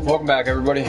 Welcome back, everybody.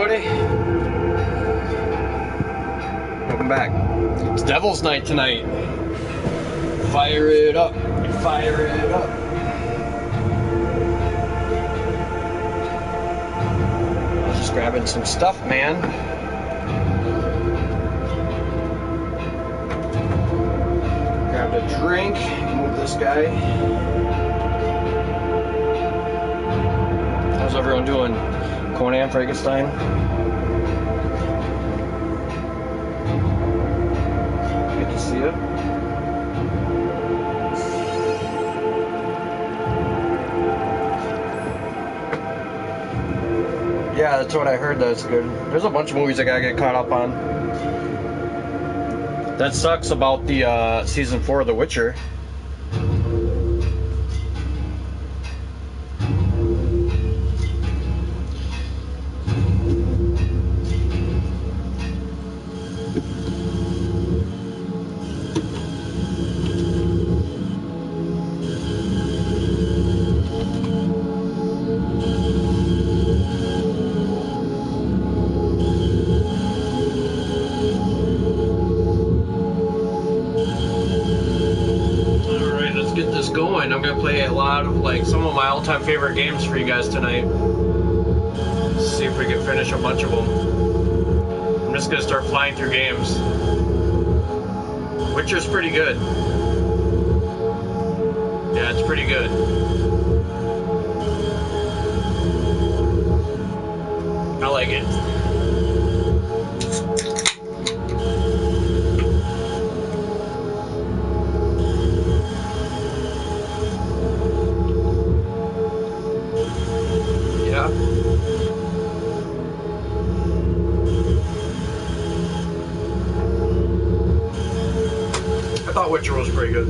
everybody. Welcome back. It's Devil's Night tonight. Fire it up. Fire it up. I was just grabbing some stuff, man. Grabbed a drink. Move this guy. How's everyone doing? Conan Frankenstein. Good to see you. Yeah, that's what I heard. That's good. There's a bunch of movies I gotta get caught up on. That sucks about the season 4 of The Witcher. Going. I'm gonna play a lot of some of my all-time favorite games for you guys tonight. See if we can finish a bunch of them. I'm just gonna start flying through games. Witcher's pretty good. Yeah, it's pretty good. I like it. I thought Witcher was pretty good.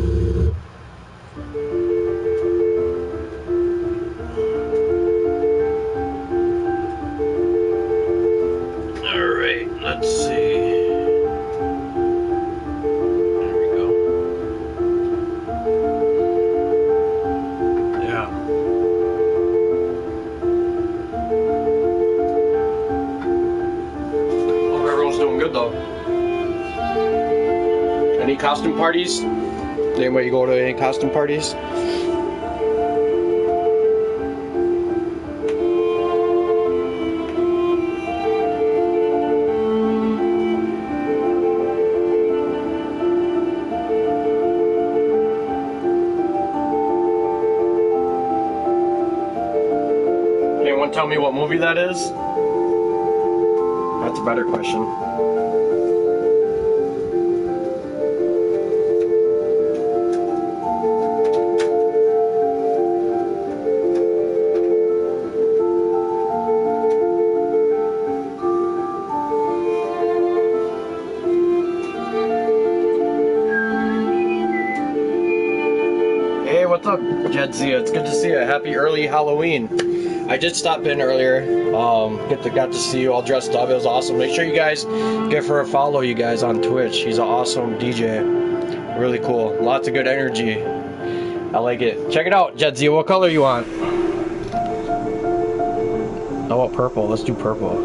Alright, let's see. There we go. Yeah. Hope everyone's doing good though. Any costume parties? Did anybody go to any costume parties? Anyone tell me what movie that is? That's a better question. What's up, Jedzia? It's good to see you. Happy early Halloween. I did stop in earlier. Got to see you all dressed up. It was awesome. Make sure you guys give her a follow, you guys, on Twitch. She's an awesome DJ. Really cool. Lots of good energy. I like it. Check it out, Jedzia. What color you want? How about purple? Let's do purple.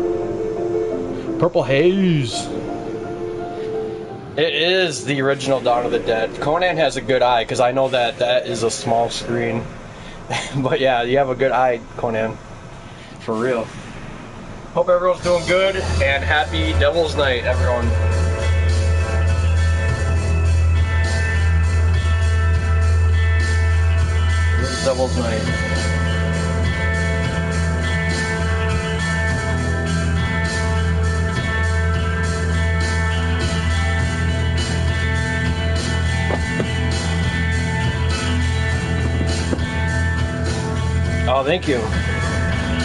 Purple haze. It is the original Dawn of the Dead. Conan has a good eye, because I know that is a small screen. But yeah, you have a good eye, Conan. For real. Hope everyone's doing good, and happy Devil's Night, everyone. This is Devil's Night. Oh, thank you.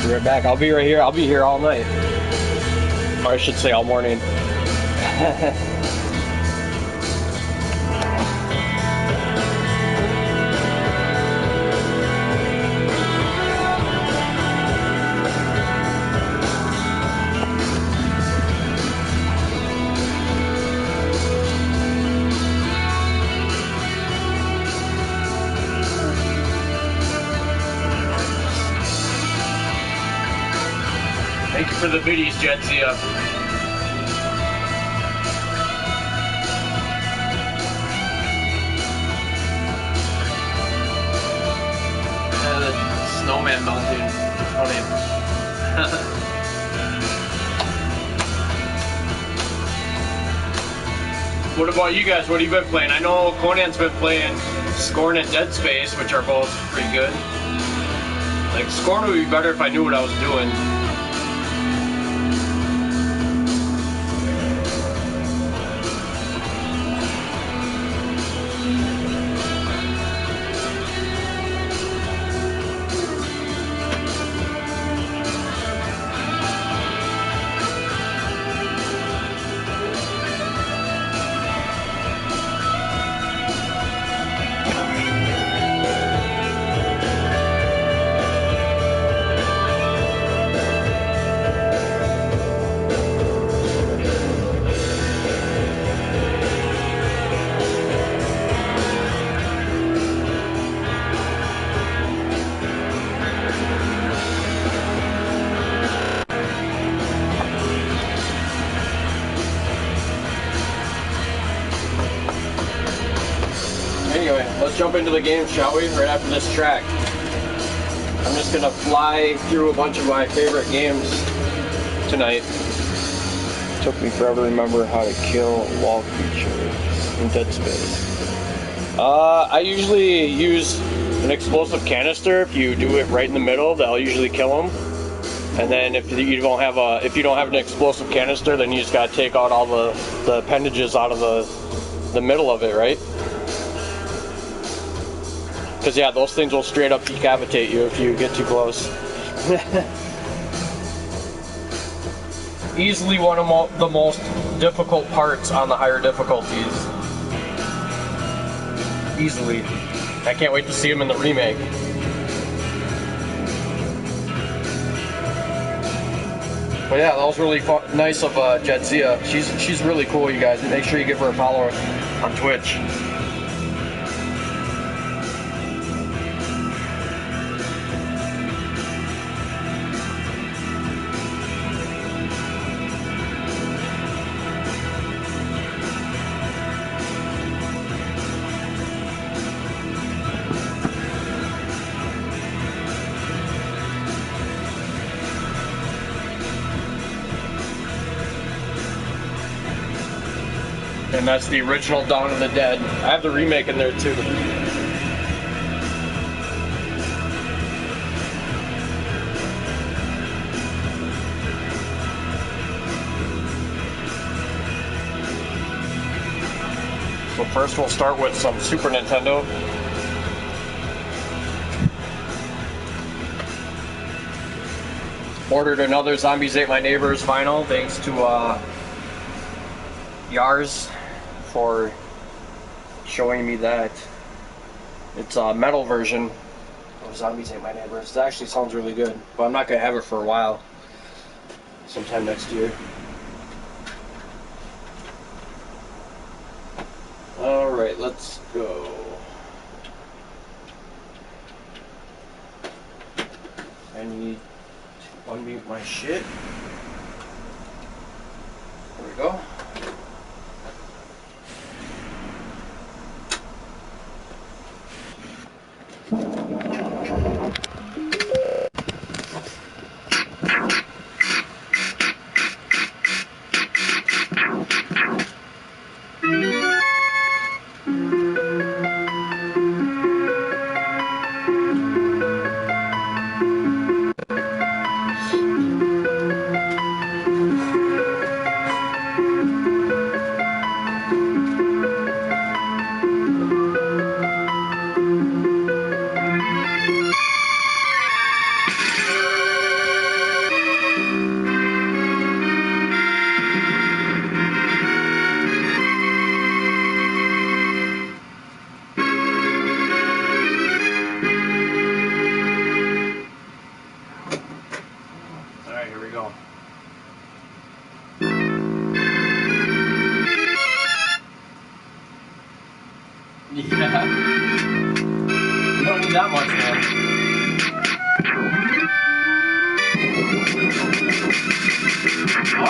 Be right back. I'll be right here. I'll be here all night. Or I should say all morning. Thank you for the biddies, Jetsia. The snowman mountain. Funny. What about you guys? What have you been playing? I know Conan's been playing Scorn and Dead Space, which are both pretty good. Like, Scorn would be better if I knew what I was doing. Anyway, let's jump into the game, shall we? Right after this track. I'm just gonna fly through a bunch of my favorite games tonight. Took me forever to remember how to kill wall creatures in Dead Space. I usually use an explosive canister. If you do it right in the middle, that'll usually kill them. And then if you don't have an explosive canister, then you just gotta take out all the appendages out of the middle of it, right? Because yeah, those things will straight up decapitate you if you get too close. Easily one of the most difficult parts on the higher difficulties. Easily. I can't wait to see them in the remake. But yeah, that was really nice of Jetsia. She's really cool, you guys. Make sure you give her a follow on Twitch. And that's the original Dawn of the Dead. I have the remake in there too. So first we'll start with some Super Nintendo. Ordered another Zombies Ate My Neighbors vinyl thanks to Yars for showing me that. It's a metal version of Zombies Ate My Neighbors. It actually sounds really good, but I'm not going to have it for a while. Sometime next year. Alright, let's go. I need to unmute my shit. There we go.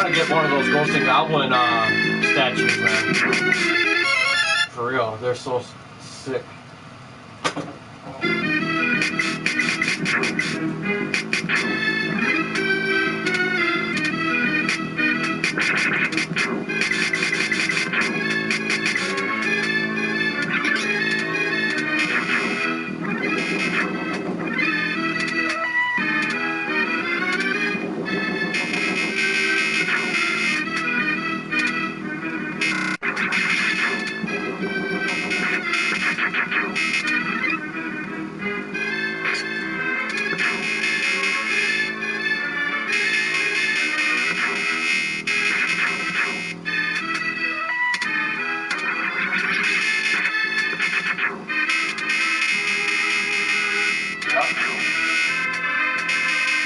gotta get one of those ghosting goblin statues, man. For real, they're so sick.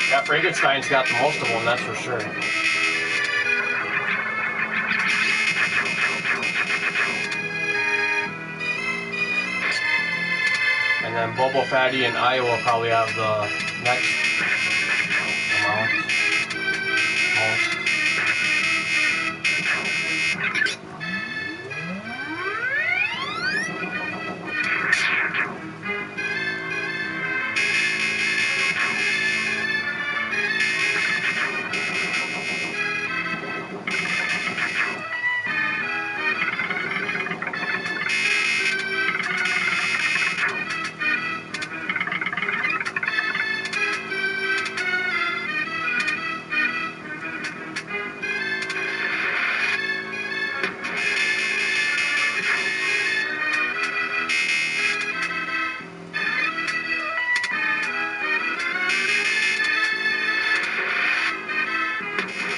Yeah, Frankenstein's got the most of them, that's for sure. And then Bobo Fatty and Iowa probably have the next amount. Most.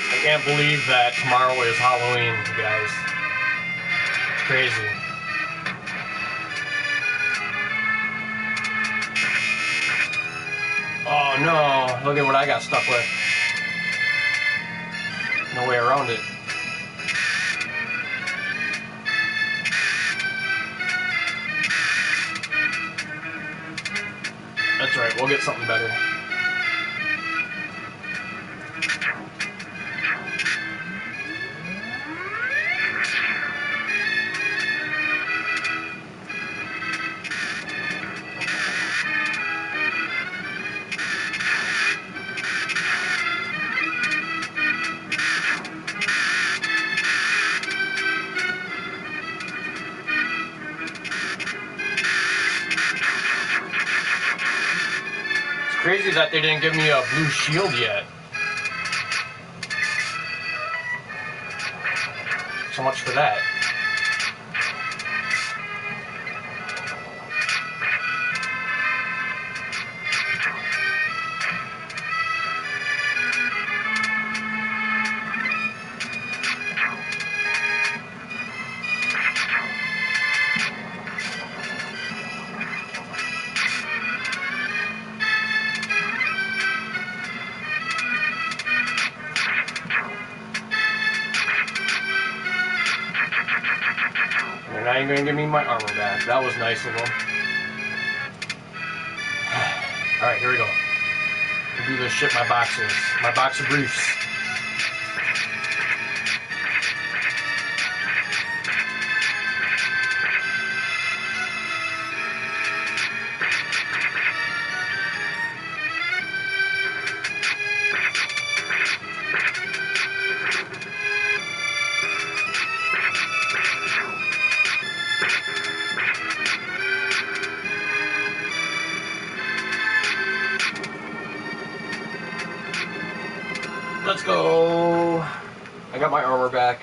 I can't believe that tomorrow is Halloween, you guys. It's crazy. Oh no, look at what I got stuck with. No way around it. That's right, we'll get something better. Crazy that they didn't give me a blue shield yet. So much for that. They're not even gonna give me my armor back. That was nice of them. Alright, here we go. I'll do this shit my boxes. My box of briefs. Let's go. I got my armor back.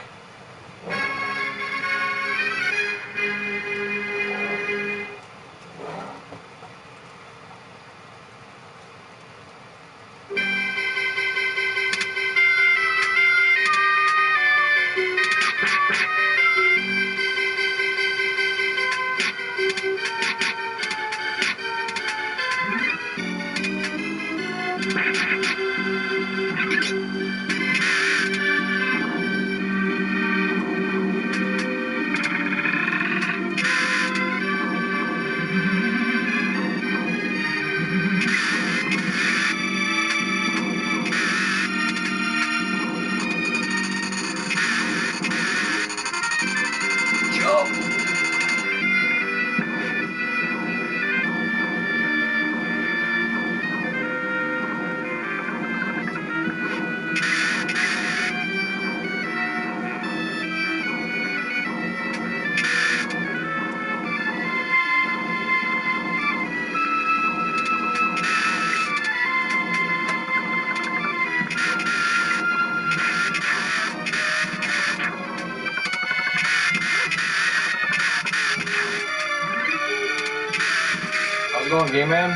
doing, game man?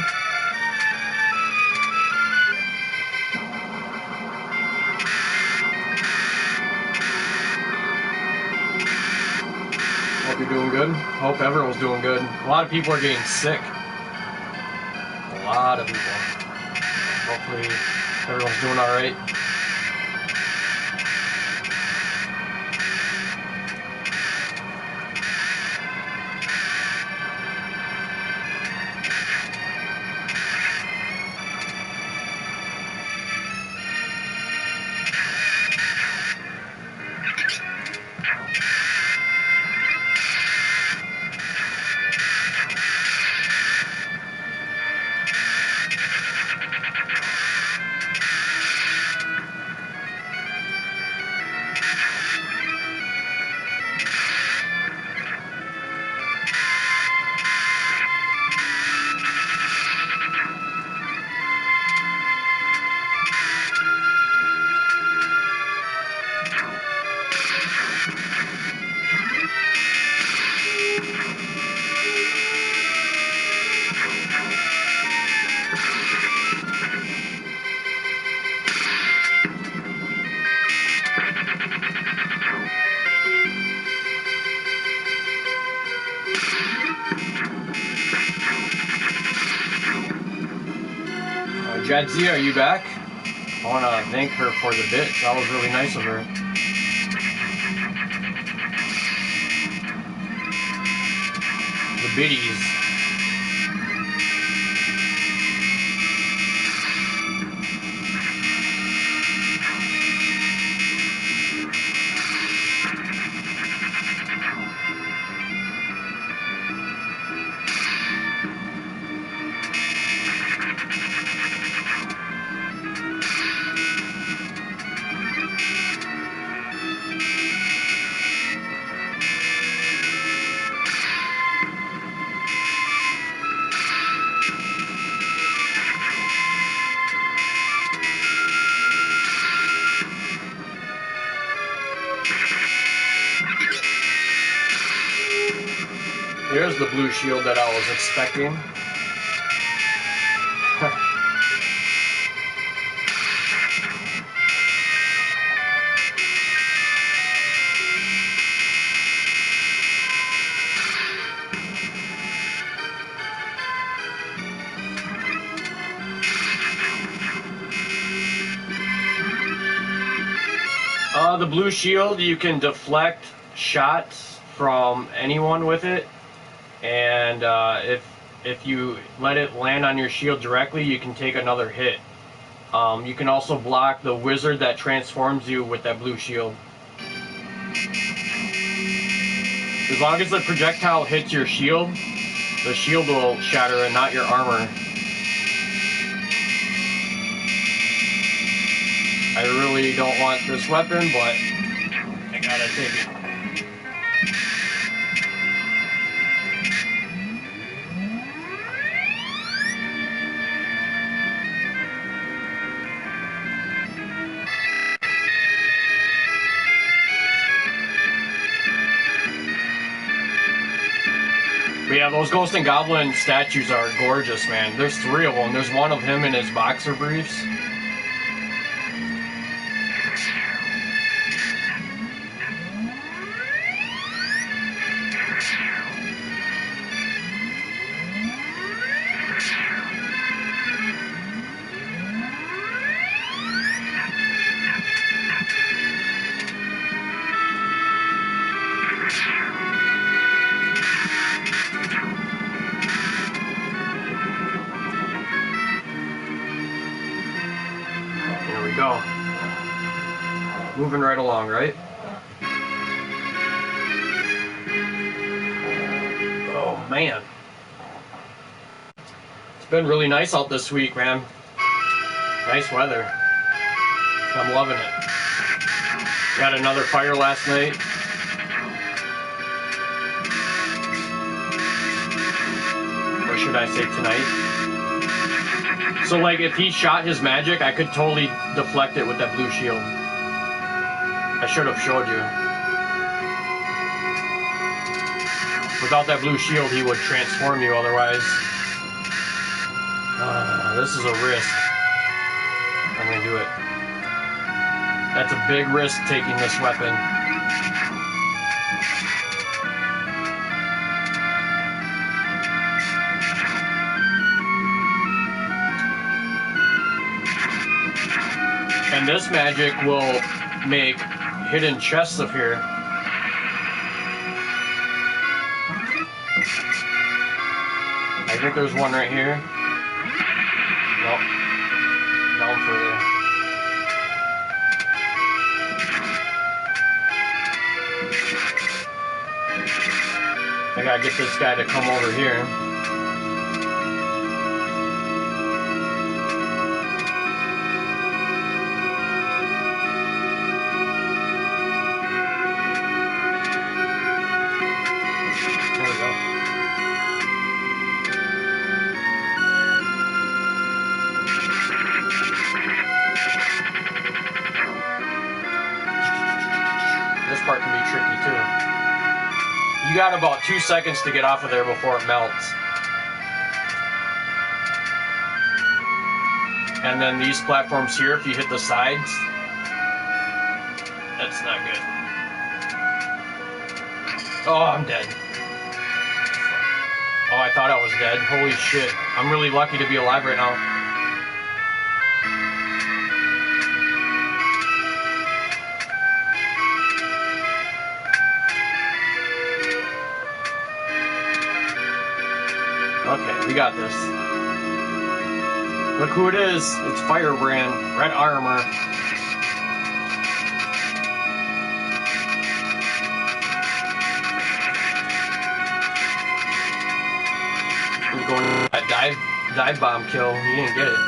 Hope you're doing good. Hope everyone's doing good. A lot of people are getting sick. A lot of people. Hopefully everyone's doing all right. Jadzia, are you back? I want to thank her for the bits. That was really nice of her. The biddies. Here's the blue shield that I was expecting. The blue shield, you can deflect shots from anyone with it, and if you let it land on your shield directly, you can take another hit. You can also block the wizard that transforms you with that blue shield. As long as the projectile hits your shield, the shield will shatter and not your armor. I really don't want this weapon, but I gotta take it. But yeah, those Ghost and Goblin statues are gorgeous, man. There's 3 of them. There's one of him in his boxer briefs. There we go. Moving right along, right? Oh, man. It's been really nice out this week, man. Nice weather. I'm loving it. Got another fire last night. Or should I say tonight? So, like, if he shot his magic, I could totally deflect it with that blue shield. I should have showed you. Without that blue shield, he would transform you otherwise. This is a risk. I'm gonna do it. That's a big risk taking this weapon. And this magic will make hidden chests appear. I think there's one right here. Nope. Down further. I gotta get this guy to come over here. There we go. This part can be tricky too. You got about 2 seconds to get off of there before it melts. And then these platforms here, if you hit the sides, that's not good. Oh, I'm dead. Oh, I thought I was dead. Holy shit. I'm really lucky to be alive right now. Okay, we got this. Look who it is. It's Firebrand. Red armor. He's going a dive bomb kill. He didn't get it.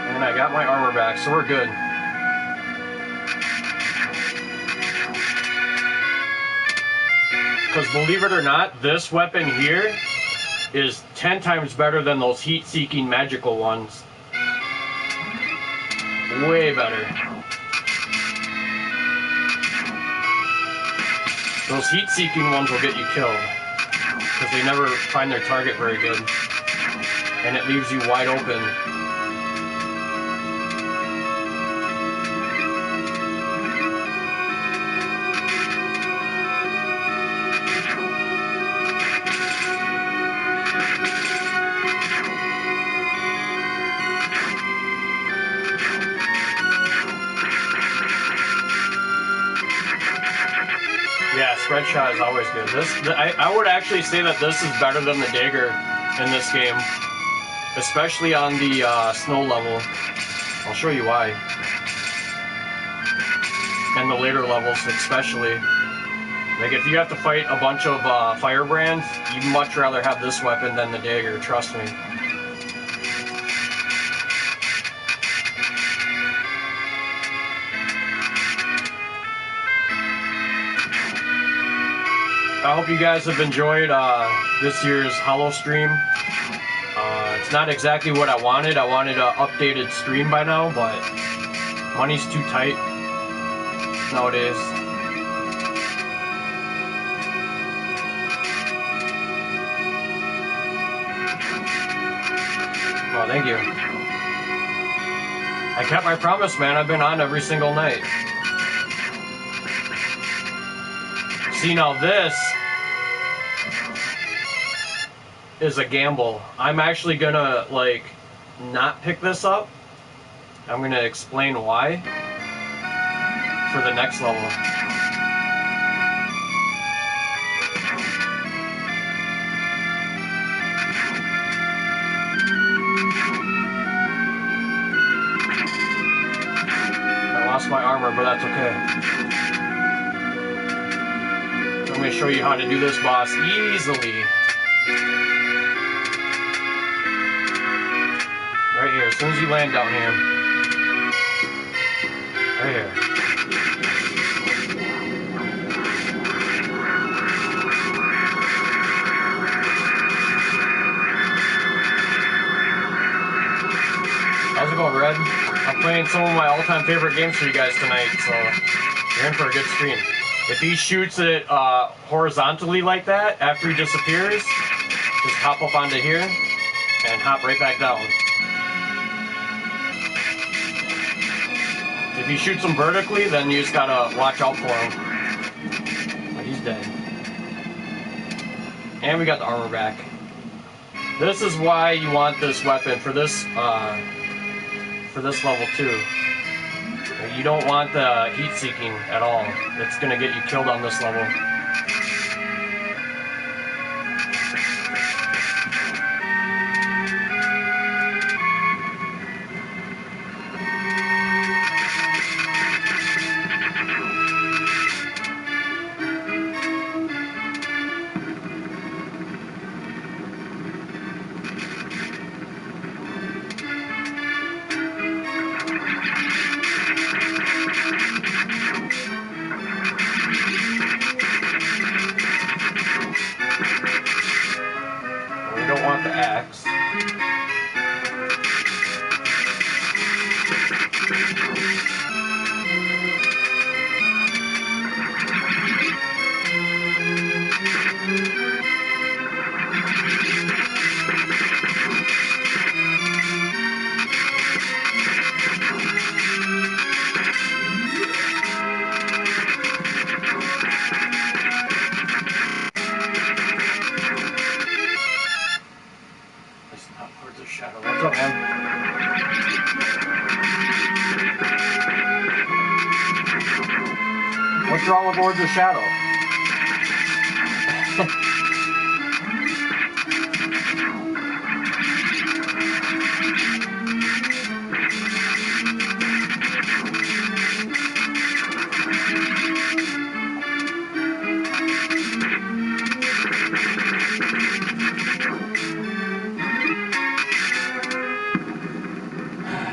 And I got my armor back, so we're good. Because believe it or not, this weapon here is 10 times better than those heat-seeking magical ones. Way better. Those heat-seeking ones will get you killed. Because they never find their target very good. And it leaves you wide open. Yeah, spread shot is always good. I would actually say that this is better than the dagger in this game, especially on the snow level. I'll show you why. And the later levels especially. Like if you have to fight a bunch of firebrands, you'd much rather have this weapon than the dagger, trust me. I hope you guys have enjoyed this year's Hollow stream. It's not exactly what I wanted. I wanted an updated stream by now, but money's too tight nowadays. Well, thank you. I kept my promise, man. I've been on every single night. See, now this is a gamble. I'm actually gonna, like, not pick this up. I'm gonna explain why for the next level. I lost my armor, but that's okay. I'm gonna show you how to do this boss easily. Right here, as soon as you land down here. Right here. Red. I'm playing some of my all-time favorite games for you guys tonight, so you're in for a good stream. If he shoots it horizontally like that after he disappears, just hop up onto here and hop right back down. If he shoots him vertically, then you just gotta watch out for him. But he's dead. And we got the armor back. This is why you want this weapon for this level too. You don't want the heat seeking at all. It's gonna get you killed on this level. What's wrong with Lords of Shadow?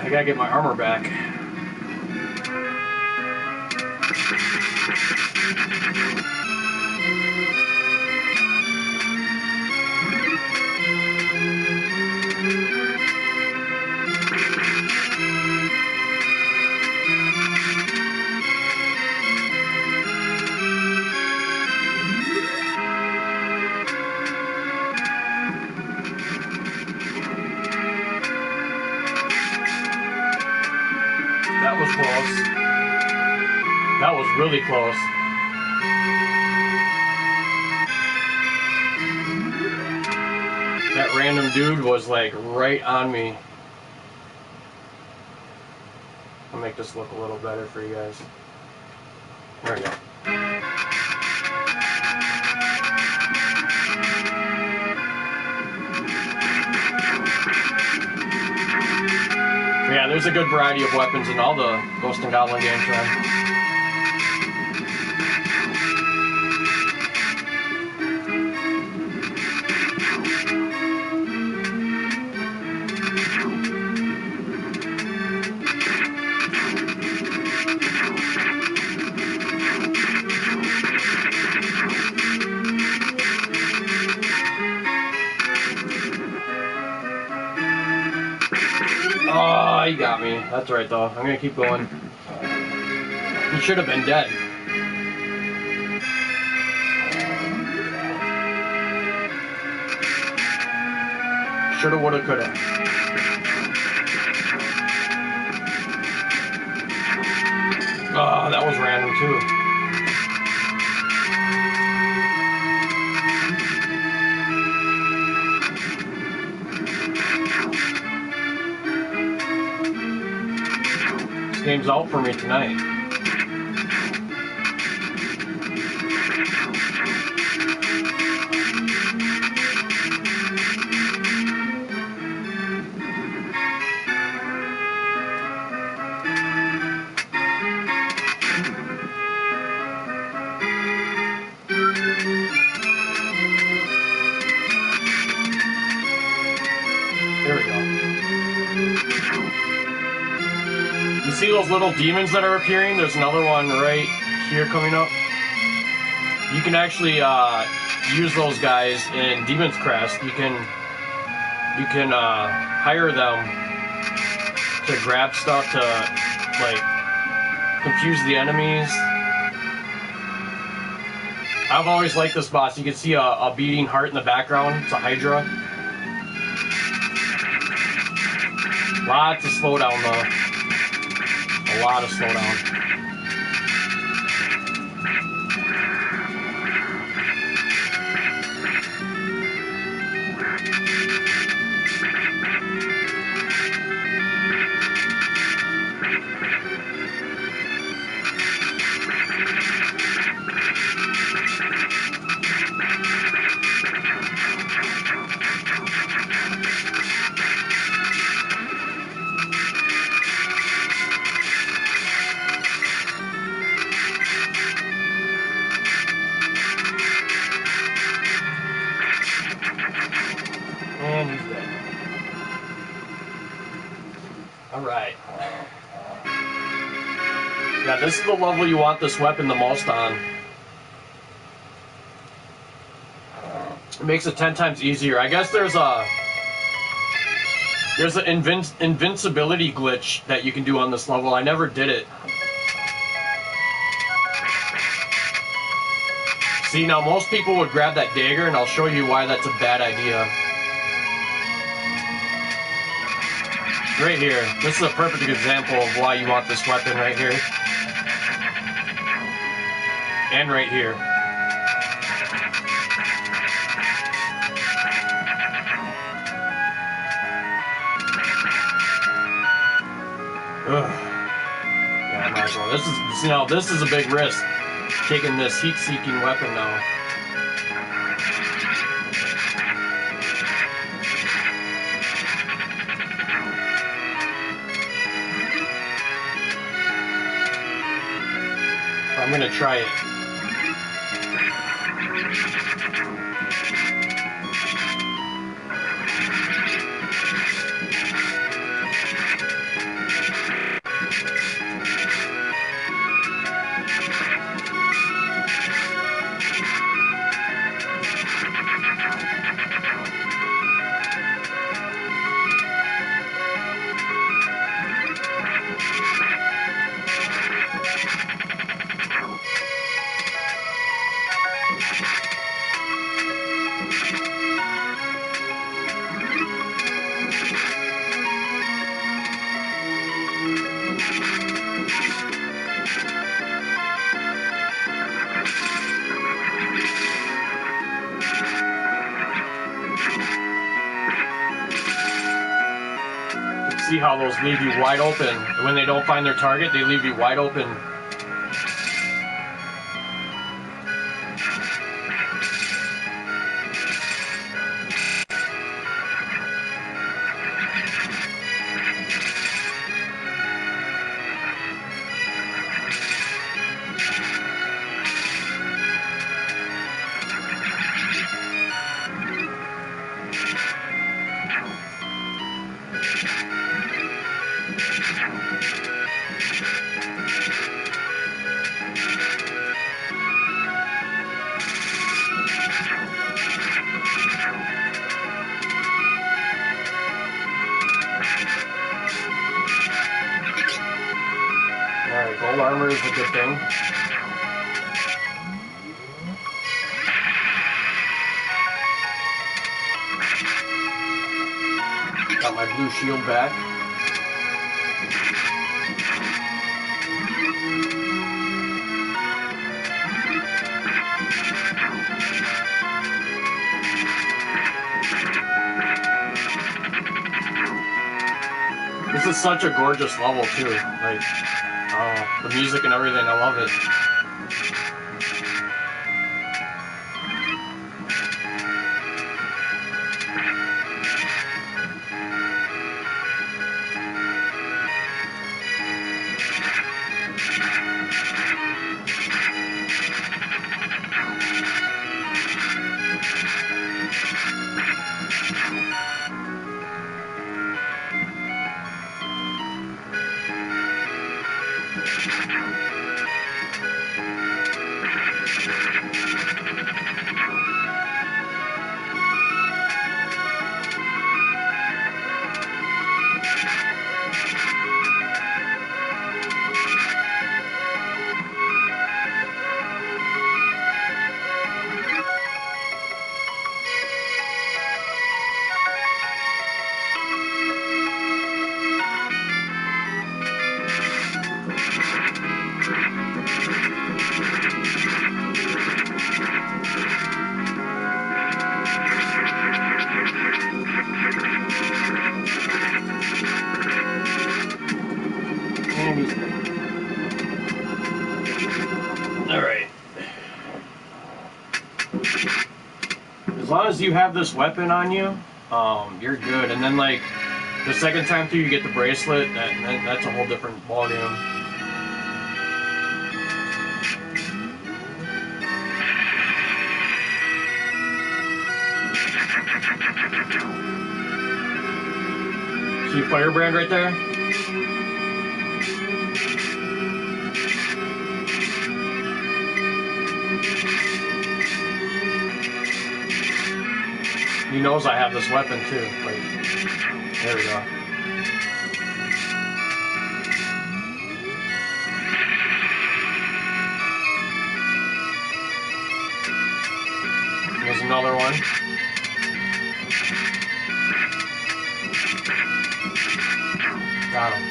I gotta get my armor back. That was close. That was really close. That random dude was like right on me. I'll make this look a little better for you guys. There we go. Yeah, there's a good variety of weapons in all the Ghost and Goblin games, man. Oh, you got me. That's right, though. I'm gonna keep going. He should have been dead. Shoulda, woulda, coulda. Oh, that was random, too. This game's out for me tonight. There we go. You see those little demons that are appearing? There's another one right here coming up. You can actually use those guys in Demon's Crest. You can hire them to grab stuff to like confuse the enemies. I've always liked this boss. You can see a beating heart in the background. It's a Hydra. Lots of slowdown though. A lot of slowdown. And he's dead. Alright. Yeah, this is the level you want this weapon the most on. It makes it 10 times easier. I guess there's an invincibility glitch that you can do on this level. I never did it. See, now most people would grab that dagger, and I'll show you why that's a bad idea. Right here. This is a perfect example of why you want this weapon right here. And right here. Ugh. Yeah, I might as well. This is a big risk. Taking this heat-seeking weapon now. I'm gonna try it. See how those leave you wide open. When they don't find their target, they leave you wide open. Alright, gold armor is a good thing. Got my blue shield back. This is such a gorgeous level too. Like, oh, the music and everything, I love it. you have this weapon on you, you're good. And then like the second time through, you get the bracelet. That's a whole different ballgame. See Firebrand right there? He knows I have this weapon too. Like, there we go. Here's another one. Got him.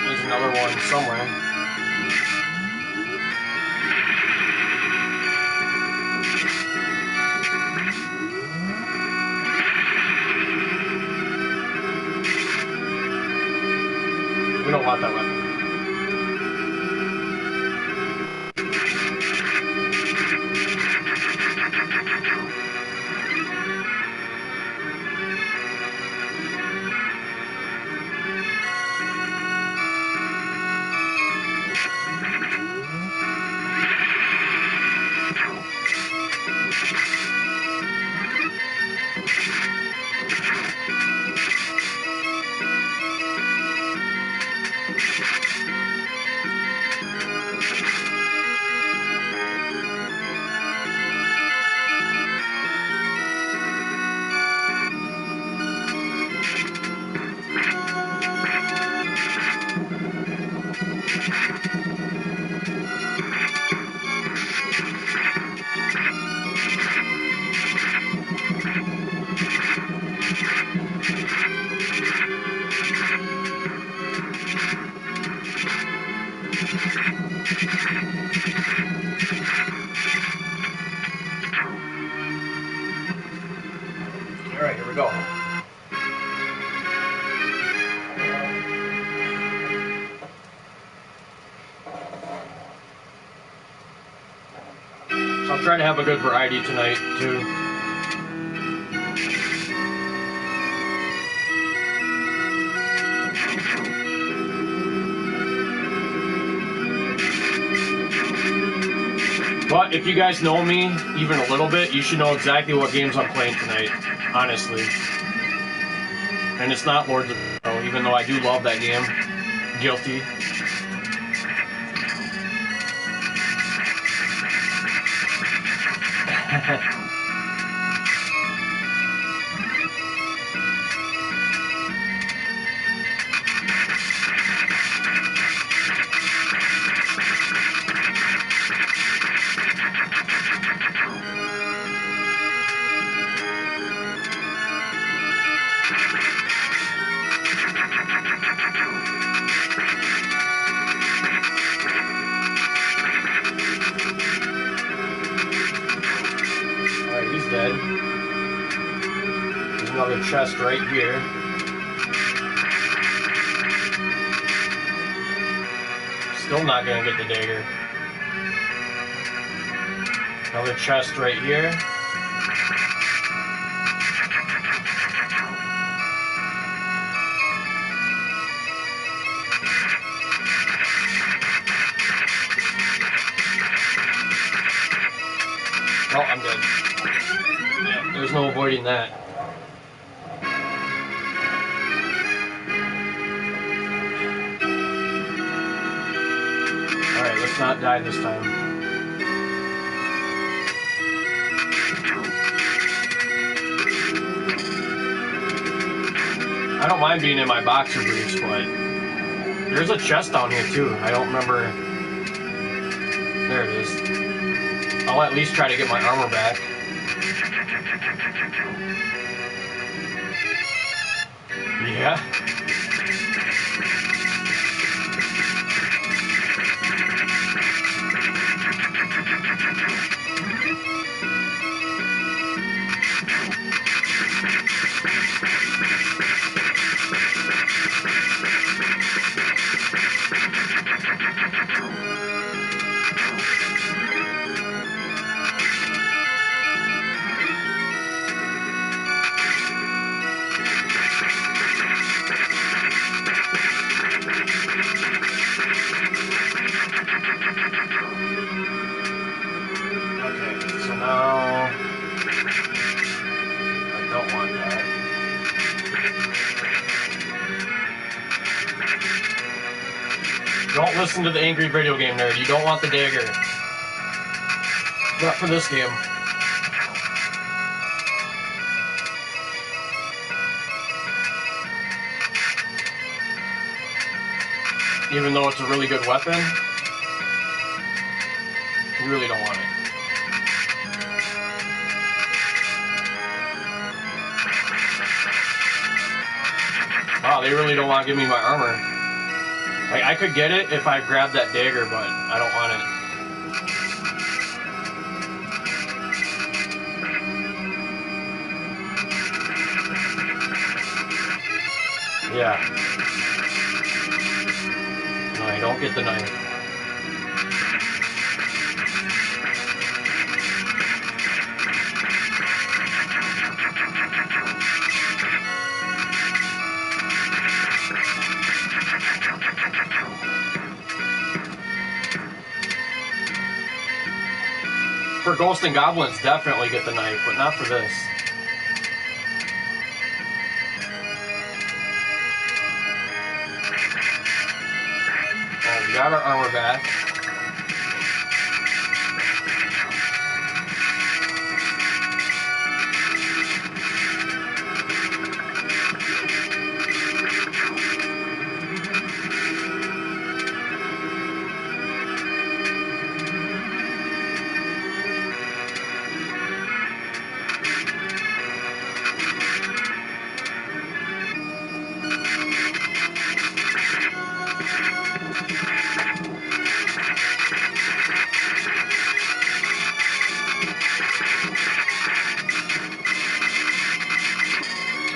There's another one somewhere. We don't want that weapon. Alright, here we go. So I'm trying to have a good variety tonight, too. But if you guys know me even a little bit, you should know exactly what games I'm playing tonight, honestly. And it's not Lords of Shadow, even though I do love that game. Guilty. Dead. There's another chest right here. Still not gonna get the dagger. Another chest right here. Oh, I'm dead. Yeah, there's no avoiding that. Alright, let's not die this time. I don't mind being in my boxer briefs, but there's a chest down here too. I don't remember. There it is. I'll at least try to get my armor back. Yeah. Don't listen to the angry video game nerd. You don't want the dagger. Not for this game. Even though it's a really good weapon, you really don't want it. Wow, they really don't want to give me my armor. Like, I could get it if I grabbed that dagger, but I don't want it. Yeah. No, I don't get the knife. For Ghosts and Goblins, definitely get the knife, but not for this. Oh, we got our armor back.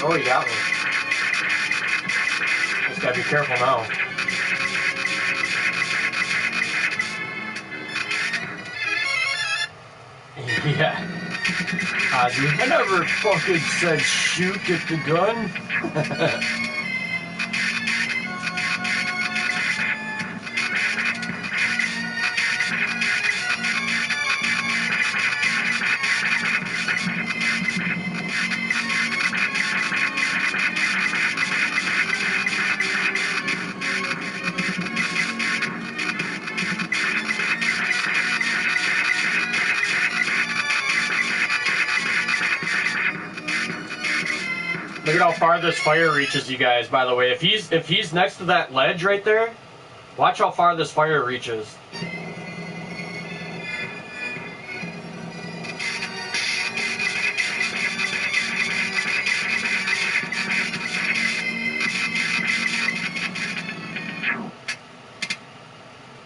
Oh, he got me. Just gotta be careful now. Yeah. Ozzy, I never fucking said shoot, get the gun. Look at how far this fire reaches, you guys, by the way. If he's next to that ledge right there, watch how far this fire reaches.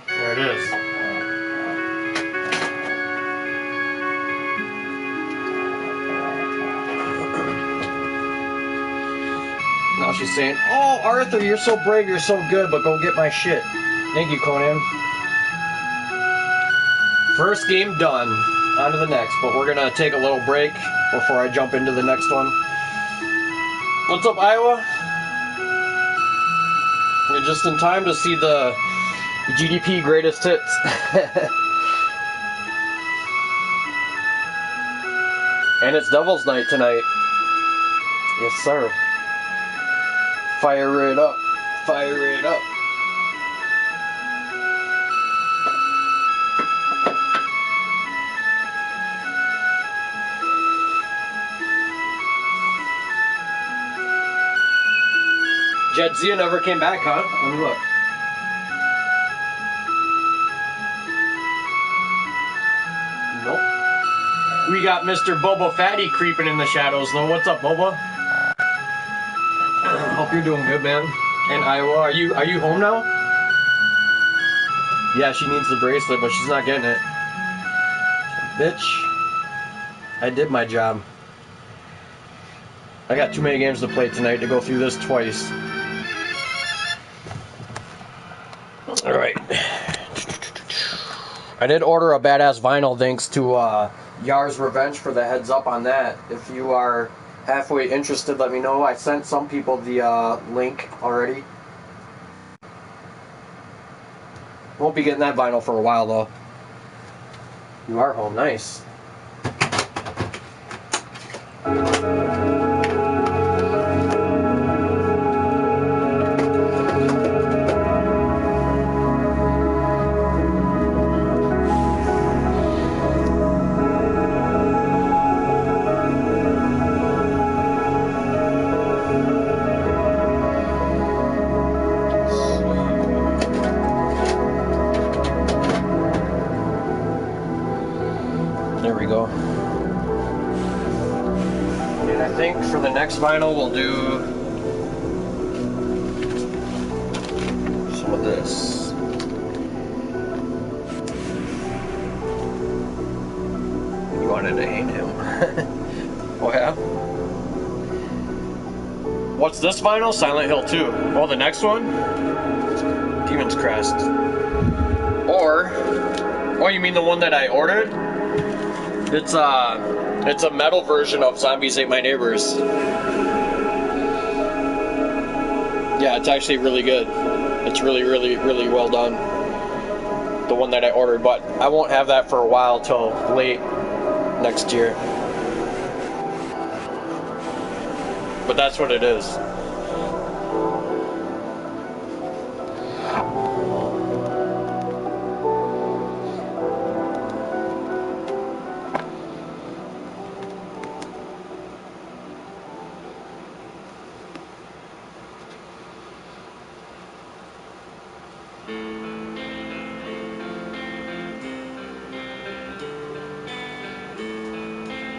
There it is. Now she's saying, "Oh, Arthur, you're so brave, you're so good, but go get my shit." Thank you, Conan. First game done. On to the next, but we're gonna take a little break before I jump into the next one. What's up, Iowa? You're just in time to see the GDP greatest hits. And it's Devil's Night tonight. Yes, sir. Fire it up. Fire it up. Jedzia never came back, huh? Let me look. Nope. We got Mr. Boba Fatty creeping in the shadows, though. What's up, Boba? Hope you're doing good, man. And Iowa, are you home now? Yeah, she needs the bracelet, but she's not getting it. Bitch. I did my job. I got too many games to play tonight to go through this twice. Alright. I did order a badass vinyl thanks to Yar's Revenge for the heads up on that. If you are halfway interested, let me know. I sent some people the link already. Won't be getting that vinyl for a while though. You are home, nice. I think for the next vinyl we'll do some of this. You wanted to hate him. Oh yeah? What's this vinyl? Silent Hill 2. Oh, the next one? Demon's Crest. Or, oh, you mean the one that I ordered? It's a metal version of Zombies Ate My Neighbors. Yeah, it's actually really good. It's really, really, really well done. The one that I ordered, but I won't have that for a while till late next year. But that's what it is.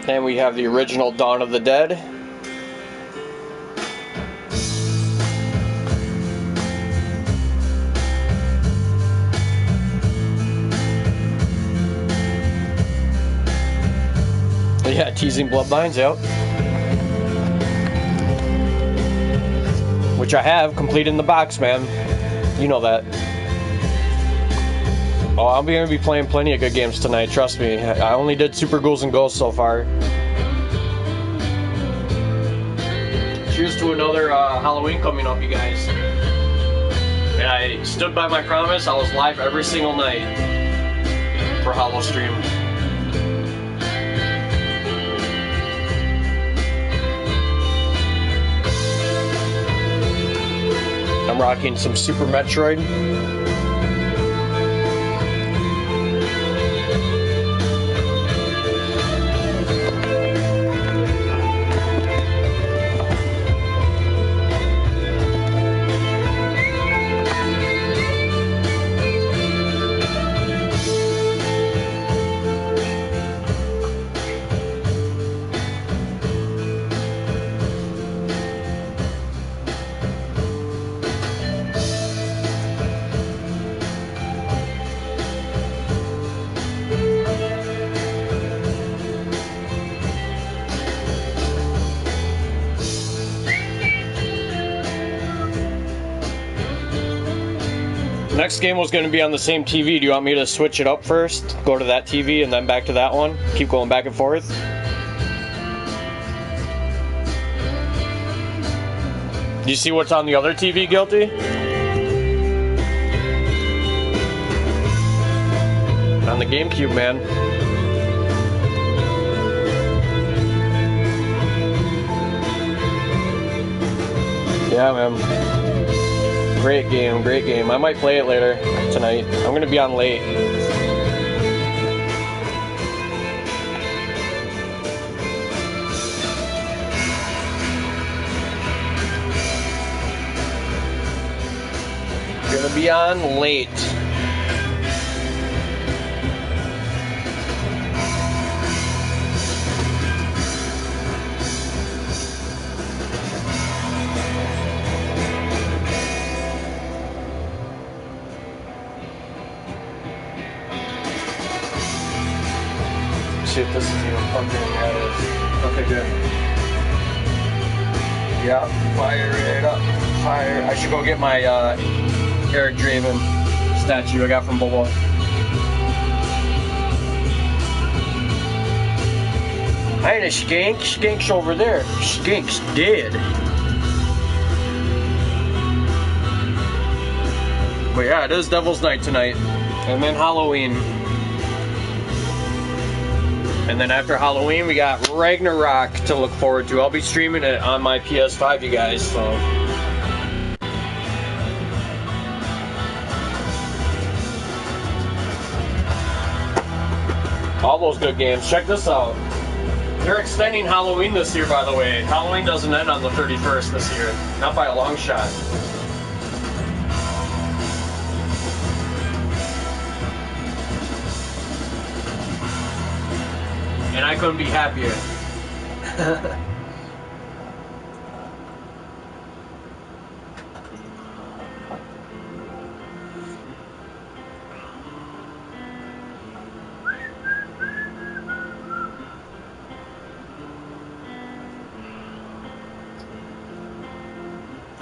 And we have the original Dawn of the Dead. Yeah, teasing Bloodlines, yep. Which I have complete in the box, man. You know that. Oh, I'm going to be playing plenty of good games tonight, trust me. I only did Super Ghouls and Ghosts so far. Cheers to another Halloween coming up, you guys. And I stood by my promise. I was live every single night for Hollow Stream. I'm rocking some Super Metroid. Next game was going to be on the same TV. Do you want me to switch it up first? Go to that TV and then back to that one? Keep going back and forth? Do you see what's on the other TV, Guilty? On the GameCube, man. Yeah, man. Great game, great game. I might play it later tonight. I'm going to be on late. Gonna be on late. See if this is even plugged in. Yeah, it is. Okay, good. Yeah, fire it up. Fire. I should go get my Eric Draven statue I got from Bobo. I ain't a skank. Skank's over there. Skank's dead. But yeah, it is Devil's Night tonight. And then Halloween. And then after Halloween, we got Ragnarok to look forward to. I'll be streaming it on my PS5, you guys, so. All those good games. Check this out. They're extending Halloween this year, by the way. Halloween doesn't end on the 31st this year. Not by a long shot. And I couldn't be happier.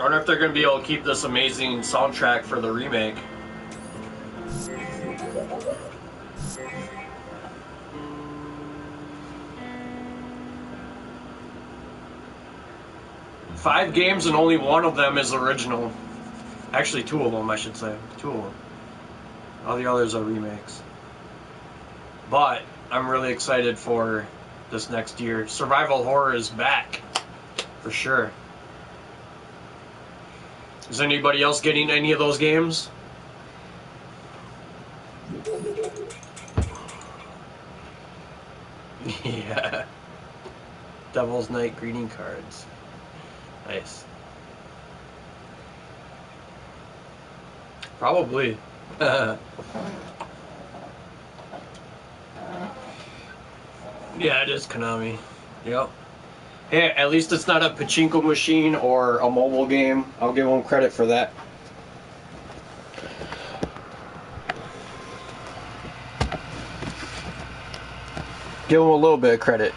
I wonder if they're going to be able to keep this amazing soundtrack for the remake. Five games and only one of them is original. Actually, two of them, I should say. Two of them. All the others are remakes. But I'm really excited for this next year. Survival horror is back. For sure. Is anybody else getting any of those games? Yeah. Devil's Night greeting cards. Nice. Probably. Yeah, it is Konami. Yep. Hey, at least it's not a pachinko machine or a mobile game. I'll give them credit for that. Give them a little bit of credit.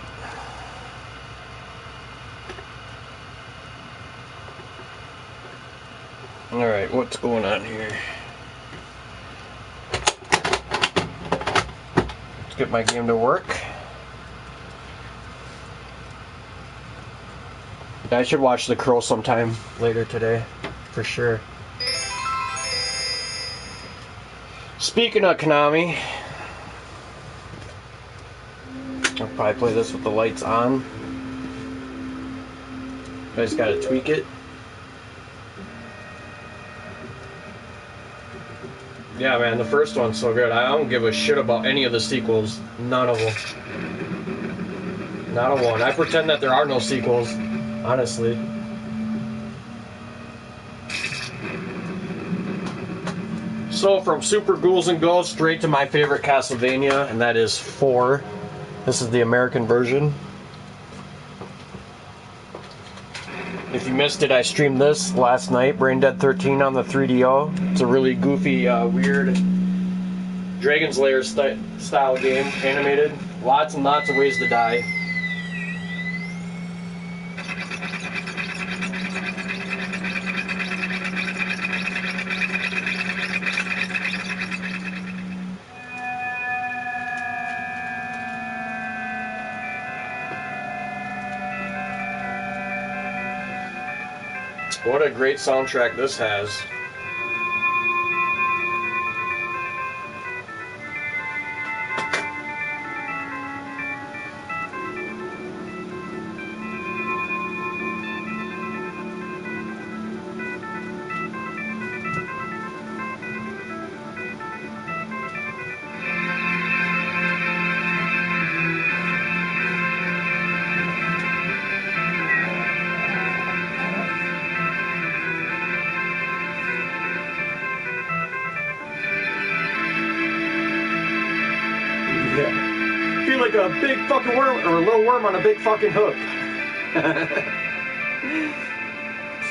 Alright, what's going on here? Let's get my game to work. I should watch The Crow sometime later today, for sure. Speaking of Konami, I'll probably play this with the lights on. I just gotta tweak it. Yeah, man, the first one's so good. I don't give a shit about any of the sequels. None of them. Not a one. I pretend that there are no sequels, honestly. So, from Super Ghouls and Ghosts straight to my favorite Castlevania, and that is 4. This is the American version. If you missed it, I streamed this last night, Brain Dead 13 on the 3DO. It's a really goofy, weird Dragon's Lair style game, animated. Lots and lots of ways to die. What a great soundtrack this has. Feel like a big fucking worm, or a little worm on a big fucking hook.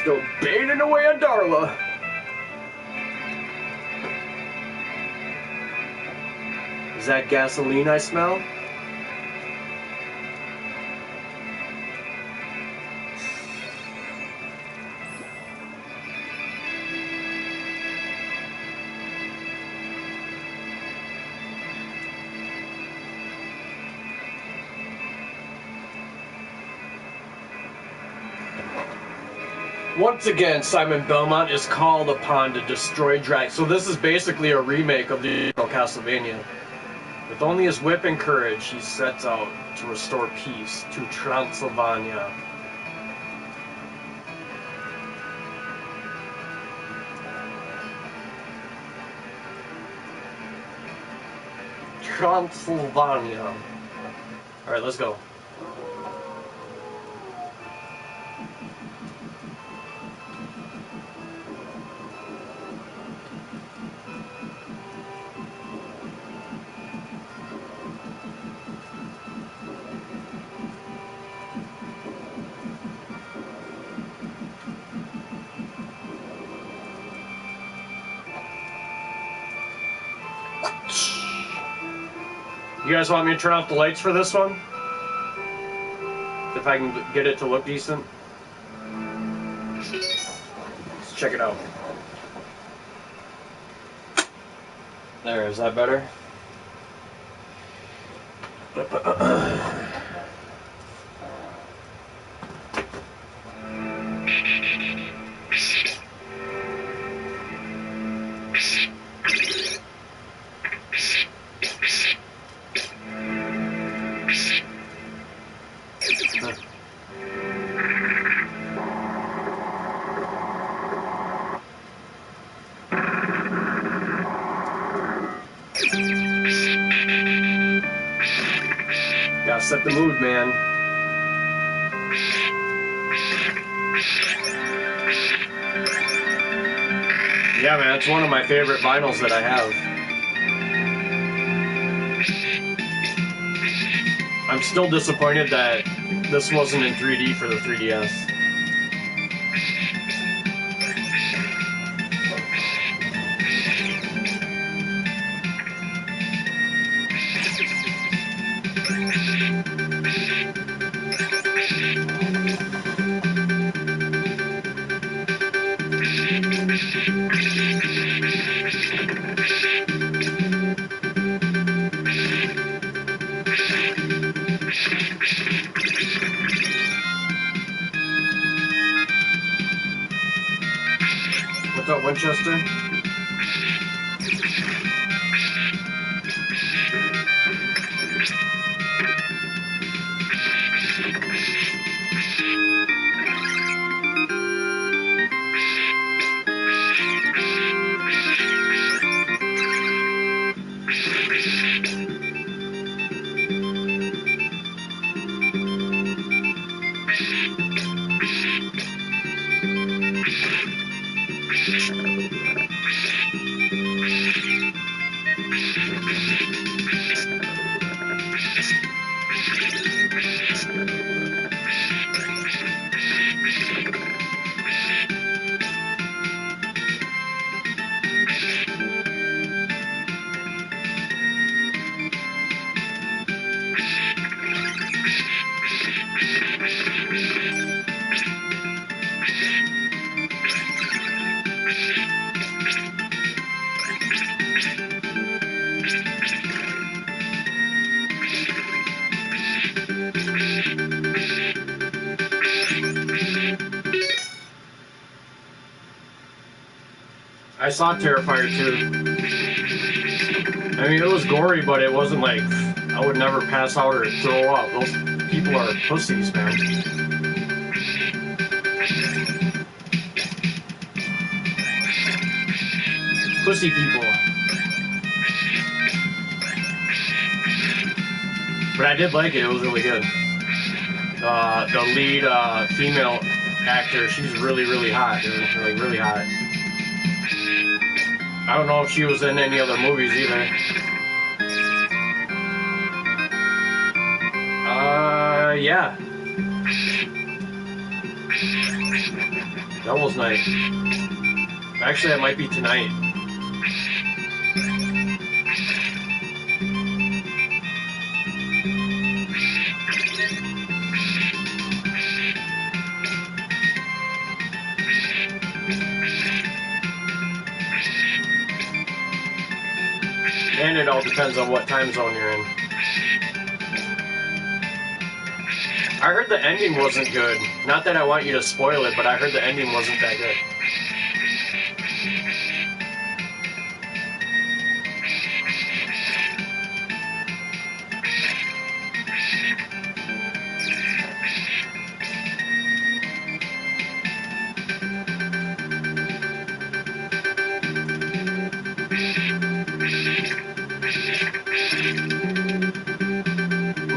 Still baiting away on Darla. Is that gasoline I smell? Once again, Simon Belmont is called upon to destroy Drac. So this is basically a remake of the original Castlevania. With only his whip and courage, he sets out to restore peace to Transylvania. Transylvania. Alright, let's go. You guys want me to turn off the lights for this one? If I can get it to look decent. check it out. There, is that better? Gotta set the mood, man. Yeah, man, it's one of my favorite vinyls that I have. I'm still disappointed that this wasn't in 3D for the 3DS. What's up, Winchester? I saw Terrifier 2. I mean, it was gory, but it wasn't like I would never pass out or throw up. Those people are pussies, man. Pussy people. But I did like it. It was really good. The lead female actor, she's really, really hot, dude. Like, really hot. I don't know if she was in any other movies either. Yeah. Devil's Night. Actually, it might be tonight. And it all depends on what time zone you're in. I heard the ending wasn't good. Not that I want you to spoil it, but I heard the ending wasn't that good.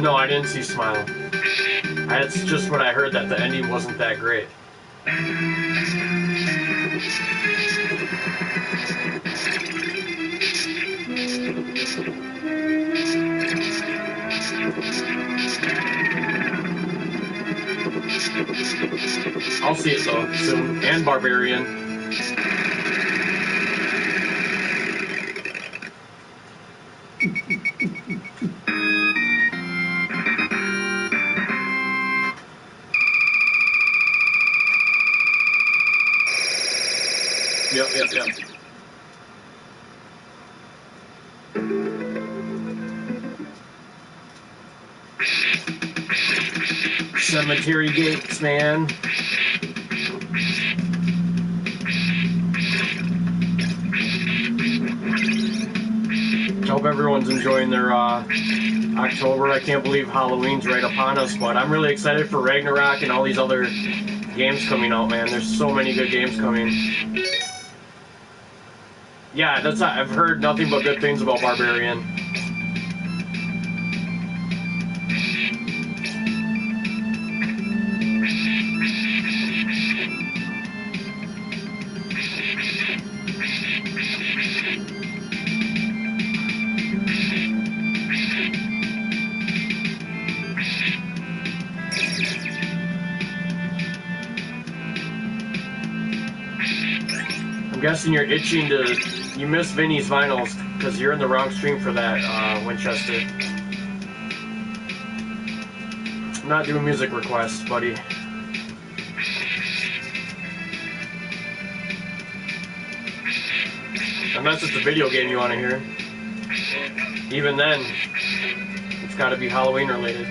No, I didn't see Smile. That's just what I heard, that the ending wasn't that great. I'll see it though, soon. And Barbarian. Yep. Cemetery gates, man. Hope everyone's enjoying their October. I can't believe Halloween's right upon us, but I'm really excited for Ragnarok and all these other games coming out, man. There's so many good games coming. Yeah, I've heard nothing but good things about Barbarian. I'm guessing you're itching to... You missed Vinny's vinyls because you're in the wrong stream for that, Winchester. I'm not doing music requests, buddy. Unless it's a video game you want to hear. Even then, it's got to be Halloween related.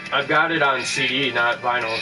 I've got it on CD, not vinyl.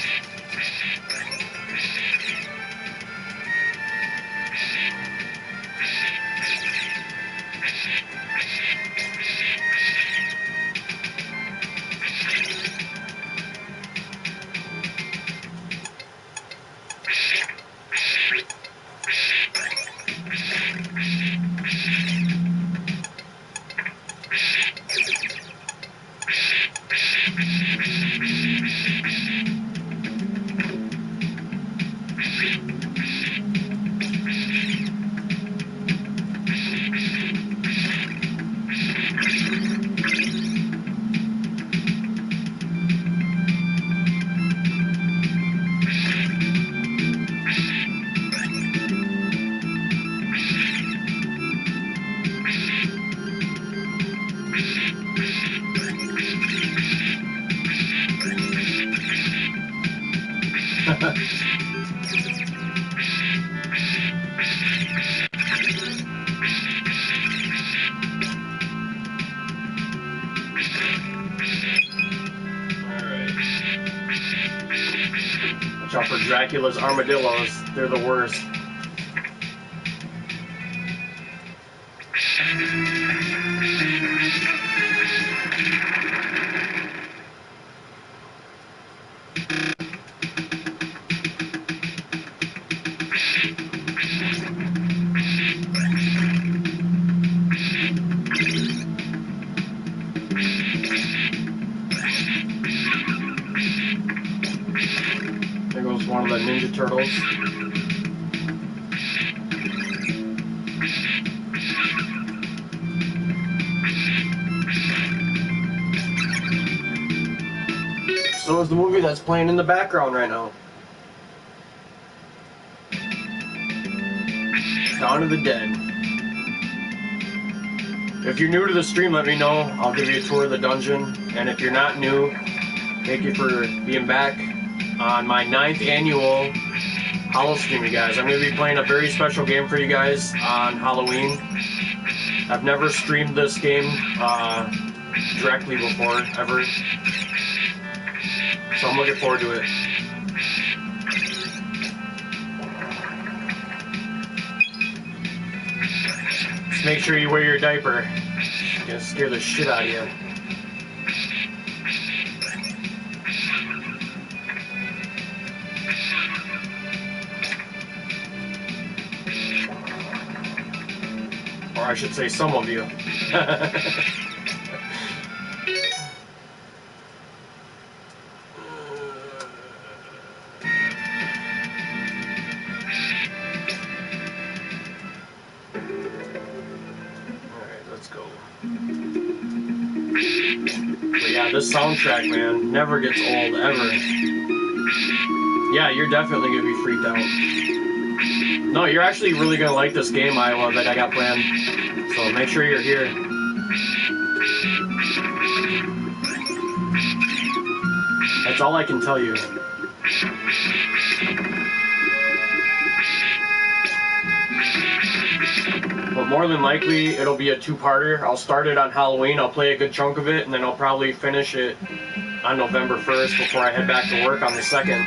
Watch out for Dracula's armadillos. They're the worst. There goes one of the Ninja Turtles. So is the movie that's playing in the background right now. Dawn of the Dead. If you're new to the stream, let me know. I'll give you a tour of the dungeon. And if you're not new, thank you for being back on my 9th annual Hollow stream, you guys. I'm going to be playing a very special game for you guys on Halloween. I've never streamed this game directly before, ever. So I'm looking forward to it. Just make sure you wear your diaper. It's gonna scare the shit out of you. Or I should say some of you. This soundtrack, man, never gets old, ever. Yeah, you're definitely gonna be freaked out. No, you're actually really gonna like this game, Iowa, that I got planned. So make sure you're here. That's all I can tell you. But more than likely, it'll be a two-parter. I'll start it on Halloween, I'll play a good chunk of it, and then I'll probably finish it on November 1st before I head back to work on the 2nd.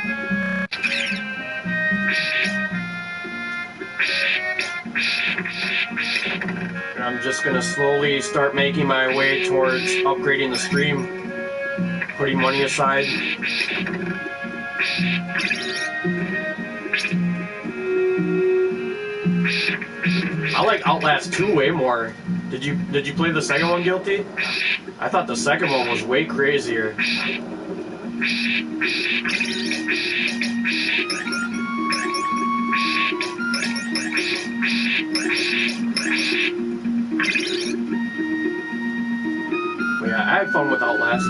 And I'm just gonna slowly start making my way towards upgrading the stream, putting money aside. I like Outlast 2 way more. Did you play the second one, Guilty? I thought the second one was way crazier. But yeah, I had fun with Outlast.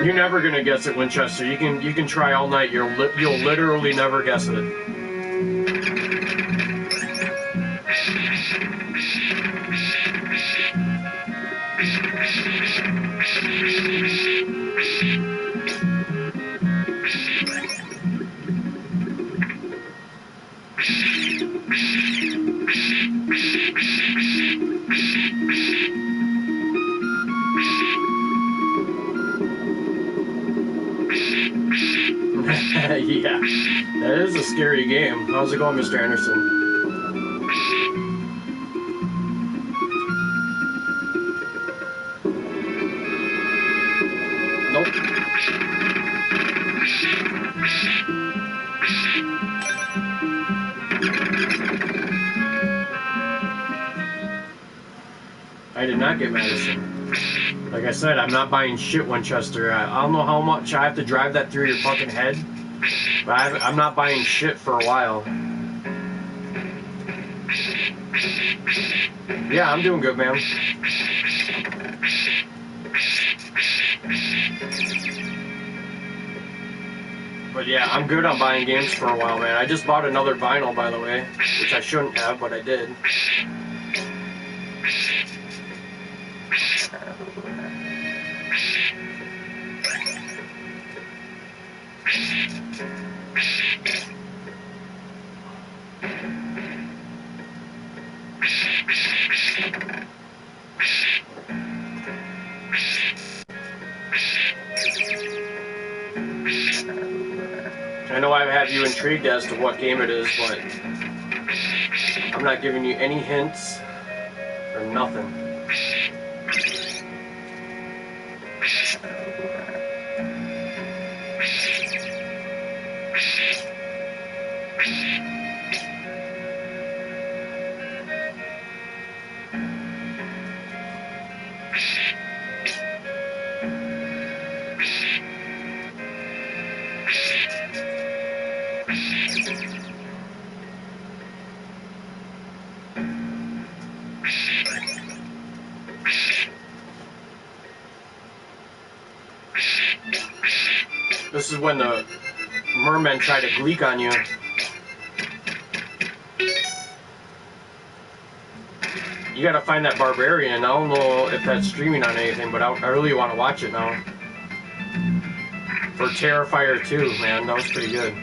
You're never gonna guess it, Winchester. You can try all night. You'll literally never guess it. Yeah, that is a scary game. How's it going, Mr. Anderson? Nope. I did not get medicine. Like I said, I'm not buying shit, Winchester. I don't know how much I have to drive that through your fucking head, but I'm not buying shit for a while. Yeah, I'm doing good, man. But yeah, I'm good on buying games for a while, man. I just bought another vinyl, by the way, which I shouldn't have, but I did. I know I have you intrigued as to what game it is, but I'm not giving you any hints or nothing. This is when the mermen try to gleek on you. You gotta find that barbarian. I don't know if that's streaming on anything, but I really want to watch it now. For Terrifier 2, man, that was pretty good.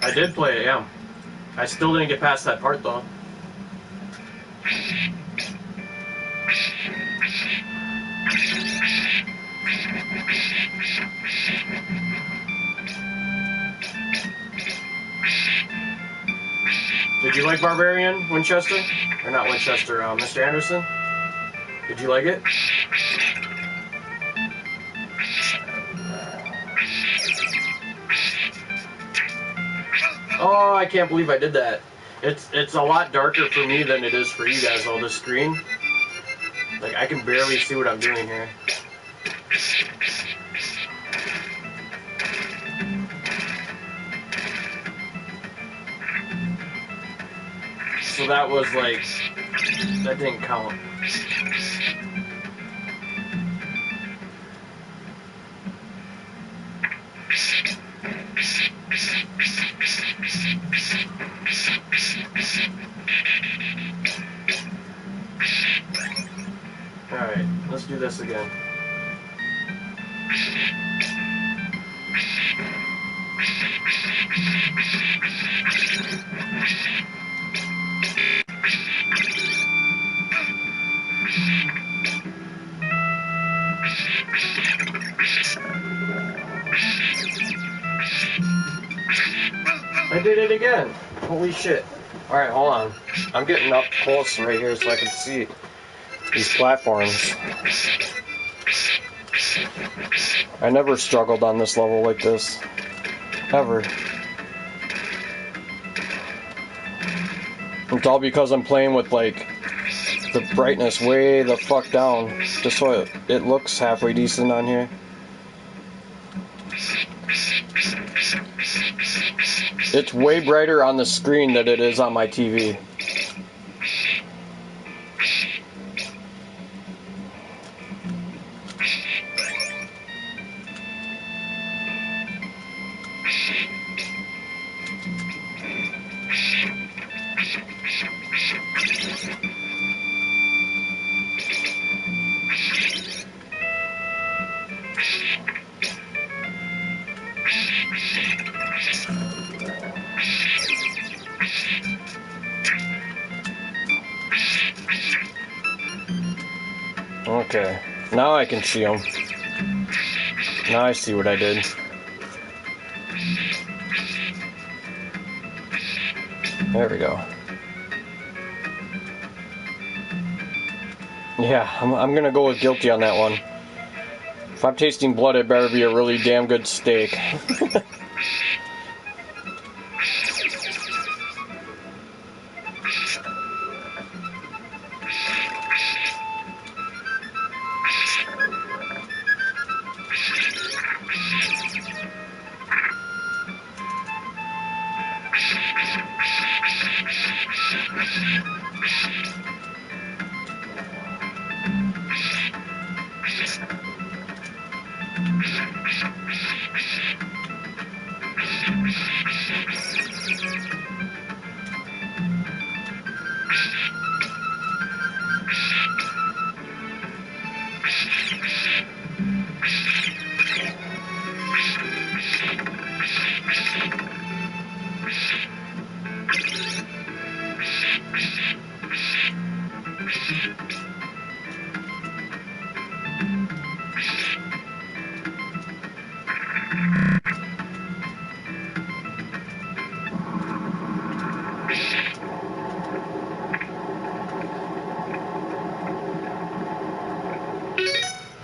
I did play it, yeah. I still didn't get past that part, though. Did you like Barbarian, Winchester? Or not Winchester, Mr. Anderson? Did you like it? Oh, I can't believe I did that. It's a lot darker for me than it is for you guys, all this screen. Like, I can barely see what I'm doing here. So that was like, that didn't count. Alright, let's do this again. I did it again. Holy shit. Alright, hold on. I'm getting up close right here so I can see these platforms. I never struggled on this level like this. Ever. It's all because I'm playing with, like, the brightness way the fuck down, just so it looks halfway decent on here. It's way brighter on the screen than it is on my TV. Okay, now I can see them. Now I see what I did. There we go. Yeah, I'm gonna go with guilty on that one. If I'm tasting blood, it better be a really damn good steak.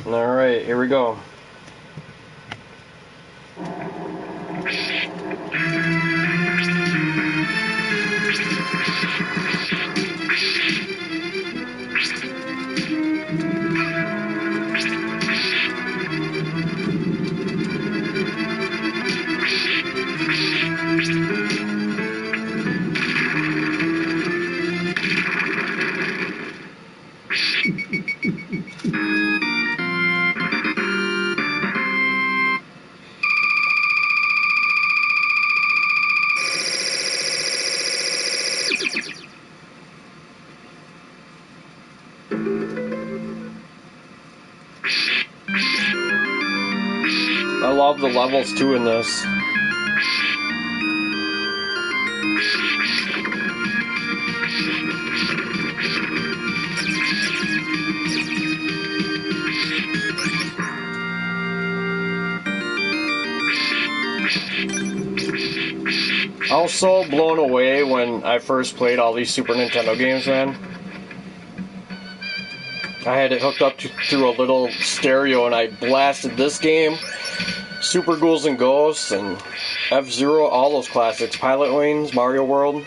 Alright, here we go. I love the levels too in this. I was so blown away when I first played all these Super Nintendo games, man. I had it hooked up through a little stereo, and I blasted this game, Super Ghouls and Ghosts, and F-Zero, all those classics, Pilot Wings, Mario World.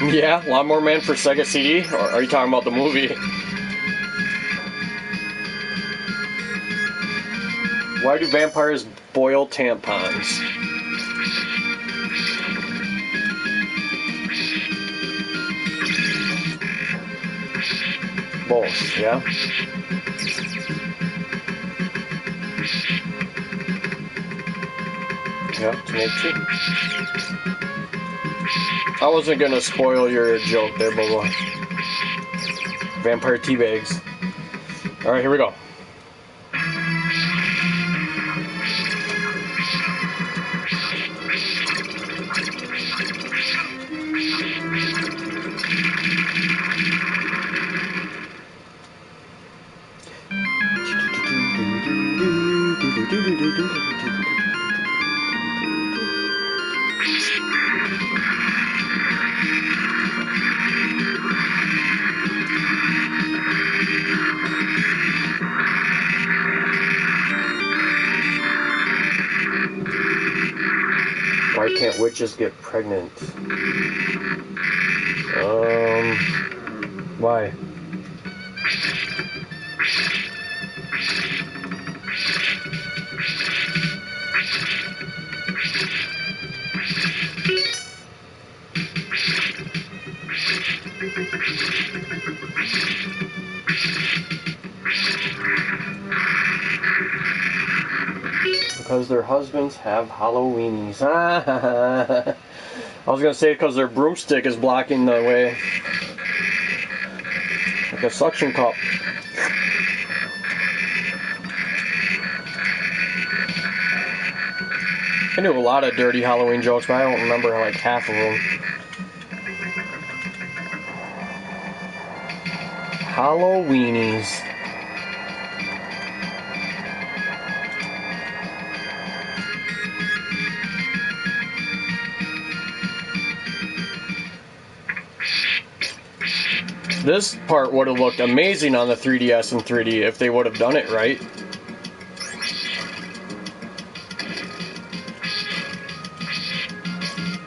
Yeah, Lawnmower Man for Sega CD? Or are you talking about the movie? Why do vampires boil tampons? Both, yeah? Yeah, to make tea. I wasn't gonna spoil your joke there, Bubba. Vampire tea bags. Alright, here we go. Why can't witches get pregnant? Why? Because their husbands have Halloweenies. I was gonna say because their broomstick is blocking the way. Like a suction cup. I knew a lot of dirty Halloween jokes, but I don't remember like half of them. Halloweenies. This part would have looked amazing on the 3DS and 3D if they would have done it right.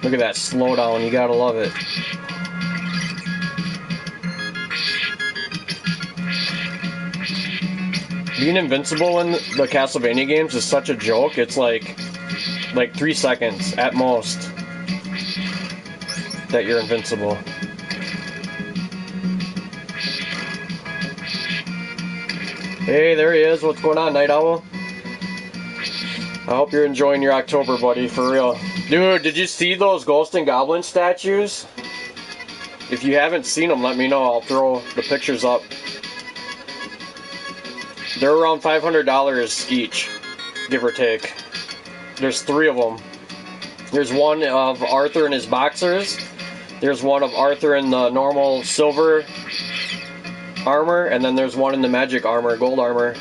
Look at that slowdown, you gotta love it. Being invincible in the Castlevania games is such a joke, it's like 3 seconds at most that you're invincible. Hey, there he is. What's going on, Night Owl? I hope you're enjoying your October, buddy, for real. Dude, did you see those Ghost and Goblin statues? If you haven't seen them, let me know. I'll throw the pictures up. They're around $500 each, give or take. There's 3 of them. There's one of Arthur in his boxers. There's one of Arthur in the normal silver armor, and then there's one in the magic armor, gold armor.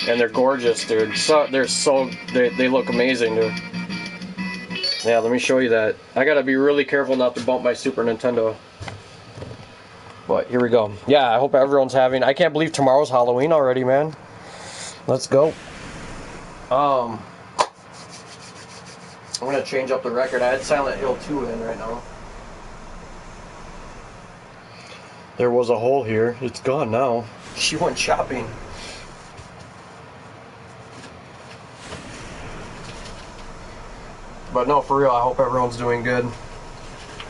And they're gorgeous, dude. They look amazing, dude. Yeah, let me show you that. I gotta be really careful not to bump my Super Nintendo. But here we go. Yeah, I hope everyone's having. I can't believe tomorrow's Halloween already, man. Let's go. I'm gonna change up the record. I had Silent Hill 2 in right now. There was a hole here. It's gone now. She went shopping. But no, for real, I hope everyone's doing good.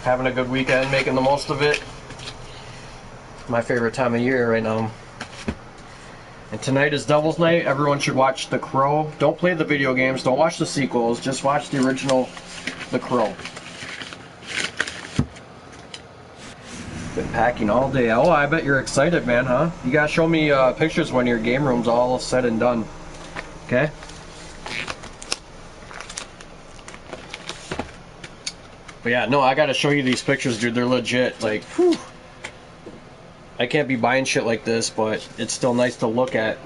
Having a good weekend, making the most of it. My favorite time of year right now. And tonight is Devil's Night. Everyone should watch The Crow. Don't play the video games. Don't watch the sequels. Just watch the original The Crow. Been packing all day. Oh, I bet you're excited, man, huh? You gotta show me pictures when your game room's all said and done. Okay? But yeah, no, I gotta show you these pictures, dude. They're legit. Like, whew. I can't be buying shit like this, but it's still nice to look at.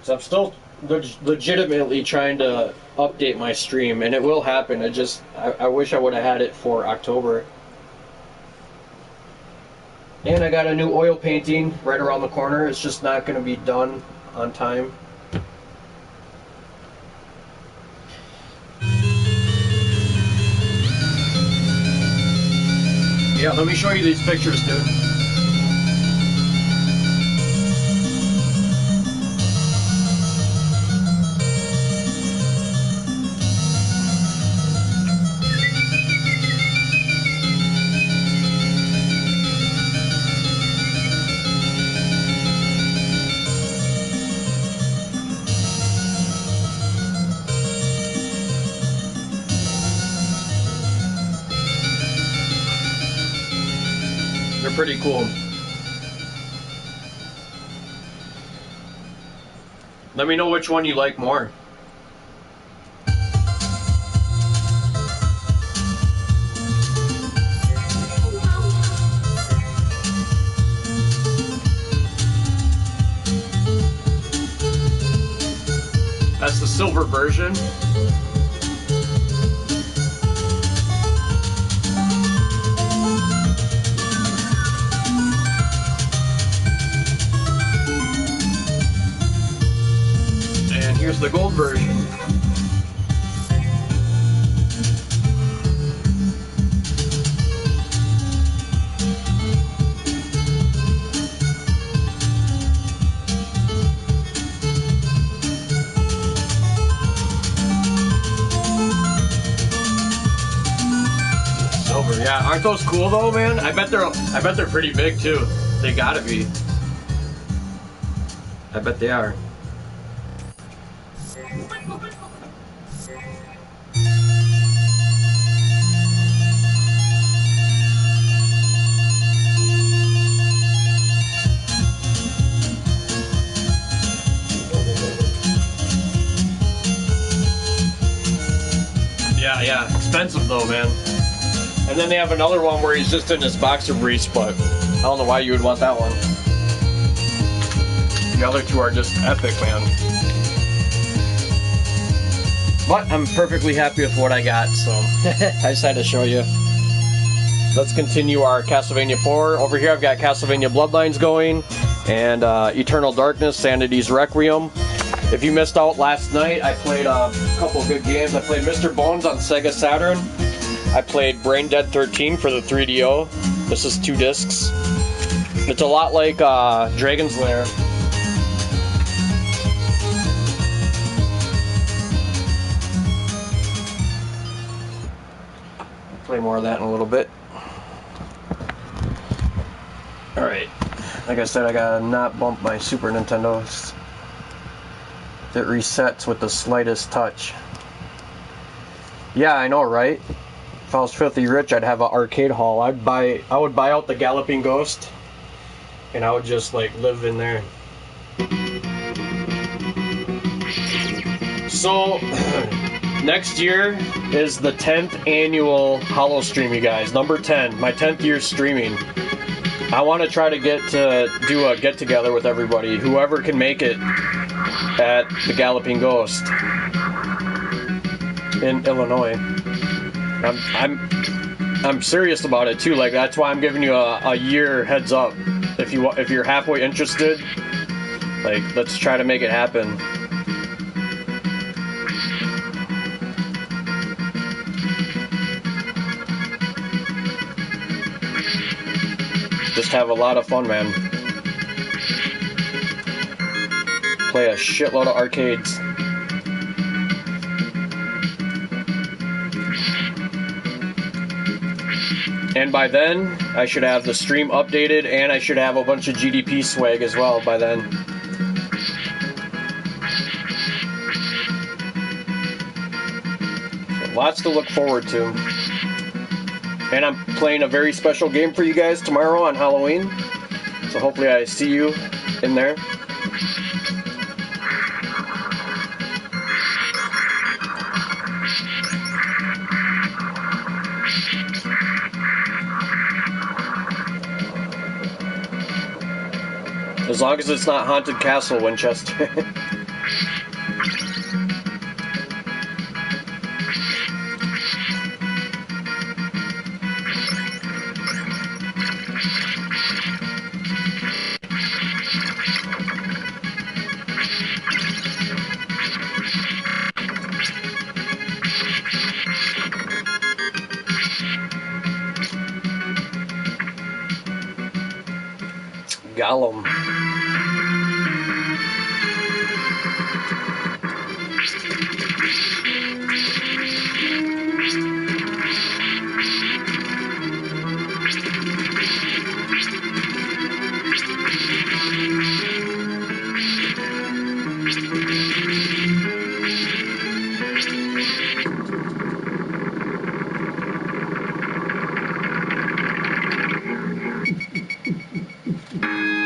So I'm still legitimately trying to update my stream, and it will happen. I wish I would have had it for October. And I got a new oil painting right around the corner. It's just not going to be done on time. Yeah, let me show you these pictures, dude. They're pretty cool. Let me know which one you like more. That's the silver version. And here's the gold version. Silver, yeah. Aren't those cool though, man? I bet they're pretty big too. They gotta be. I bet they are. Yeah, expensive though, man. And then they have another one where he's just in his boxer briefs, but I don't know why you would want that one. The other two are just epic, man. But I'm perfectly happy with what I got, so I just had to show you. Let's continue our Castlevania 4. Over here I've got Castlevania Bloodlines going, and Eternal Darkness, Sanity's Requiem. If you missed out last night, I played a couple good games. I played Mr. Bones on Sega Saturn. I played Brain Dead 13 for the 3DO. This is 2 discs. It's a lot like Dragon's Lair. I'll play more of that in a little bit. Alright. Like I said, I gotta not bump my Super Nintendo. It resets with the slightest touch. Yeah, I know, right? If I was filthy rich, I'd have an arcade hall. I would buy out the Galloping Ghost, and I would just like live in there. So next year is the 10th annual Hollow Stream, you guys. Number 10, my 10th year streaming. I want to try to do a get together with everybody, whoever can make it, at the Galloping Ghost in Illinois. I'm serious about it too. Like, that's why I'm giving you a year heads up. If you're halfway interested, like, let's try to make it happen. Just have a lot of fun, man. Play a shitload of arcades. And by then, I should have the stream updated, and I should have a bunch of GDP swag as well by then. So lots to look forward to. And I'm playing a very special game for you guys tomorrow on Halloween. So hopefully I see you in there. As long as it's not Haunted Castle, Winchester. Gollum.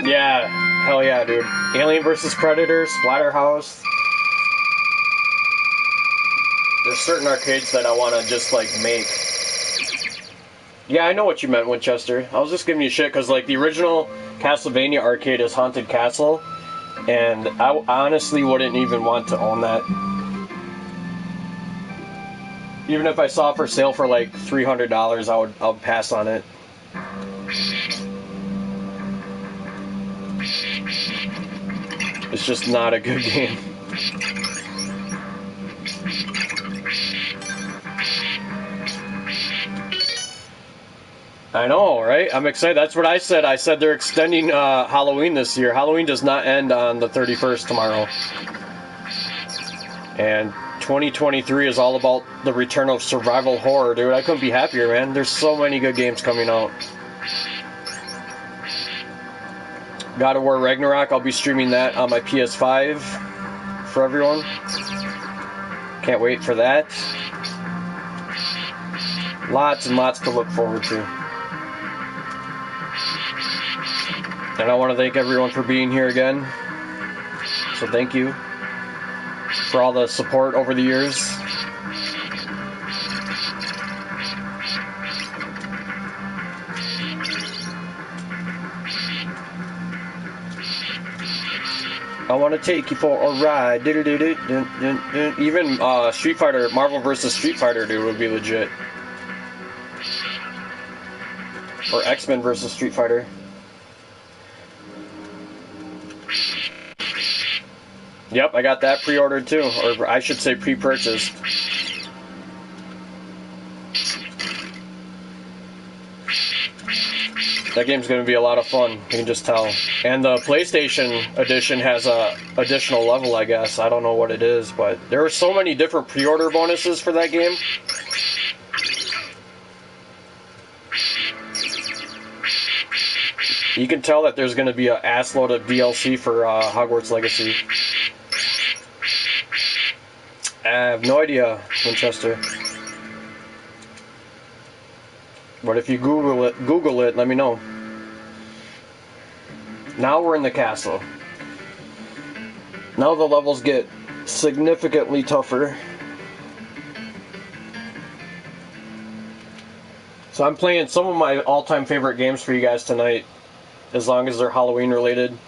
Yeah, hell yeah, dude. Alien vs. Predator, Splatterhouse. There's certain arcades that I want to just, like, make. Yeah, I know what you meant, Winchester. I was just giving you shit, because, like, the original Castlevania arcade is Haunted Castle, and I honestly wouldn't even want to own that. Even if I saw it for sale for, like, $300, I would pass on it. It's just not a good game. I know, right? I'm excited. That's what I said. I said they're extending Halloween this year. Halloween does not end on the 31st tomorrow. And 2023 is all about the return of survival horror, dude. I couldn't be happier, man. There's so many good games coming out. God of War Ragnarok, I'll be streaming that on my PS5 for everyone. Can't wait for that. Lots and lots to look forward to. And I want to thank everyone for being here again. So thank you for all the support over the years. I want to take you for a ride. Even Street Fighter, Marvel vs. Street Fighter, dude, would be legit. Or X-Men vs. Street Fighter. Yep, I got that pre-ordered too, or I should say pre-purchased. That game's going to be a lot of fun, you can just tell. And the PlayStation edition has a additional level, I guess. I don't know what it is, but there are so many different pre-order bonuses for that game. You can tell that there's going to be an assload of DLC for Hogwarts Legacy. I have no idea, Winchester. But if you Google it, let me know. Now we're in the castle. Now the levels get significantly tougher. So I'm playing some of my all-time favorite games for you guys tonight, as long as they're Halloween related.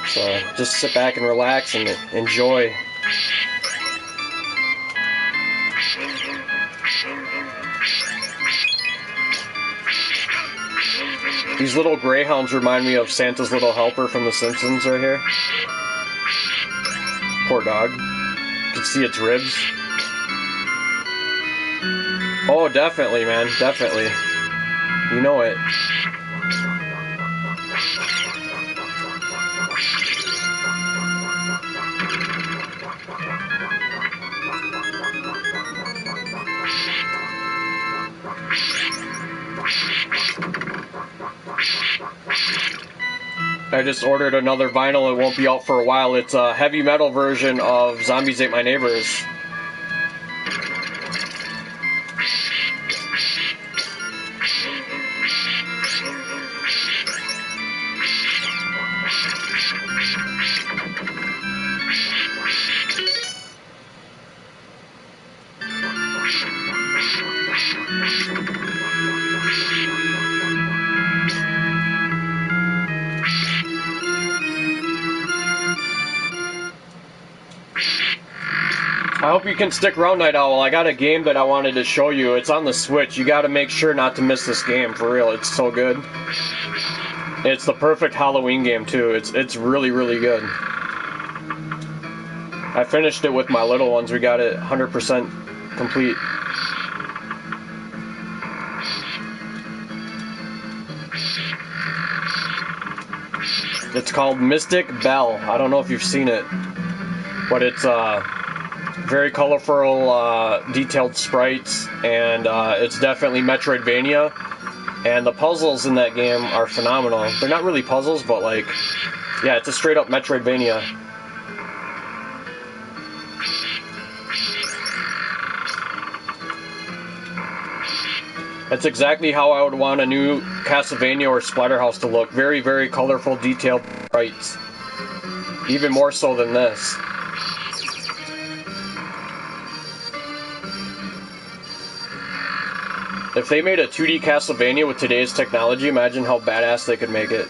So just sit back and relax and enjoy. These little greyhounds remind me of Santa's Little Helper from The Simpsons right here. Poor dog. You can see its ribs. Oh, definitely, man. Definitely. You know it. I just ordered another vinyl. It won't be out for a while. It's a heavy metal version of Zombies Ate My Neighbors. I hope you can stick around, Night Owl. I got a game that I wanted to show you. It's on the Switch. You got to make sure not to miss this game, for real. It's so good. It's the perfect Halloween game, too. It's really, really good. I finished it with my little ones. We got it 100% complete. It's called Mystic Bell. I don't know if you've seen it, but it's very colorful, detailed sprites, and it's definitely Metroidvania. And the puzzles in that game are phenomenal. They're not really puzzles, but like, yeah, it's a straight up Metroidvania. That's exactly how I would want a new Castlevania or Splatterhouse to look. Very, very colorful, detailed sprites. Even more so than this. If they made a 2D Castlevania with today's technology, imagine how badass they could make it.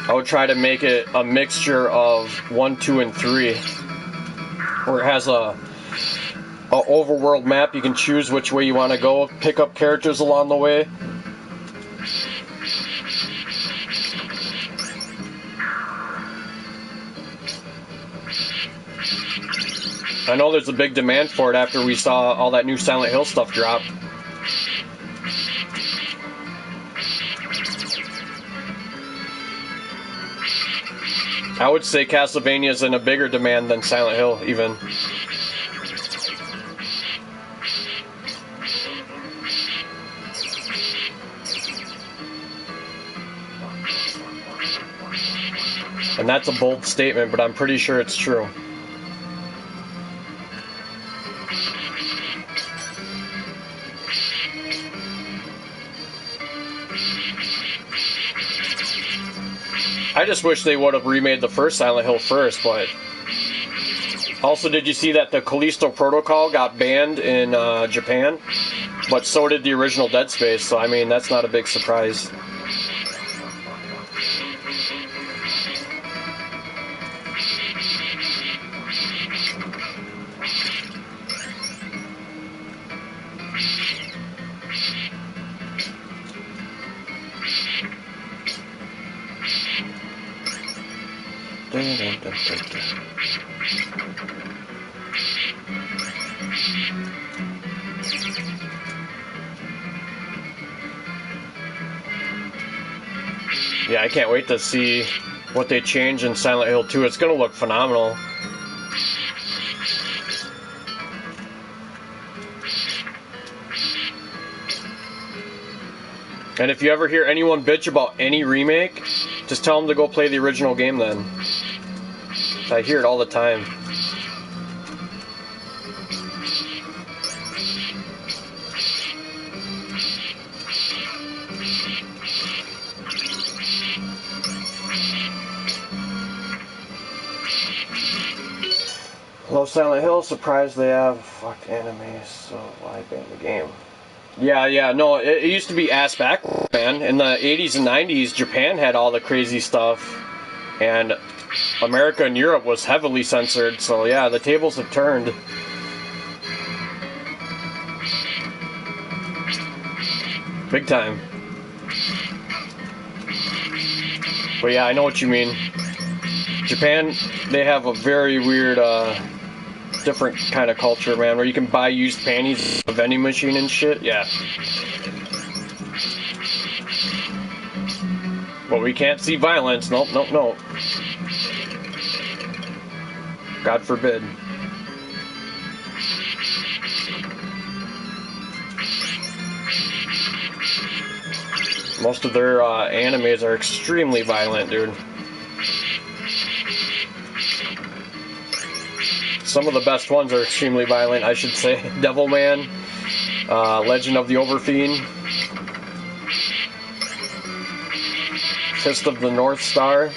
I would try to make it a mixture of 1, 2, and 3, where it has a overworld map. You can choose which way you want to go, pick up characters along the way. I know there's a big demand for it after we saw all that new Silent Hill stuff drop. I would say Castlevania's in a bigger demand than Silent Hill, even. And that's a bold statement, but I'm pretty sure it's true. I just wish they would have remade the first Silent Hill first, but... Also, did you see that the Callisto Protocol got banned in Japan? But so did the original Dead Space, so I mean, that's not a big surprise. Yeah, I can't wait to see what they change in Silent Hill 2. It's going to look phenomenal. And if you ever hear anyone bitch about any remake, just tell them to go play the original game then. I hear it all the time. Hello, Silent Hill. Surprised they have fucked anime, so why ban the game? Yeah, no, it used to be ass back, man. In the 80s and 90s, Japan had all the crazy stuff, and America and Europe was heavily censored, so yeah, the tables have turned. Big time. But yeah, I know what you mean. Japan, they have a very weird, different kind of culture, man, where you can buy used panties at a vending machine and shit. Yeah. But we can't see violence. Nope. God forbid. Most of their animes are extremely violent, dude. Some of the best ones are extremely violent, I should say. Devilman, Legend of the Overfiend, Fist of the North Star.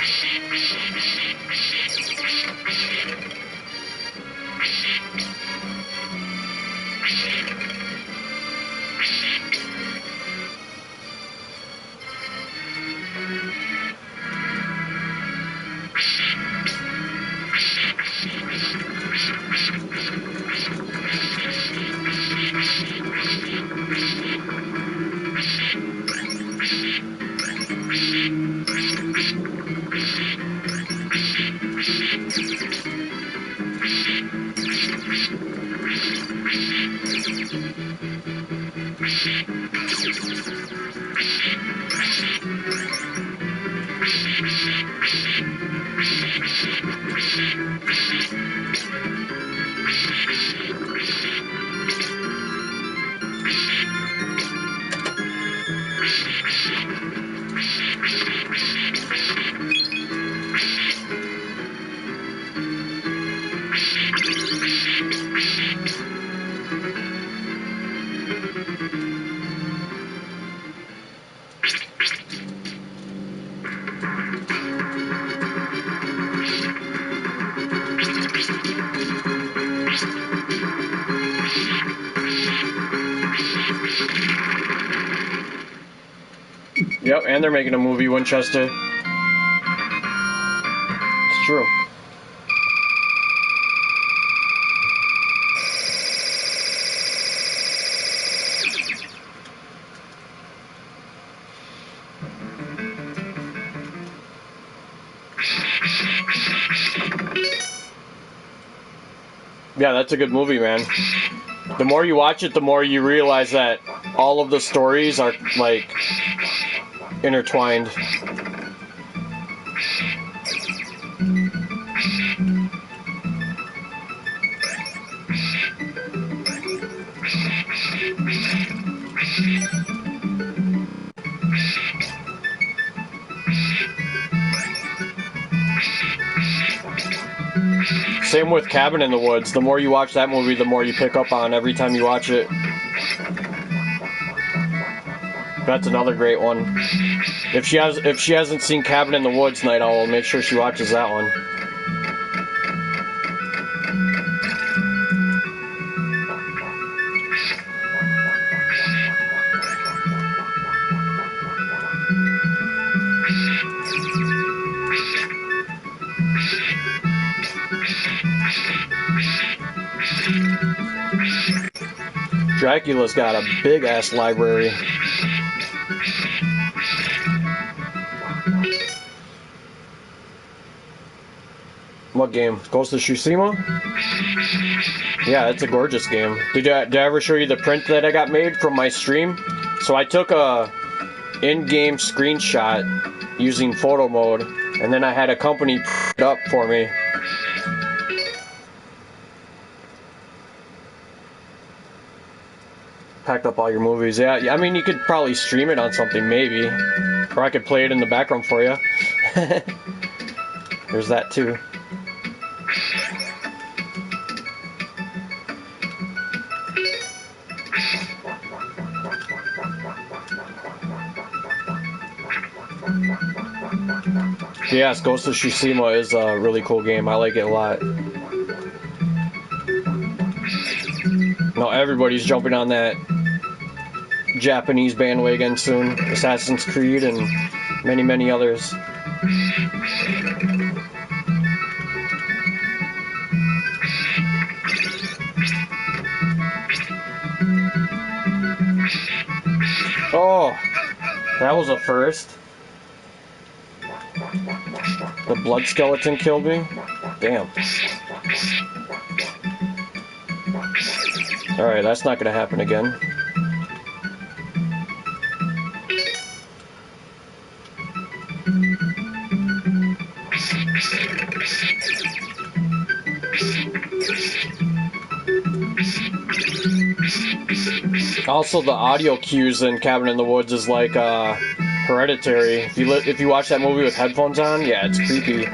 Yep, and they're making a movie, Winchester. It's true. Yeah, that's a good movie, man. The more you watch it, the more you realize that all of the stories are, like, intertwined. Same with Cabin in the Woods. The more you watch that movie, the more you pick up on every time you watch it. That's another great one. If she hasn't seen Cabin in the Woods, Night Owl, make sure she watches that one. Dracula's got a big ass library. What game? Ghost of Tsushima? Yeah, it's a gorgeous game. Did I ever show you the print that I got made from my stream? So I took a in-game screenshot using photo mode, and then I had a company print it up for me. Packed up all your movies. Yeah, I mean, you could probably stream it on something, maybe. Or I could play it in the background for you. There's that, too. Yes, Ghost of Tsushima is a really cool game. I like it a lot. Now everybody's jumping on that Japanese bandwagon soon. Assassin's Creed and many, many others. Oh, that was a first. The blood skeleton killed me? Damn. Alright, that's not gonna happen again. Also, the audio cues in Cabin in the Woods is like Hereditary. If you watch that movie with headphones on, yeah, it's creepy.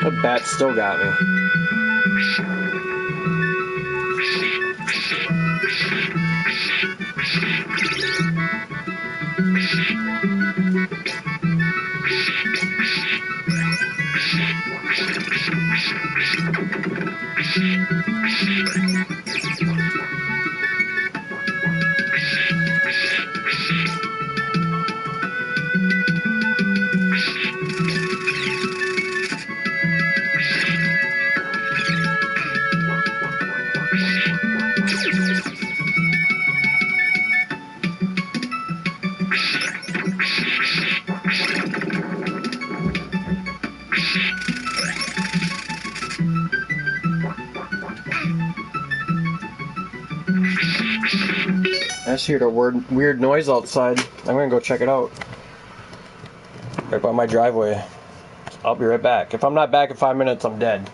The bat still got me. I just heard a weird noise outside. I'm gonna go check it out. Right by my driveway. I'll be right back. If I'm not back in 5 minutes, I'm dead.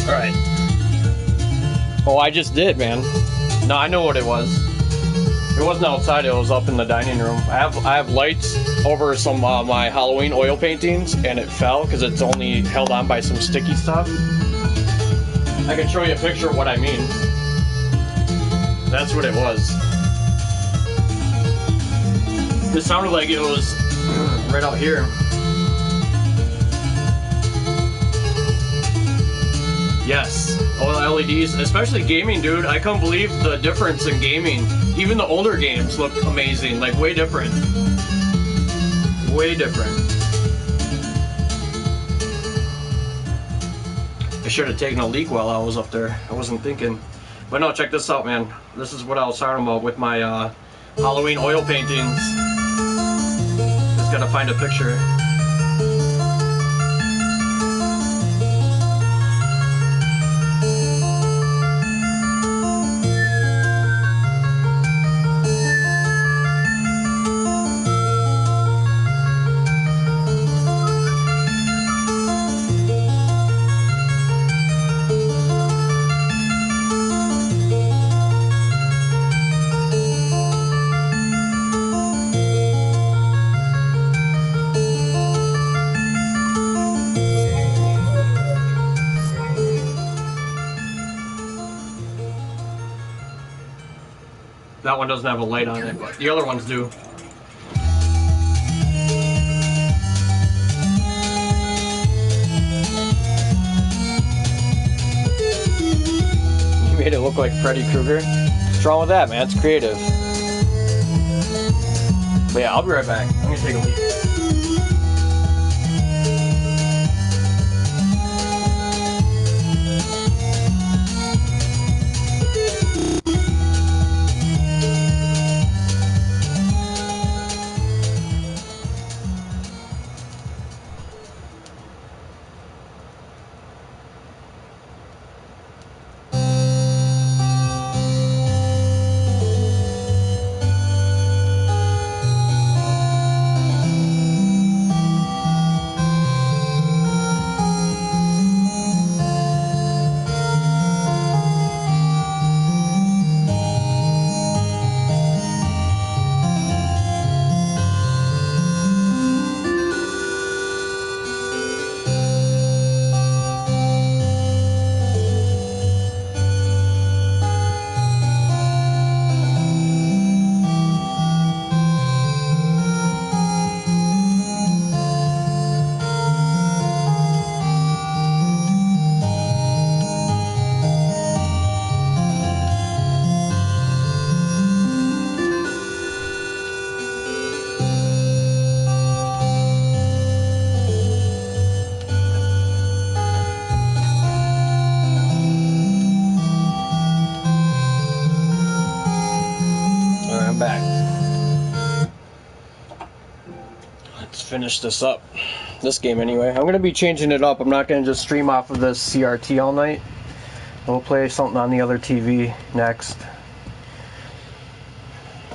Alright. Oh, I just did, man. No, I know what it was. It wasn't outside, it was up in the dining room. I have lights over some my Halloween oil paintings, and it fell because it's only held on by some sticky stuff. I can show you a picture of what I mean. That's what it was. It sounded like it was right out here. Yes, all the LEDs, especially gaming, dude. I can't believe the difference in gaming. Even the older games look amazing, like way different. Way different. I should have taken a leak while I was up there. I wasn't thinking. But no, check this out, man. This is what I was talking about with my Halloween oil paintings. Just gotta find a picture. That one doesn't have a light on it, but the other ones do. You made it look like Freddy Krueger. What's wrong with that, man? It's creative. But yeah, I'll be right back. I'm gonna take a leak. Back. Let's finish this up. This game anyway. I'm gonna be changing it up. I'm not gonna just stream off of this CRT all night. We'll play something on the other TV next.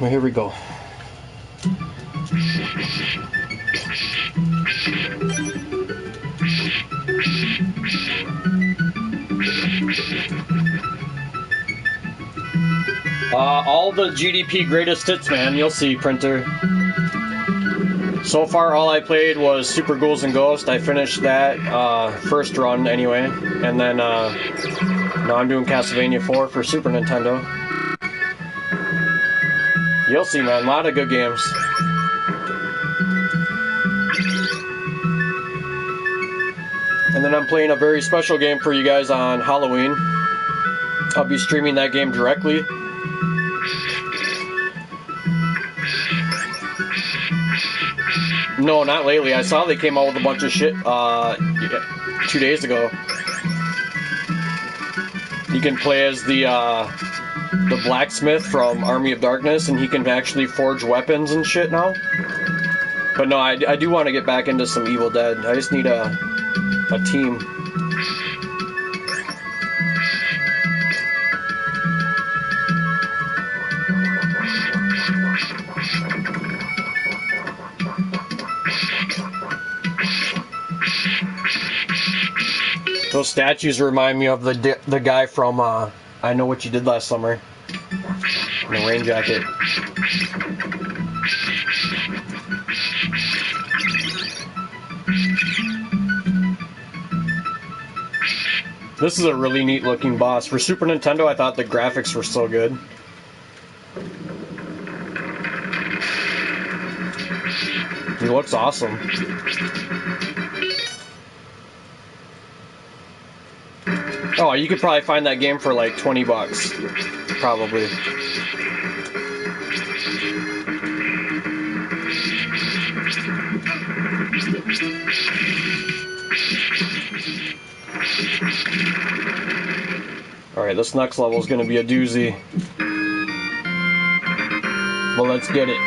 Well, here we go. All the GDP greatest hits, man. You'll see, printer. So far, all I played was Super Ghouls and Ghosts. I finished that first run anyway, and then now I'm doing Castlevania 4 for Super Nintendo. You'll see, man. A lot of good games. And then I'm playing a very special game for you guys on Halloween. I'll be streaming that game directly. No, not lately. I saw they came out with a bunch of shit 2 days ago. You can play as the blacksmith from Army of Darkness, and he can actually forge weapons and shit now. But no, I do want to get back into some Evil Dead. I just need a team. Those statues remind me of the guy from I Know What You Did Last Summer. In the rain jacket. This is a really neat looking boss. For Super Nintendo, I thought the graphics were so good. He looks awesome. Oh, you could probably find that game for like $20. Probably. Alright, this next level is going to be a doozy. Well, let's get it.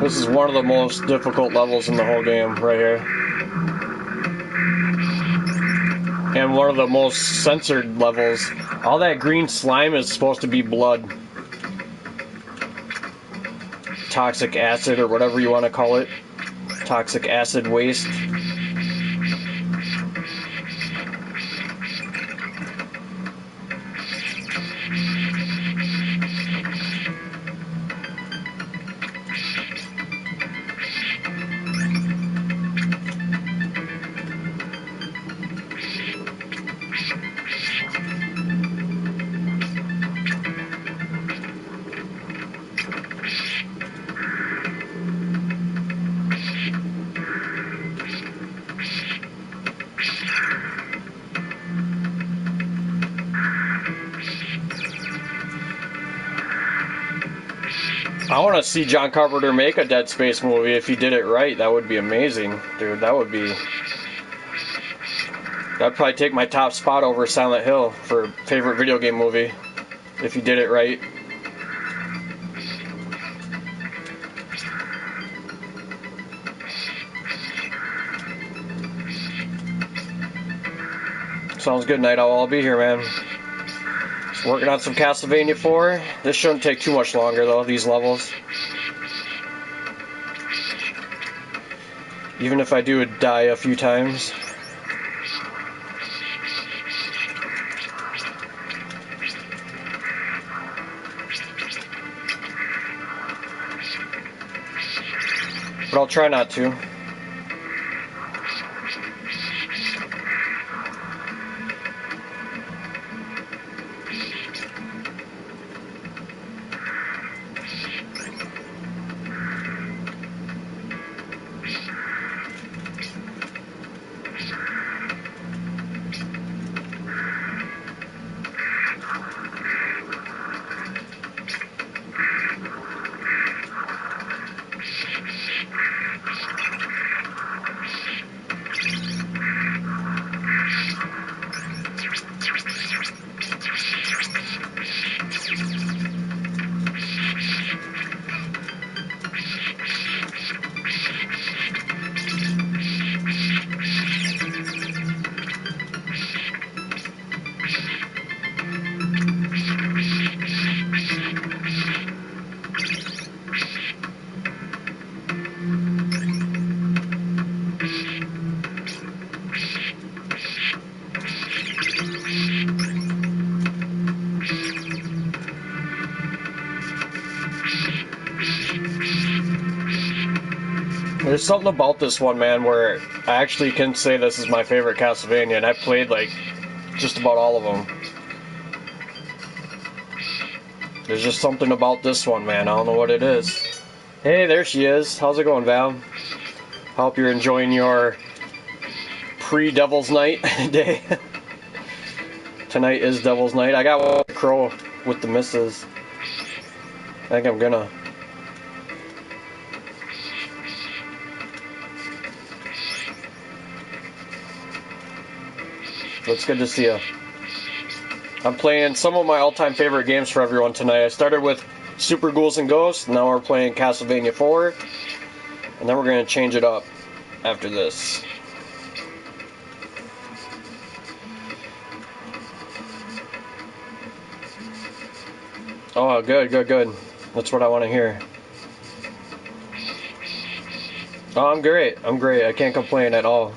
This is one of the most difficult levels in the whole game, right here. And one of the most censored levels. All that green slime is supposed to be blood. Toxic acid, or whatever you want to call it. Toxic acid waste. I want to see John Carpenter make a Dead Space movie. If he did it right, that would be amazing, dude. That'd probably take my top spot over Silent Hill for favorite video game movie, if he did it right. Sounds good, Night Owl. I'll be here, man. Just working on some Castlevania 4. This shouldn't take too much longer, though, these levels. Even if I do die a few times. But I'll try not to. There's something about this one, man, where I actually can say this is my favorite Castlevania, and I've played like just about all of them. There's just something about this one, man. I don't know what it is. Hey, there she is. How's it going, Val? Hope you're enjoying your pre-Devil's Night day. Tonight is Devil's Night. I got one crow with the missus. I think I'm gonna. It's good to see you. I'm playing some of my all-time favorite games for everyone tonight. I started with Super Ghouls and Ghosts. Now we're playing Castlevania 4. And then we're going to change it up after this. Oh, good, good, good. That's what I want to hear. Oh, I'm great. I'm great. I can't complain at all.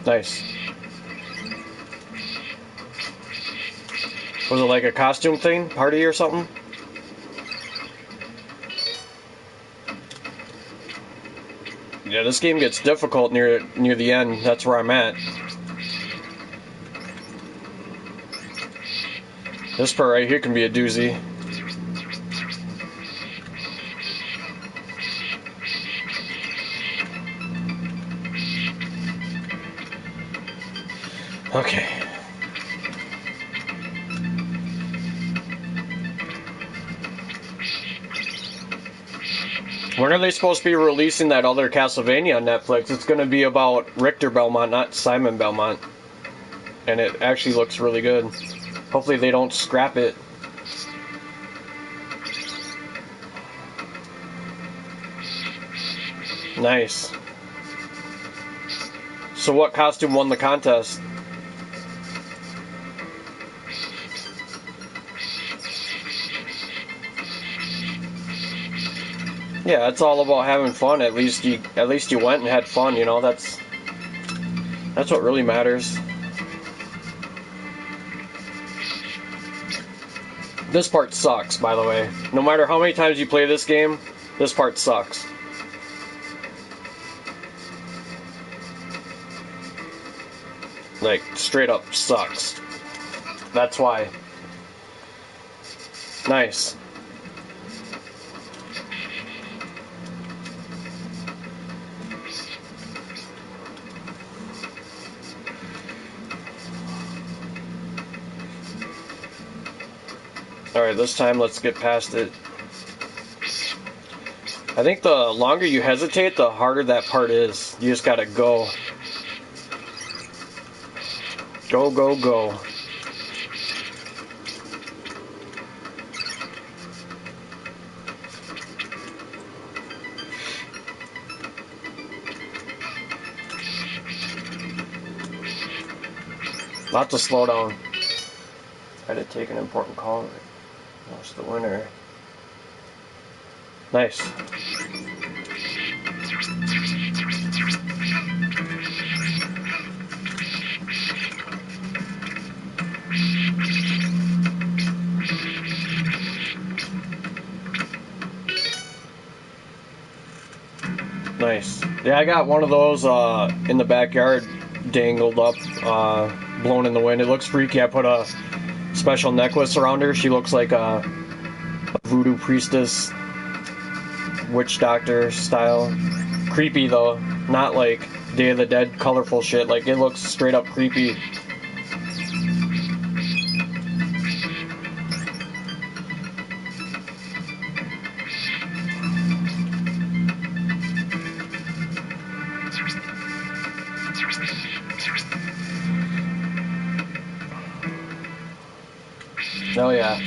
Nice. Was it like a costume thing? Party or something? Yeah, this game gets difficult near the end. That's where I'm at. This part right here can be a doozy. Okay. When are they supposed to be releasing that other Castlevania on Netflix? It's going to be about Richter Belmont, not Simon Belmont. And it actually looks really good. Hopefully they don't scrap it. Nice. So what costume won the contest? Yeah, it's all about having fun. At least you went and had fun, you know. That's what really matters. This part sucks, by the way. No matter how many times you play this game, this part sucks. Like, straight up sucks. That's why. Nice. Alright, this time let's get past it. I think the longer you hesitate, the harder that part is. You just gotta go. Go, go, go. Not to slow down. I had to take an important call. Watch the winner. Nice. Nice. Yeah, I got one of those in the backyard, dangled up, blown in the wind. It looks freaky. I put a special necklace around her. She looks like a voodoo priestess, witch doctor style. Creepy though, not like Day of the Dead colorful shit. Like, it looks straight up creepy. Oh yeah.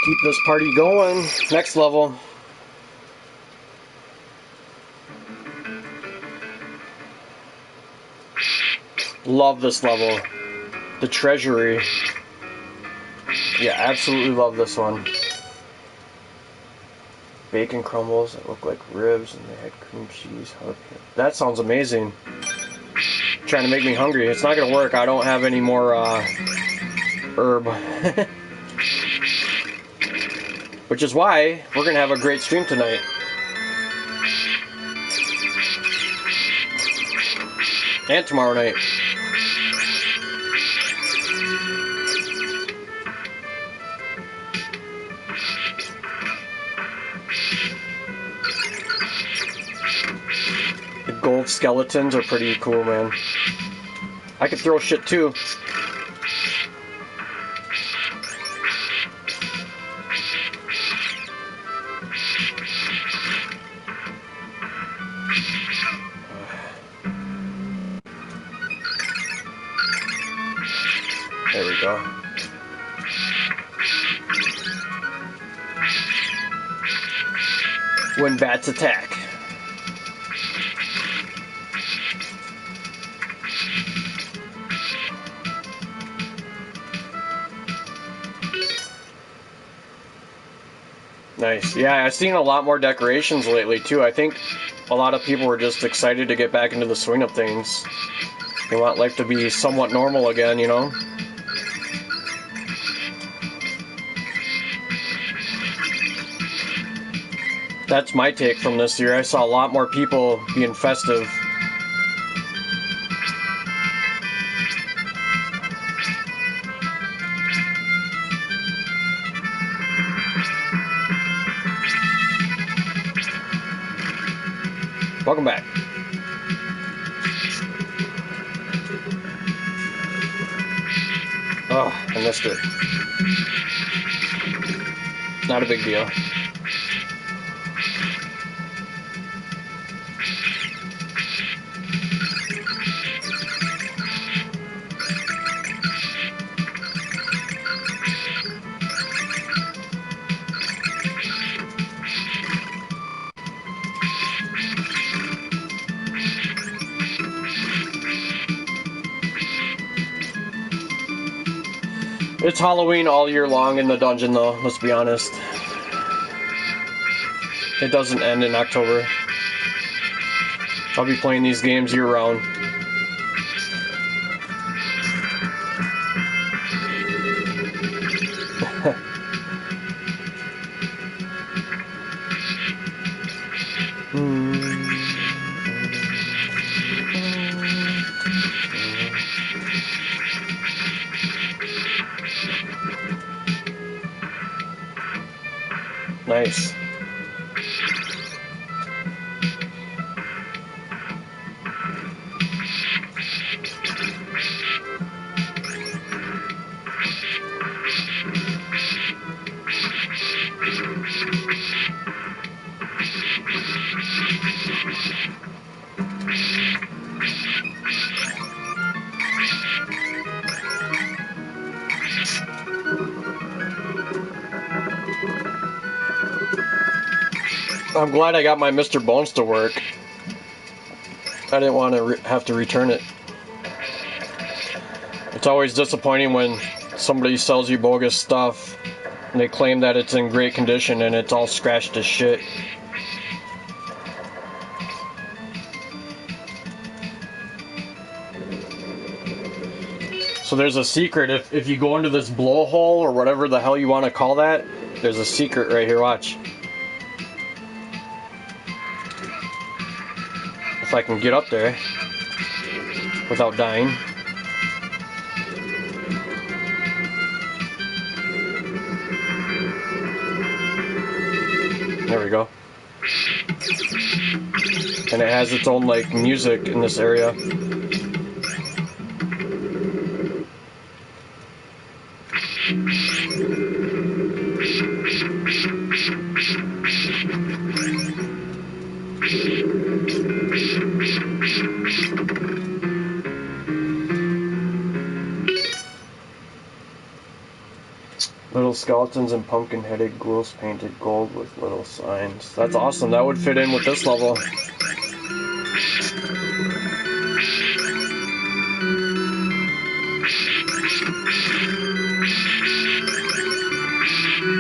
Keep this party going. Next level. Love this level. The treasury. Yeah, absolutely love this one. Bacon crumbles that look like ribs, and they had cream cheese. That sounds amazing. Trying to make me hungry. It's not gonna work. I don't have any more herb. Which is why we're gonna have a great stream tonight. And tomorrow night. The gold skeletons are pretty cool, man. I could throw shit too. There we go. When bats attack. Nice. Yeah, I've seen a lot more decorations lately too. I think a lot of people were just excited to get back into the swing of things. They want life to be somewhat normal again, you know? That's my take from this year. I saw a lot more people being festive. Welcome back. Oh, I missed it. Not a big deal. It's Halloween all year long in the dungeon, though, let's be honest. It doesn't end in October. I'll be playing these games year round. Nice. I'm glad I got my Mr. Bones to work. I didn't want to have to return it. It's always disappointing when somebody sells you bogus stuff and they claim that it's in great condition and it's all scratched as shit. So there's a secret. If you go into this blowhole or whatever the hell you want to call that, there's a secret right here. Watch. If I can get up there without dying. There we go. And it has its own like music in this area. Little skeletons and pumpkin-headed ghouls painted gold with little signs. That's awesome. That would fit in with this level.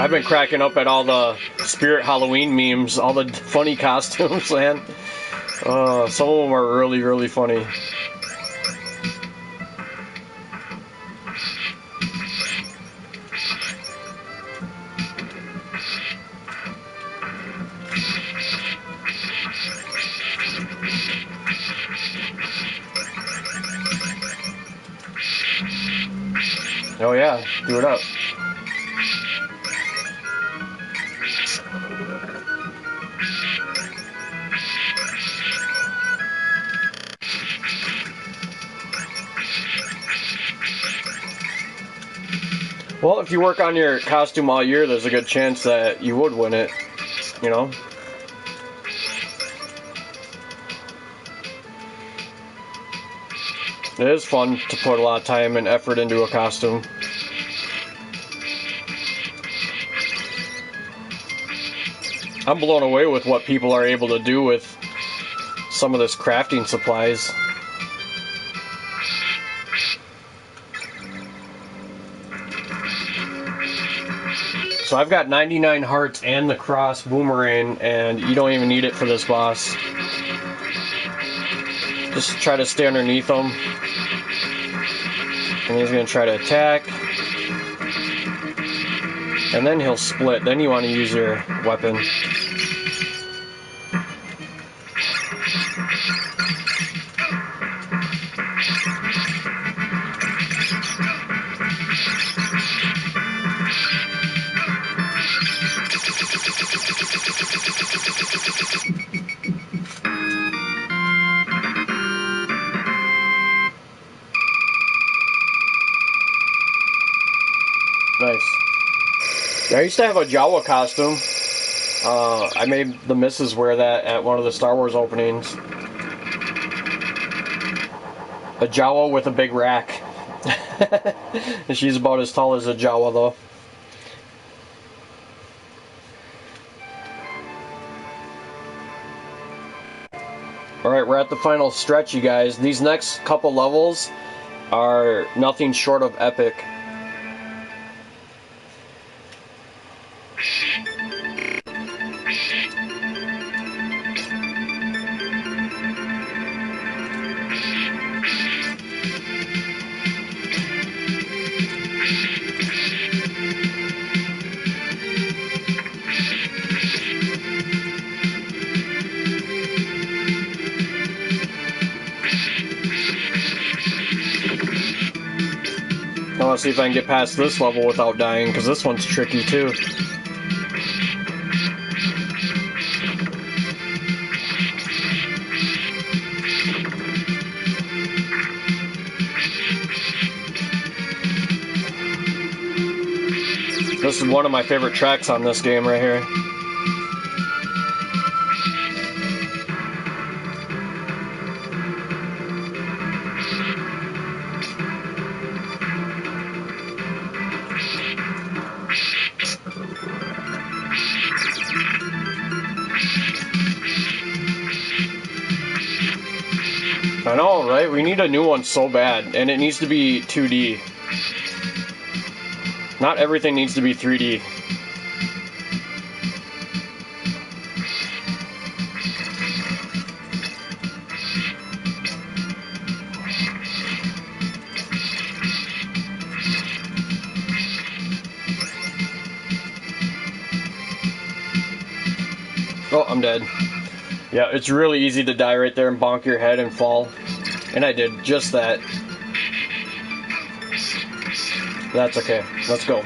I've been cracking up at all the Spirit Halloween memes, all the funny costumes, man. Some of them are really, really funny. Oh yeah, do it up. Well, if you work on your costume all year, there's a good chance that you would win it, you know? It is fun to put a lot of time and effort into a costume. I'm blown away with what people are able to do with some of this crafting supplies. So I've got 99 hearts and the cross boomerang, and you don't even need it for this boss. Just try to stay underneath him. And he's going to try to attack. And then he'll split. Then you want to use your weapon. Nice. I used to have a Jawa costume. I made the missus wear that at one of the Star Wars openings. A Jawa with a big rack. And she's about as tall as a Jawa, though. Alright, we're at the final stretch, you guys. These next couple levels are nothing short of epic. I want to see if I can get past this level without dying, because this one's tricky too. This is one of my favorite tracks on this game right here. I know, right? We need a new one so bad, and it needs to be 2D. Not everything needs to be 3D. Oh, I'm dead. Yeah, it's really easy to die right there and bonk your head and fall. And I did just that. That's okay. Let's go.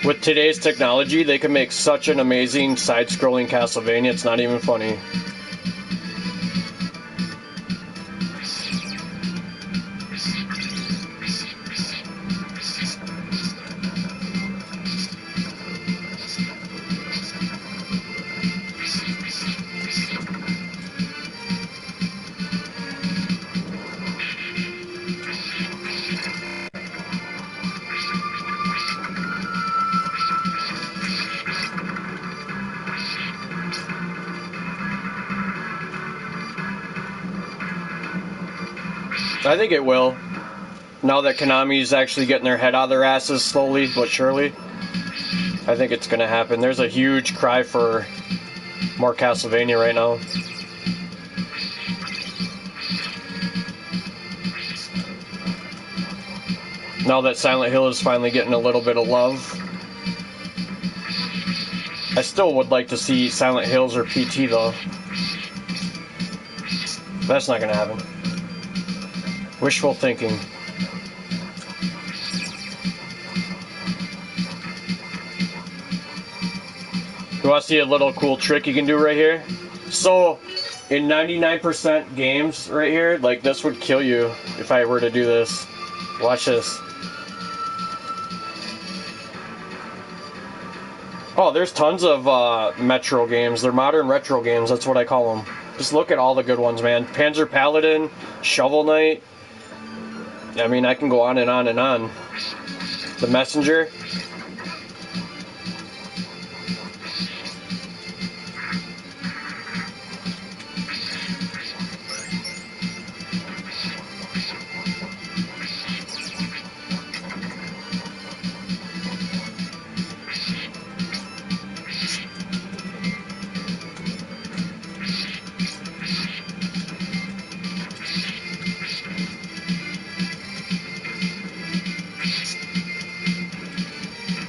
With today's technology, they can make such an amazing side-scrolling Castlevania, it's not even funny. I think it will. Now that Konami's actually getting their head out of their asses slowly but surely, I think it's going to happen. There's a huge cry for more Castlevania right now. Now that Silent Hill is finally getting a little bit of love. I still would like to see Silent Hills or PT though. That's not going to happen. Wishful thinking. You want to see a little cool trick you can do right here? So, in 99% games right here, like this would kill you if I were to do this. Watch this. Oh, there's tons of Metro games. They're modern retro games. That's what I call them. Just look at all the good ones, man. Panzer Paladin, Shovel Knight. I mean, I can go on and on and on. The Messenger.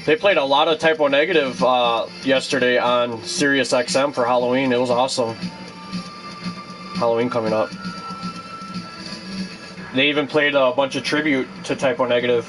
They played a lot of Typo Negative yesterday on Sirius XM for Halloween. It was awesome. Halloween coming up. They even played a bunch of tribute to Typo Negative.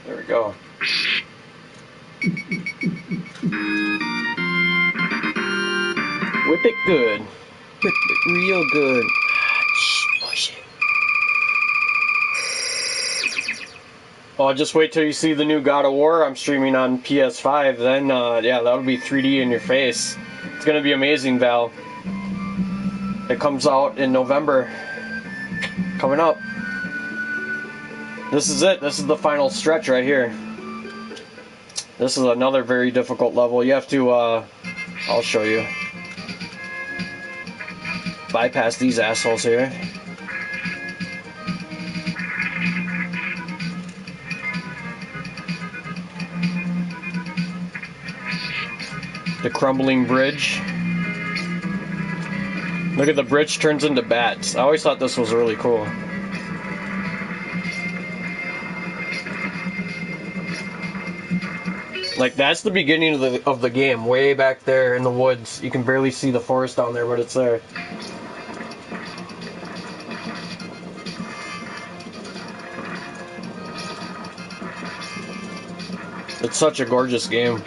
There we go. Whip it good. Whip it real good. Push it. Oh, just wait till you see the new God of War. I'm streaming on PS5. Then, yeah, that'll be 3D in your face. It's gonna be amazing, Val. It comes out in November. Coming up. This is it. This is the final stretch right here. This is another very difficult level. You have to, I'll show you. Bypass these assholes here. The crumbling bridge. Look at the bridge turns into bats. I always thought this was really cool. Like, that's the beginning of the game, way back there in the woods. You can barely see the forest down there, but it's there. It's such a gorgeous game.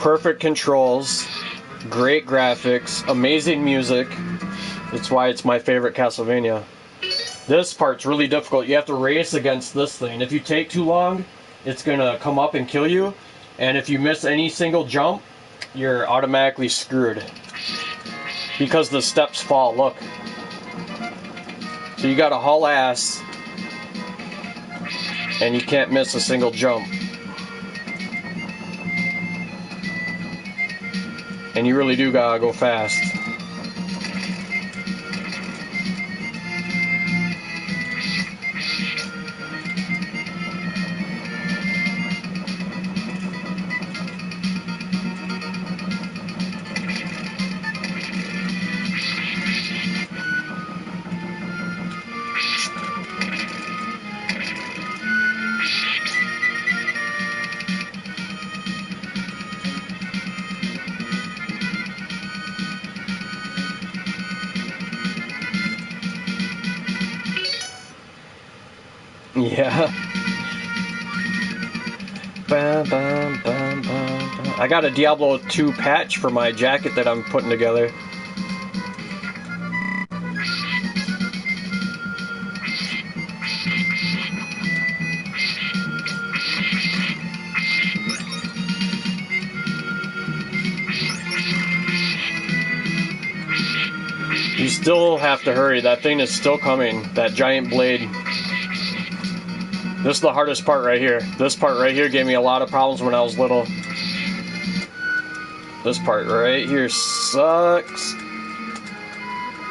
Perfect controls, great graphics, amazing music. That's why it's my favorite Castlevania. This part's really difficult. You have to race against this thing. If you take too long, it's gonna come up and kill you. And if you miss any single jump, you're automatically screwed. Because the steps fall, look. So you gotta haul ass. And you can't miss a single jump. And you really do gotta go fast. Yeah. Bum, bum, bum, bum, bum. I got a Diablo 2 patch for my jacket that I'm putting together. You still have to hurry. That thing is still coming. That giant blade. This is the hardest part right here. This part right here gave me a lot of problems when I was little. This part right here sucks.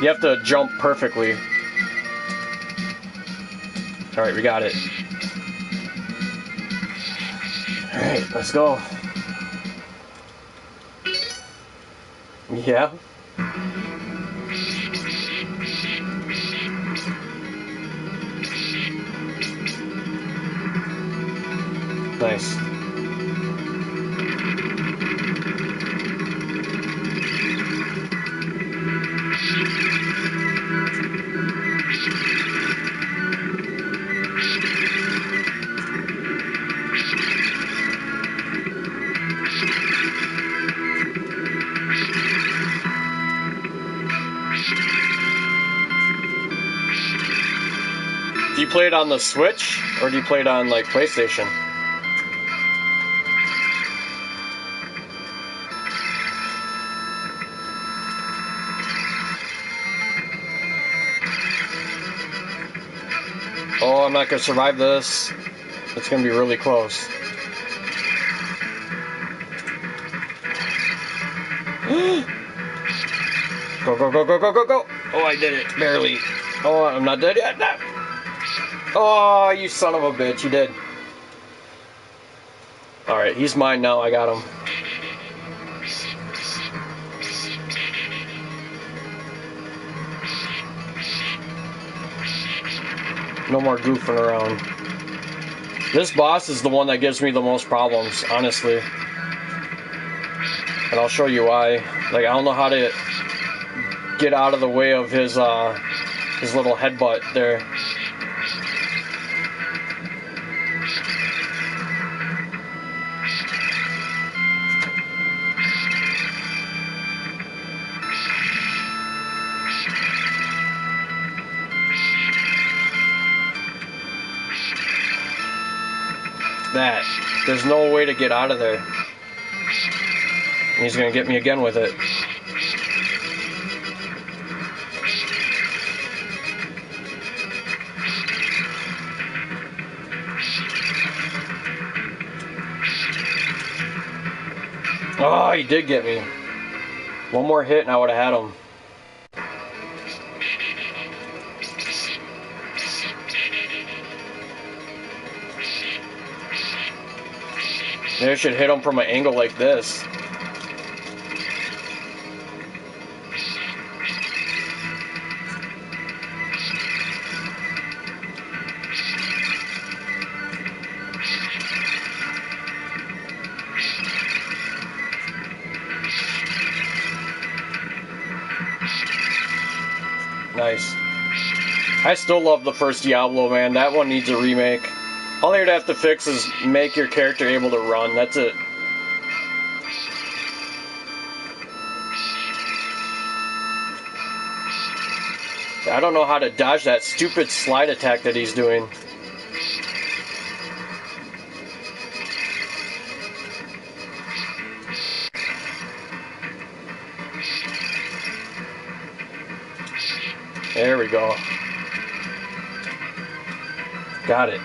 You have to jump perfectly. Alright, we got it. Alright, let's go. Yeah. Nice. Do you play it on the Switch, or do you play it on, like, PlayStation? Oh, I'm not gonna survive this. It's gonna be really close. Go, go, go, go, go, go, go! Oh, I did it. Barely. Oh, I'm not dead yet. No. Oh, you son of a bitch. You did. Alright, he's mine now. I got him. No more goofing around. This boss is the one that gives me the most problems, honestly. And I'll show you why. Like, I don't know how to get out of the way of his little headbutt there. That. There's no way to get out of there. And he's gonna get me again with it. Oh, he did get me. One more hit and I would have had him. Maybe I should hit him from an angle like this. Nice. I still love the first Diablo, man. That one needs a remake. All you'd have to fix is make your character able to run. That's it. I don't know how to dodge that stupid slide attack that he's doing. There we go. Got it.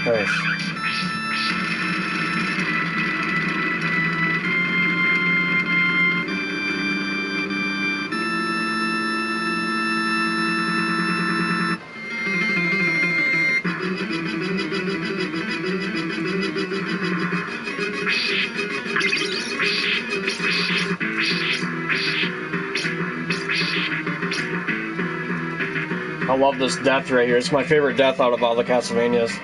Nice. I love this death right here. It's my favorite death out of all the Castlevanias.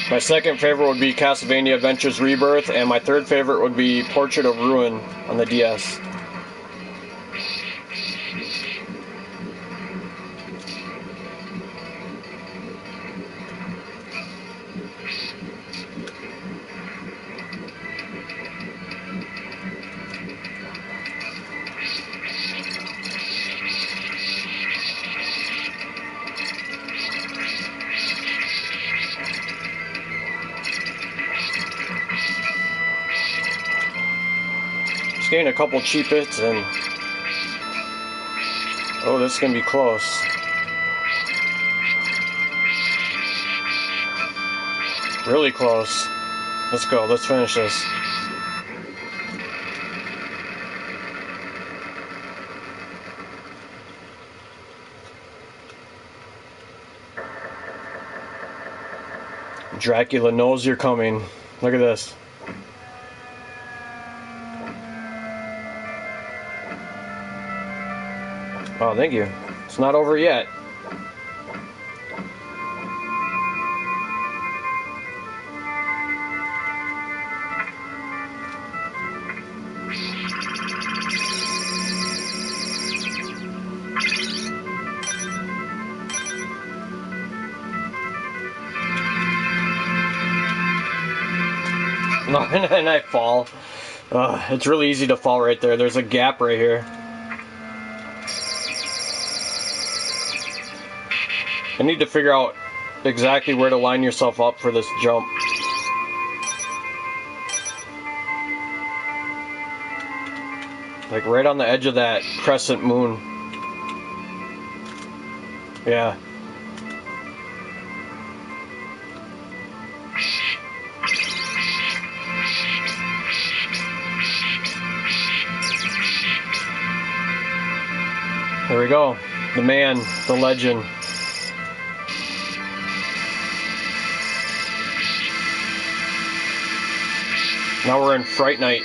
My second favorite would be Castlevania Adventures Rebirth, and my third favorite would be Portrait of Ruin on the DS. Getting a couple cheap hits, and oh, this is gonna be close. Really close. Let's go. Let's finish this. Dracula knows you're coming. Look at this. Oh, thank you. It's not over yet. And I fall. It's really easy to fall right there. There's a gap right here. I need to figure out exactly where to line yourself up for this jump. Like right on the edge of that crescent moon. Yeah. There we go. The man, the legend. Now we're in Fright Night.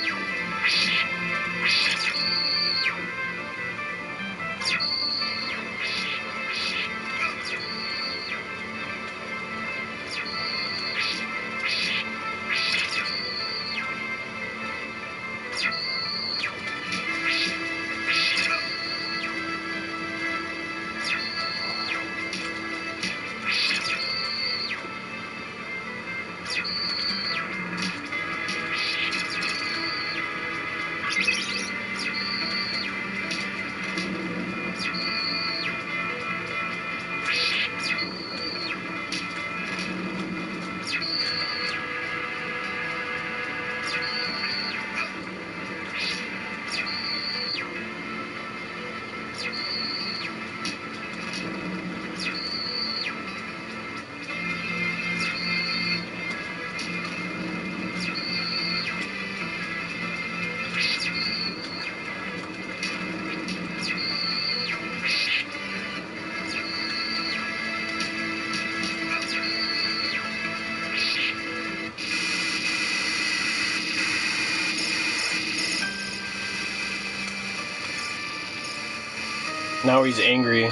Now he's angry.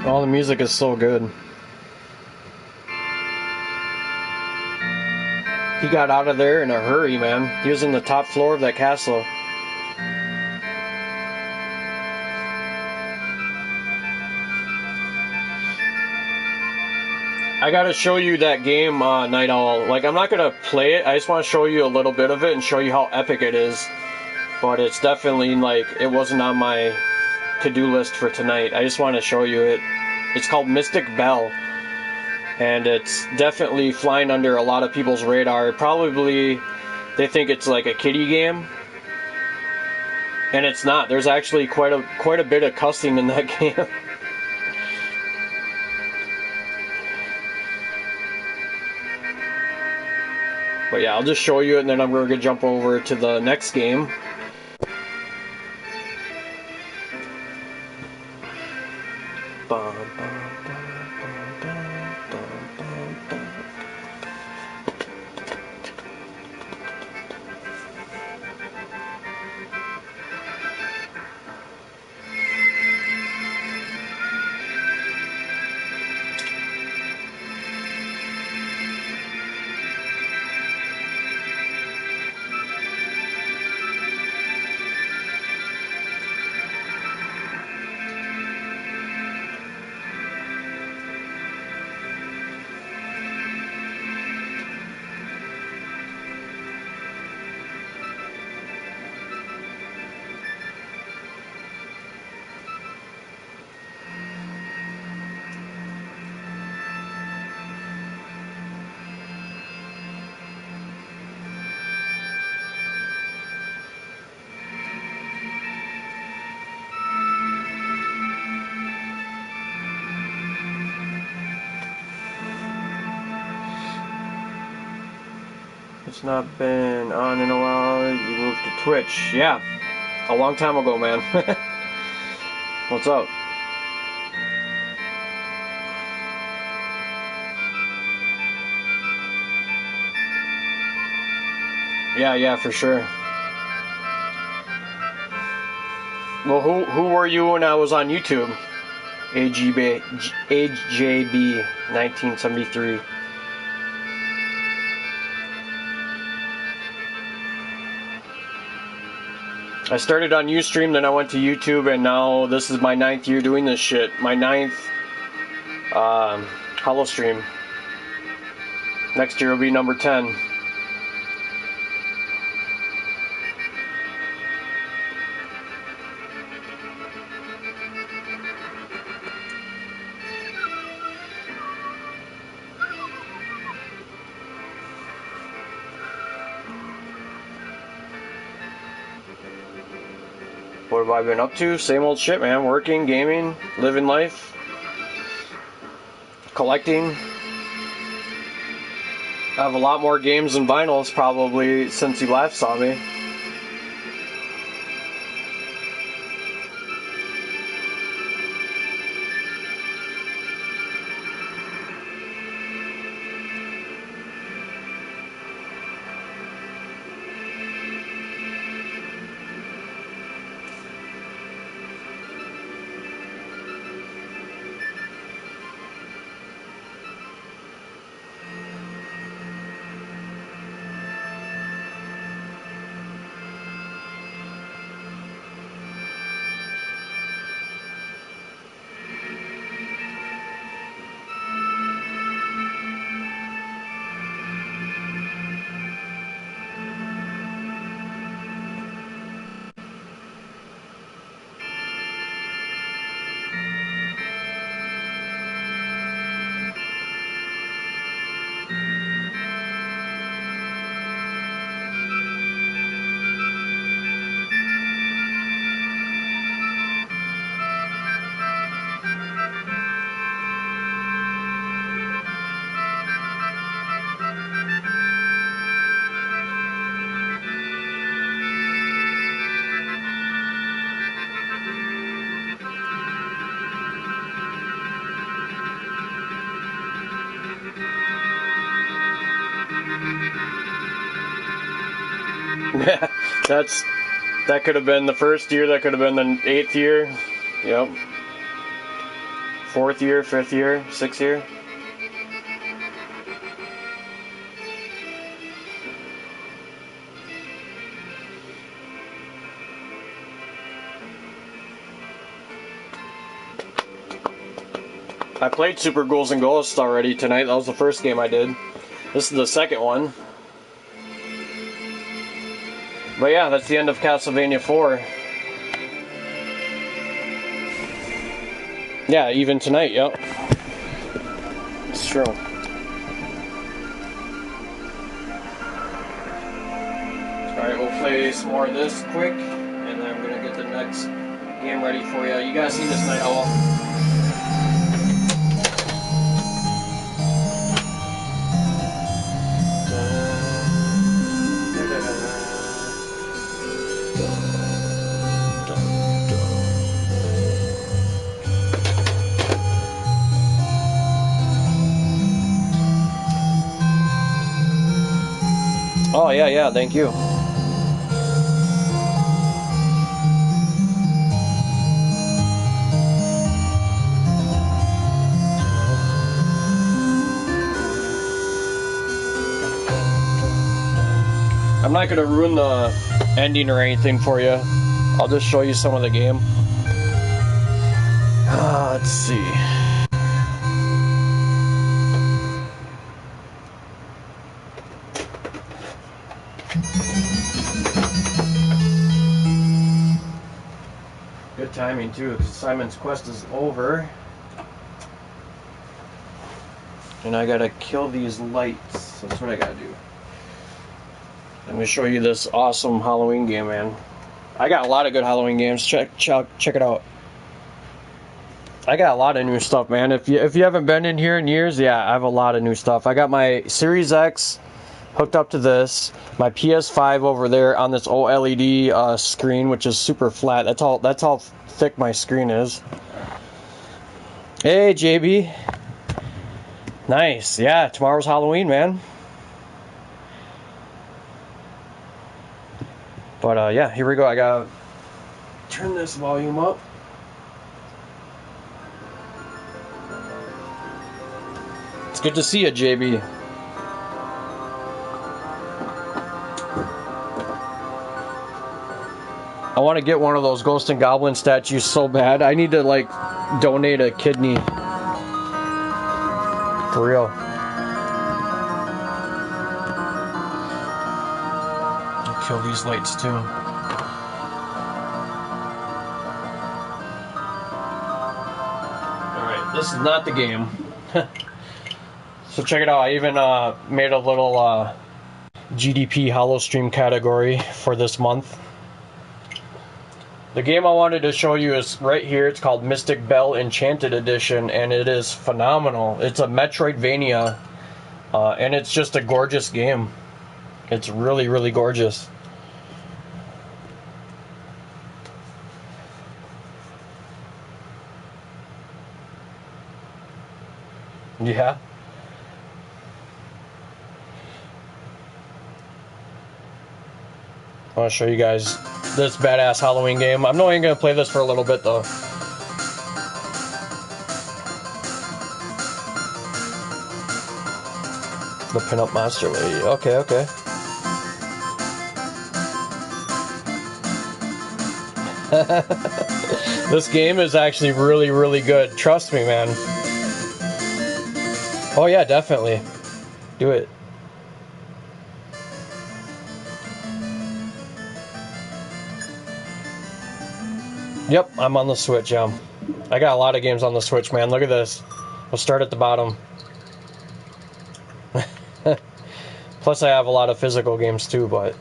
All the music is so good. He got out of there in a hurry, man. He was in the top floor of that castle. I gotta show you that game, Night Owl. Like, I'm not gonna play it. I just want to show you a little bit of it and show you how epic it is. But it's definitely, like, it wasn't on my to-do list for tonight. I just want to show you it. It's called Mystic Bell. And it's definitely flying under a lot of people's radar. Probably, they think it's like a kiddie game. And it's not. There's actually quite a bit of cussing in that game. But yeah, I'll just show you it, and then I'm going to jump over to the next game. Bum, bum, bum, bum, bum, bum, bum. It's not been on in a while. You moved to Twitch. Yeah, a long time ago, man. What's up? Yeah, for sure. Well, who were you when I was on YouTube? AJB 1973. I started on Ustream, then I went to YouTube, and now this is my 9th year doing this shit. My 9th Hollow stream. Next year will be number 10. What have I been up to? Same old shit, man. Working, gaming, living life, collecting. I have a lot more games and vinyls probably since you last saw me. Yeah, that could have been the first year, that could have been the 8th year. Yep. 4th year, 5th year, 6th year. I played Super Ghouls and Ghosts already tonight. That was the first game I did. This is the second one. But yeah, that's the end of Castlevania 4. Yeah, even tonight, yep. It's true. Alright, we'll play some more of this quick, and then I'm gonna get the next game ready for you. You guys seen this Night Owl? Oh, yeah, thank you. I'm not going to ruin the ending or anything for you. I'll just show you some of the game. Let's see. Good timing too, because Simon's Quest is over. And I gotta kill these lights. That's what I gotta do. Let me show you this awesome Halloween game, man. I got a lot of good Halloween games. Check it out. I got a lot of new stuff, man. If you haven't been in here in years, yeah, I have a lot of new stuff. I got my Series X hooked up to this, my PS5 over there on this OLED screen, which is super flat. That's how thick my screen is. Hey, JB. Nice. Yeah, tomorrow's Halloween, man. But yeah, here we go. I gotta turn this volume up. It's good to see you, JB. I want to get one of those Ghost and Goblin statues so bad. I need to, like, donate a kidney. For real. I'll kill these lights, too. Alright, this is not the game. So check it out. I even made a little GDP Hollow Stream category for this month. The game I wanted to show you is right here. It's called Mystic Bell Enchanted Edition, and it is phenomenal. It's a Metroidvania, and it's just a gorgeous game. It's really, really gorgeous. Yeah. I want to show you guys this badass Halloween game. I'm not even going to play this for a little bit, though. The Pinup Monster Lady. Okay. This game is actually really, really good. Trust me, man. Oh, yeah, definitely. Do it. Yep, I'm on the Switch, yeah. I got a lot of games on the Switch, man. Look at this. We'll start at the bottom. Plus, I have a lot of physical games, too, but...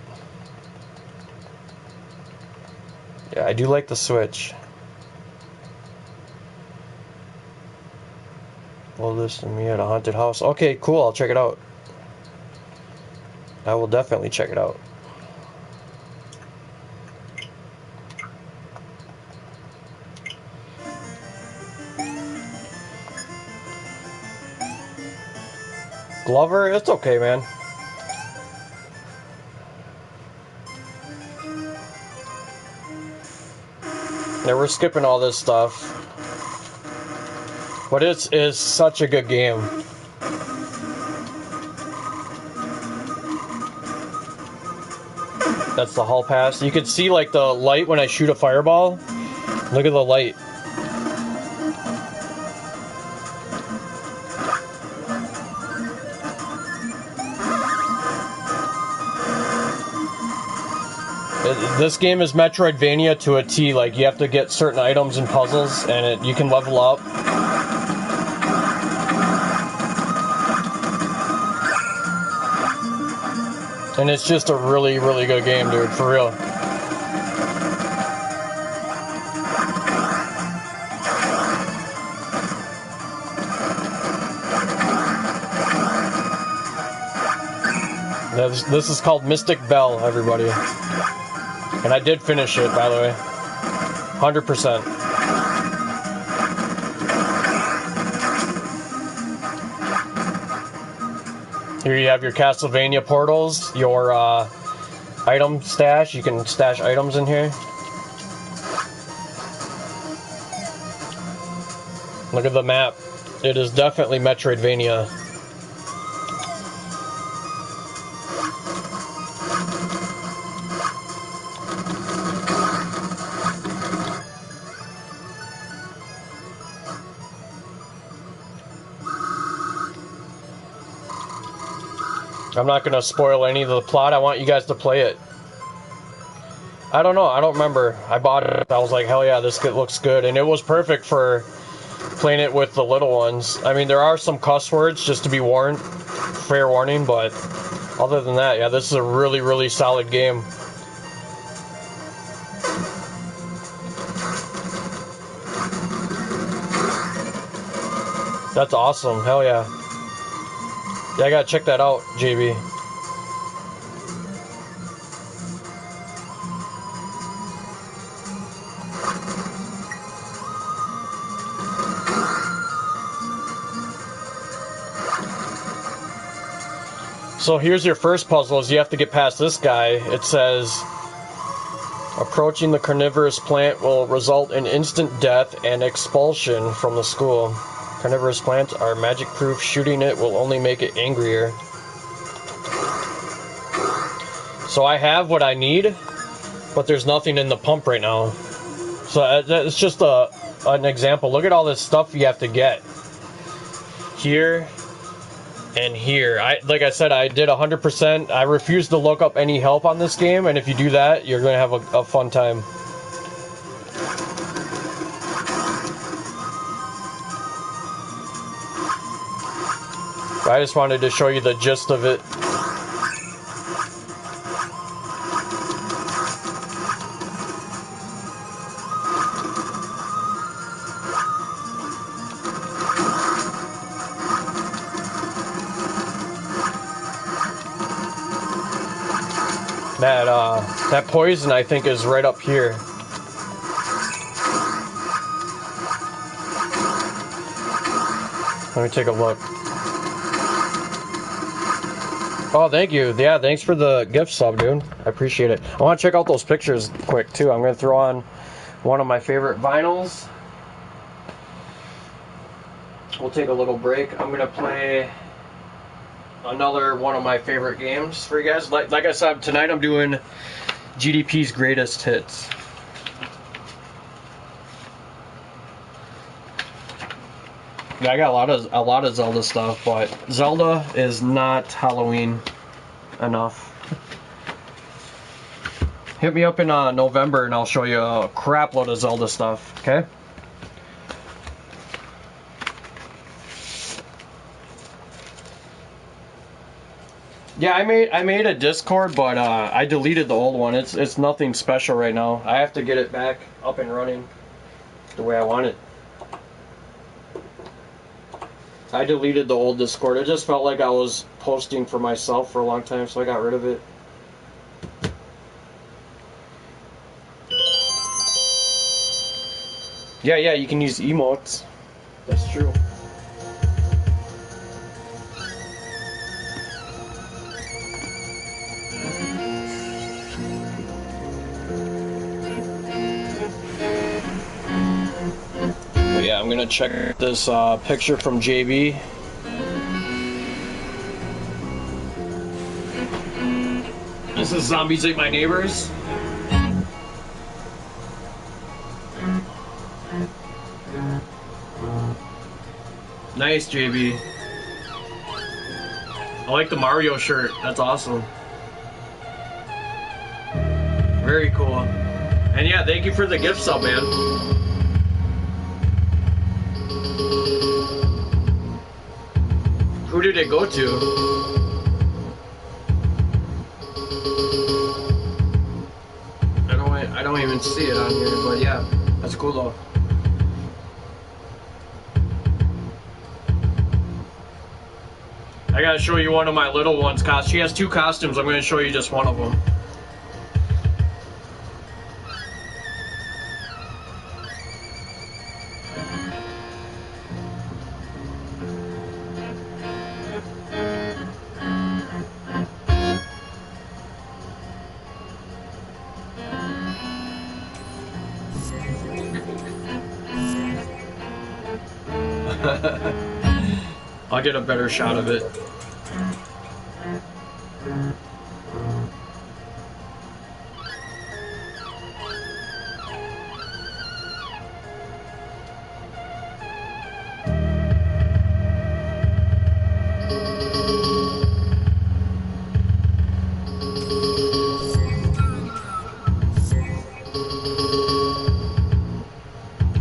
yeah, I do like the Switch. Well, listen to me at a haunted house. Okay, cool, I'll check it out. I will definitely check it out. Glover, it's okay, man. Yeah, we're skipping all this stuff. But it's such a good game. That's the hall pass. You can see like the light when I shoot a fireball. Look at the light. This game is Metroidvania to a T. Like, you have to get certain items and puzzles, and you can level up. And it's just a really, really good game, dude, for real. This is called Mystic Bell, everybody. And I did finish it, by the way. 100%. Here you have your Castlevania portals, your item stash. You can stash items in here. Look at the map. It is definitely Metroidvania. I'm not going to spoil any of the plot. I want you guys to play it. I don't know. I don't remember. I bought it. I was like, hell yeah, this looks good. And it was perfect for playing it with the little ones. I mean, there are some cuss words, just to be warned. Fair warning. But other than that, yeah, this is a really, really solid game. That's awesome. Hell yeah. Yeah, I gotta check that out, JB. So here's your first puzzle, is you have to get past this guy. It says, approaching the carnivorous plant will result in instant death and expulsion from the school. Carnivorous plants are magic proof. Shooting it will only make it angrier. So I have what I need, but there's nothing in the pump right now. So it's just an example. Look at all this stuff you have to get. Here and here. Like I said, I did 100%. I refuse to look up any help on this game, and if you do that, you're going to have a fun time. I just wanted to show you the gist of it. That poison, I think, is right up here. Let me take a look. Oh, thank you. Yeah, thanks for the gift sub, dude. I appreciate it. I want to check out those pictures quick, too. I'm going to throw on one of my favorite vinyls. We'll take a little break. I'm going to play another one of my favorite games for you guys. Like I said, tonight I'm doing GDP's greatest hits. Yeah, I got a lot of Zelda stuff, but Zelda is not Halloween enough. Hit me up in November and I'll show you a crap load of Zelda stuff, okay? Yeah, I made a Discord, but I deleted the old one. It's nothing special right now. I have to get it back up and running the way I want it. I deleted the old Discord. It just felt like I was posting for myself for a long time, so I got rid of it. Yeah, you can use emotes. That's true. But yeah, I'm gonna check this picture from JB. This is Zombies Ate My Neighbors. Nice, JB. I like the Mario shirt. That's awesome. Very cool. And yeah, thank you for the gift sub, man. Who did it go to? I don't even see it on here, but yeah, that's cool though. I gotta show you one of my little ones. She has 2 costumes. I'm gonna show you just one of them. I'll get a better shot of it.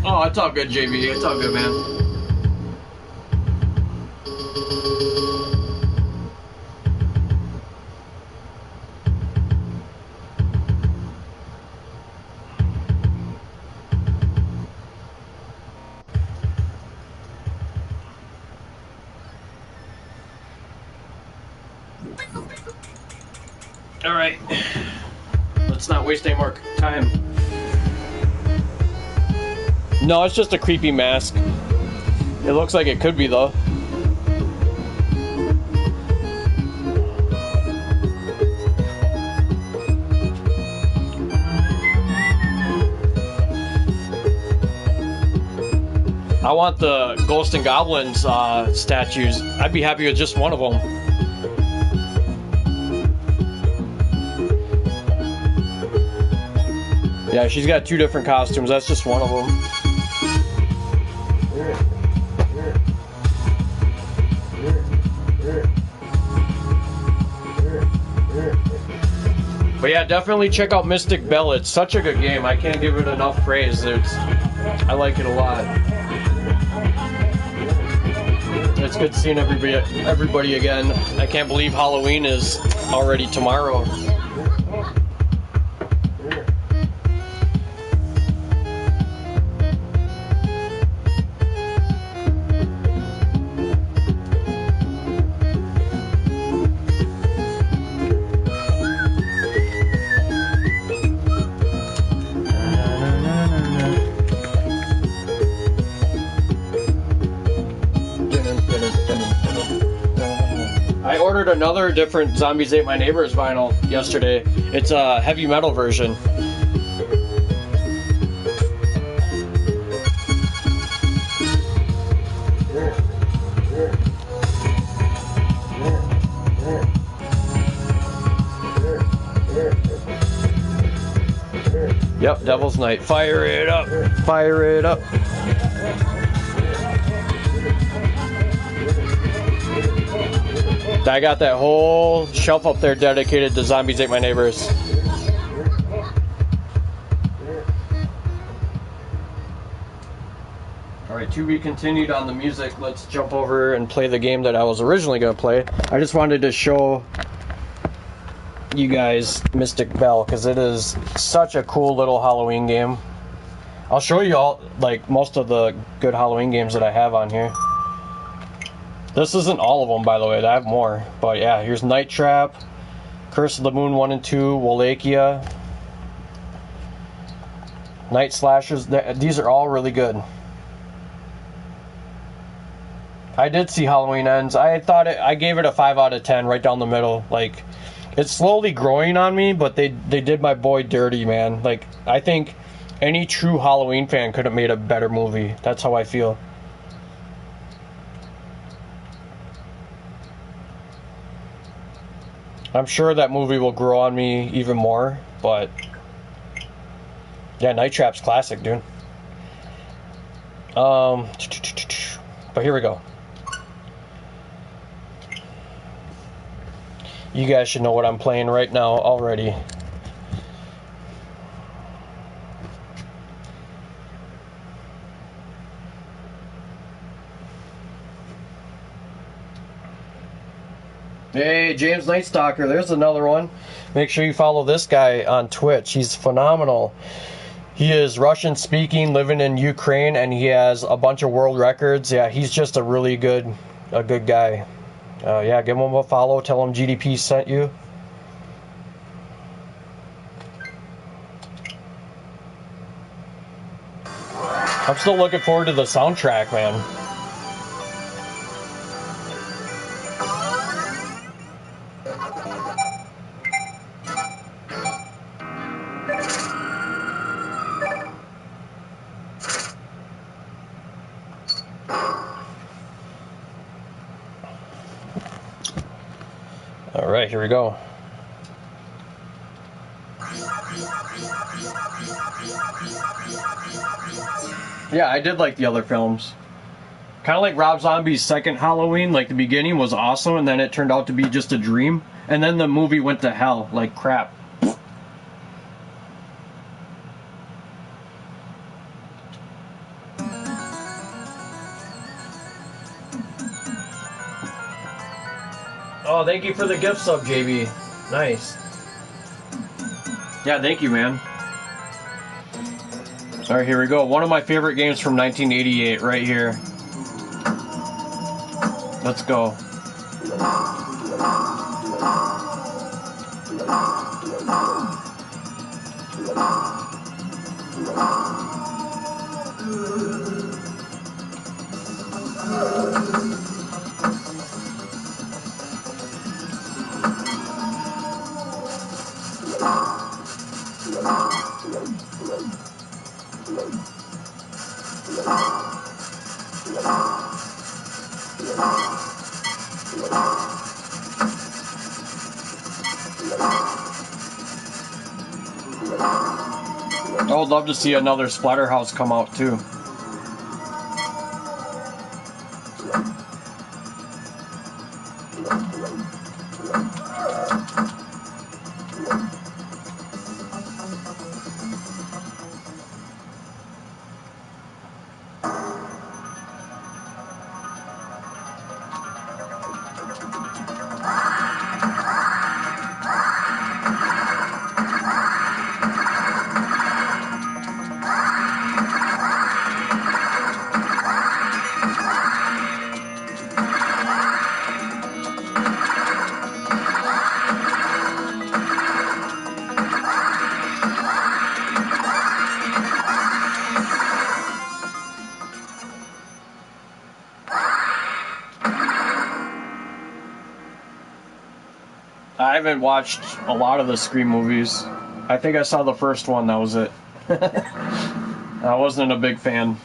Oh, it's all good, JB. It's all good, man. All right, let's not waste any more time. No, it's just a creepy mask. It looks like it could be though. I want the Ghost and Goblins statues. I'd be happy with just one of them. Yeah, she's got 2 different costumes. That's just one of them. But yeah, definitely check out Mystic Bell. It's such a good game. I can't give it enough praise. I like it a lot. It's good seeing everybody again. I can't believe Halloween is already tomorrow. I ordered another different Zombies Ate My Neighbors vinyl yesterday. It's a heavy metal version. Yep, Devil's Night. Fire it up. Fire it up. I got that whole shelf up there dedicated to Zombies Ate My Neighbors. Alright, to be continued on the music. Let's jump over and play the game that I was originally going to play. I just wanted to show you guys Mystic Bell because it is such a cool little Halloween game. I'll show you all, like, most of the good Halloween games that I have on here. This isn't all of them, by the way. I have more. But yeah, here's Night Trap, Curse of the Moon 1 and 2, Wallachia, Night Slashers. These are all really good. I did see Halloween Ends. I gave it a 5 out of 10, right down the middle. Like, it's slowly growing on me, but they did my boy dirty, man. Like, I think Any true Halloween fan could have made a better movie. That's how I feel. I'm sure that movie will grow on me even more, but yeah, Night Trap's classic, dude. But here we go. You guys should know what I'm playing right now already. Hey, James Night Stalker, there's another one. Make sure you follow this guy on Twitch. He's phenomenal. He is Russian speaking, living in Ukraine, and he has a bunch of world records. Yeah, he's just a really good guy. Yeah, give him a follow. Tell him GDP sent you. I'm still looking forward to the soundtrack, man. All right, here we go. Yeah, I did like the other films. Kind of like Rob Zombie's second Halloween. Like, the beginning was awesome, and then it turned out to be just a dream. And then the movie went to hell, like crap. Oh, thank you for the gift sub, JB. Nice. Yeah, thank you, man. All right, here we go. One of my favorite games from 1988 right here. Let's go. I would love to see another Splatterhouse come out too. I haven't watched a lot of the Scream movies. I think I saw the first one, that was it. I wasn't a big fan.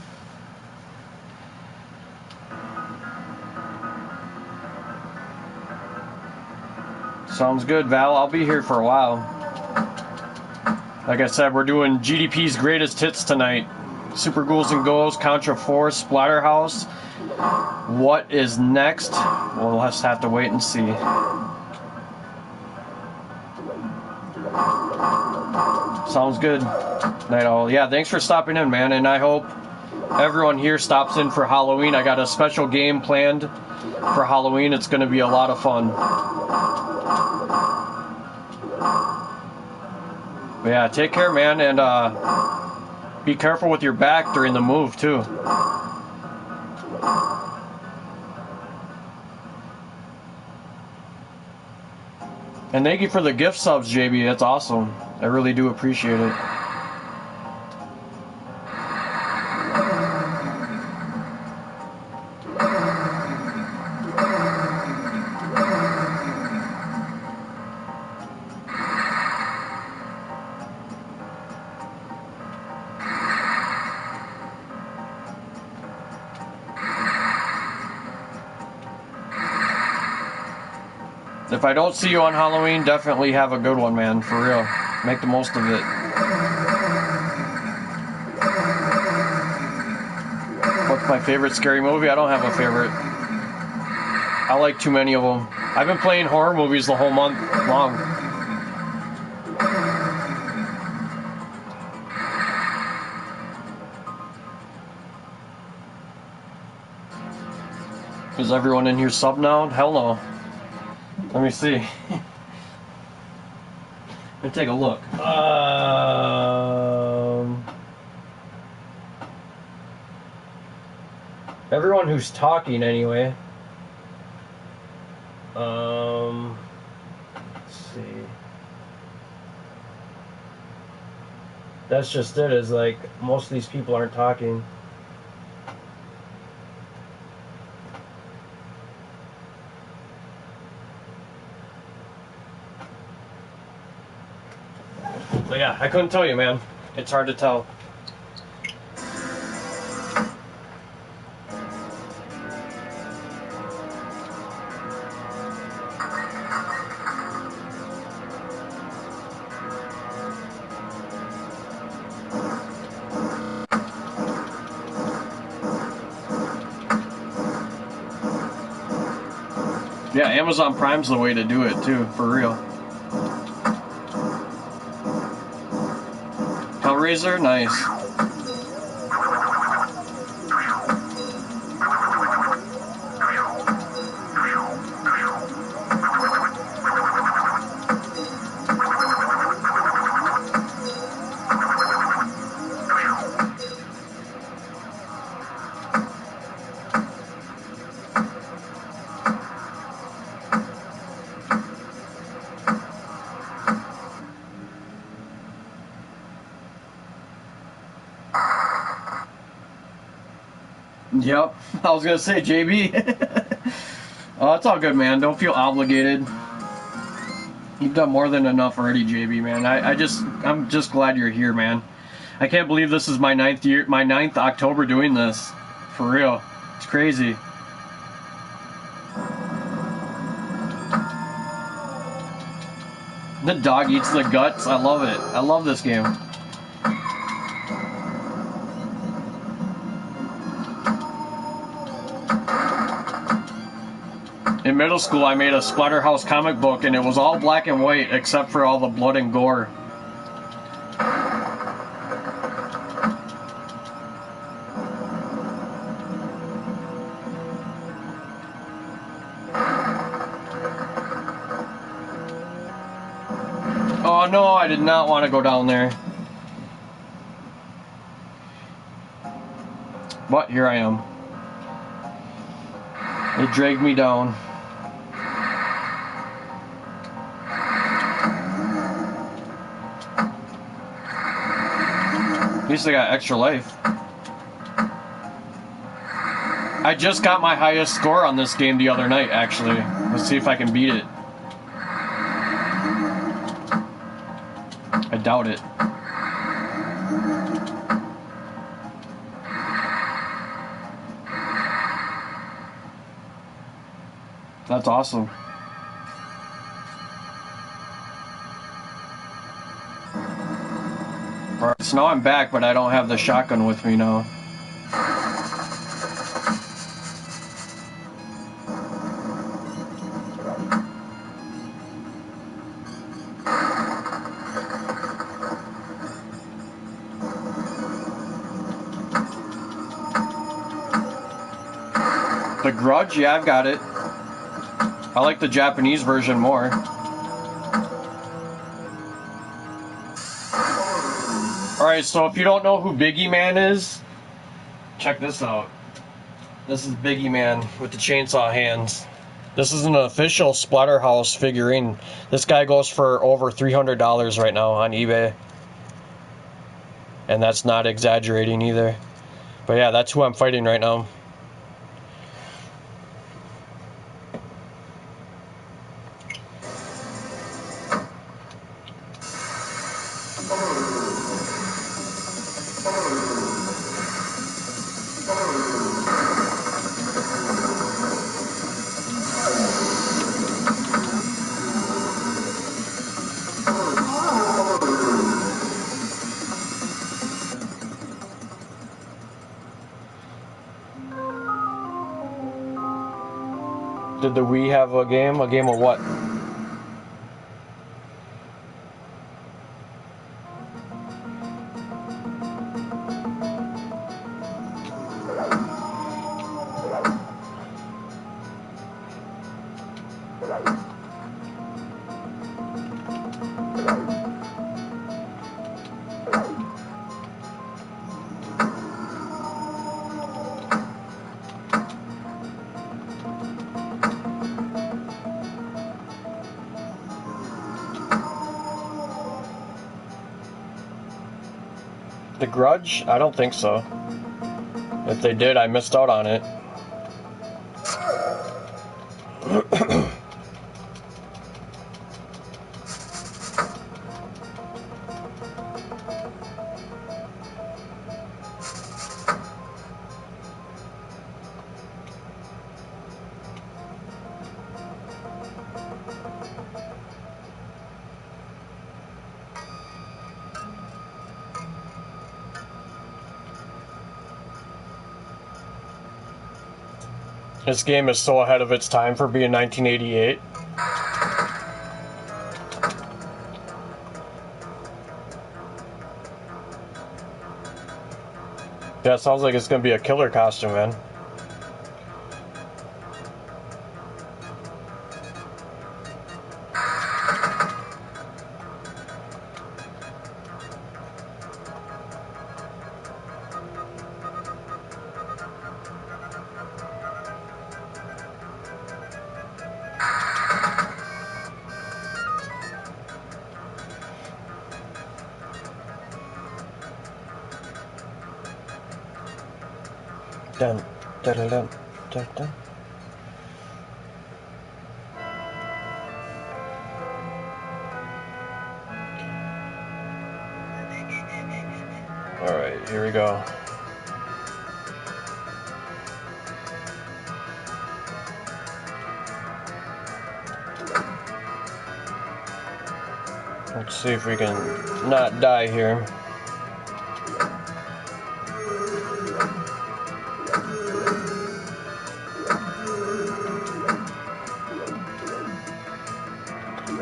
Sounds good, Val. I'll be here for a while. Like I said, we're doing GDP's greatest hits tonight. Super Ghouls and Ghosts, Contra 4, Splatterhouse. What is next? We'll just have to wait and see. Sounds good. Night all. Yeah, thanks for stopping in, man, and I hope everyone here stops in for Halloween. I got a special game planned for Halloween. It's going to be a lot of fun. But yeah, take care, man, and be careful with your back during the move, too. And thank you for the gift subs, JB. That's awesome. I really do appreciate it. If I don't see you on Halloween, definitely have a good one, man. For real. Make the most of it. What's my favorite scary movie? I don't have a favorite. I like too many of them. I've been playing horror movies the whole month long. Is everyone in here sub now? Hell no. Let me see. Let me take a look. Everyone who's talking anyway. Let's see. That's just it, is like most of these people aren't talking. But yeah, I couldn't tell you, man. It's hard to tell. Yeah, Amazon Prime's the way to do it too, for real. Hellraiser, nice. Yep, I was gonna say JB. Oh, it's all good, man. Don't feel obligated. You've done more than enough already, JB, man. I'm just glad you're here, man. I can't believe this is my ninth October doing this. For real. It's crazy. The dog eats the guts. I love it. I love this game. In middle school, I made a Splatterhouse comic book, and it was all black and white except for all the blood and gore. Oh no, I did not want to go down there. But here I am. It dragged me down. At least I got extra life. I just got my highest score on this game the other night, actually. Let's see if I can beat it. I doubt it. That's awesome. Alright, so now I'm back, but I don't have the shotgun with me now. The Grudge? Yeah, I've got it. I like the Japanese version more. Alright, so if you don't know who Biggie Man is, check this out. This is Biggie Man with the chainsaw hands. This is an official Splatterhouse figurine. This guy goes for over $300 right now on eBay. And that's not exaggerating either. But yeah, that's who I'm fighting right now. Did the Wii have a game? A game of what? The Grudge? I don't think so. If they did, I missed out on it. This game is so ahead of its time for being 1988. Yeah, it sounds like it's gonna be a killer costume, man. Dun, dun, dun, dun, dun, dun. All right, here we go. Let's see if we can not die here.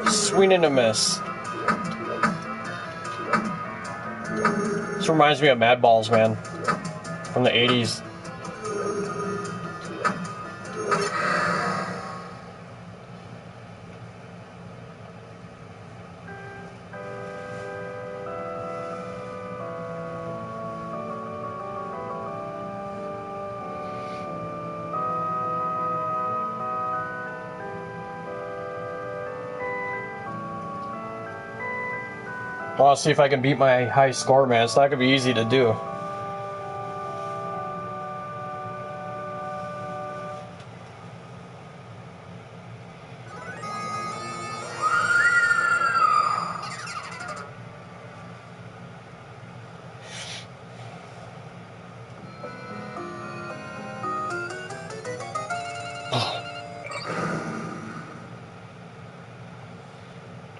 Swing and a miss. This reminds me of Mad Balls, man, from the 80s. I want to see if I can beat my high score, man. It's not going to be easy to do.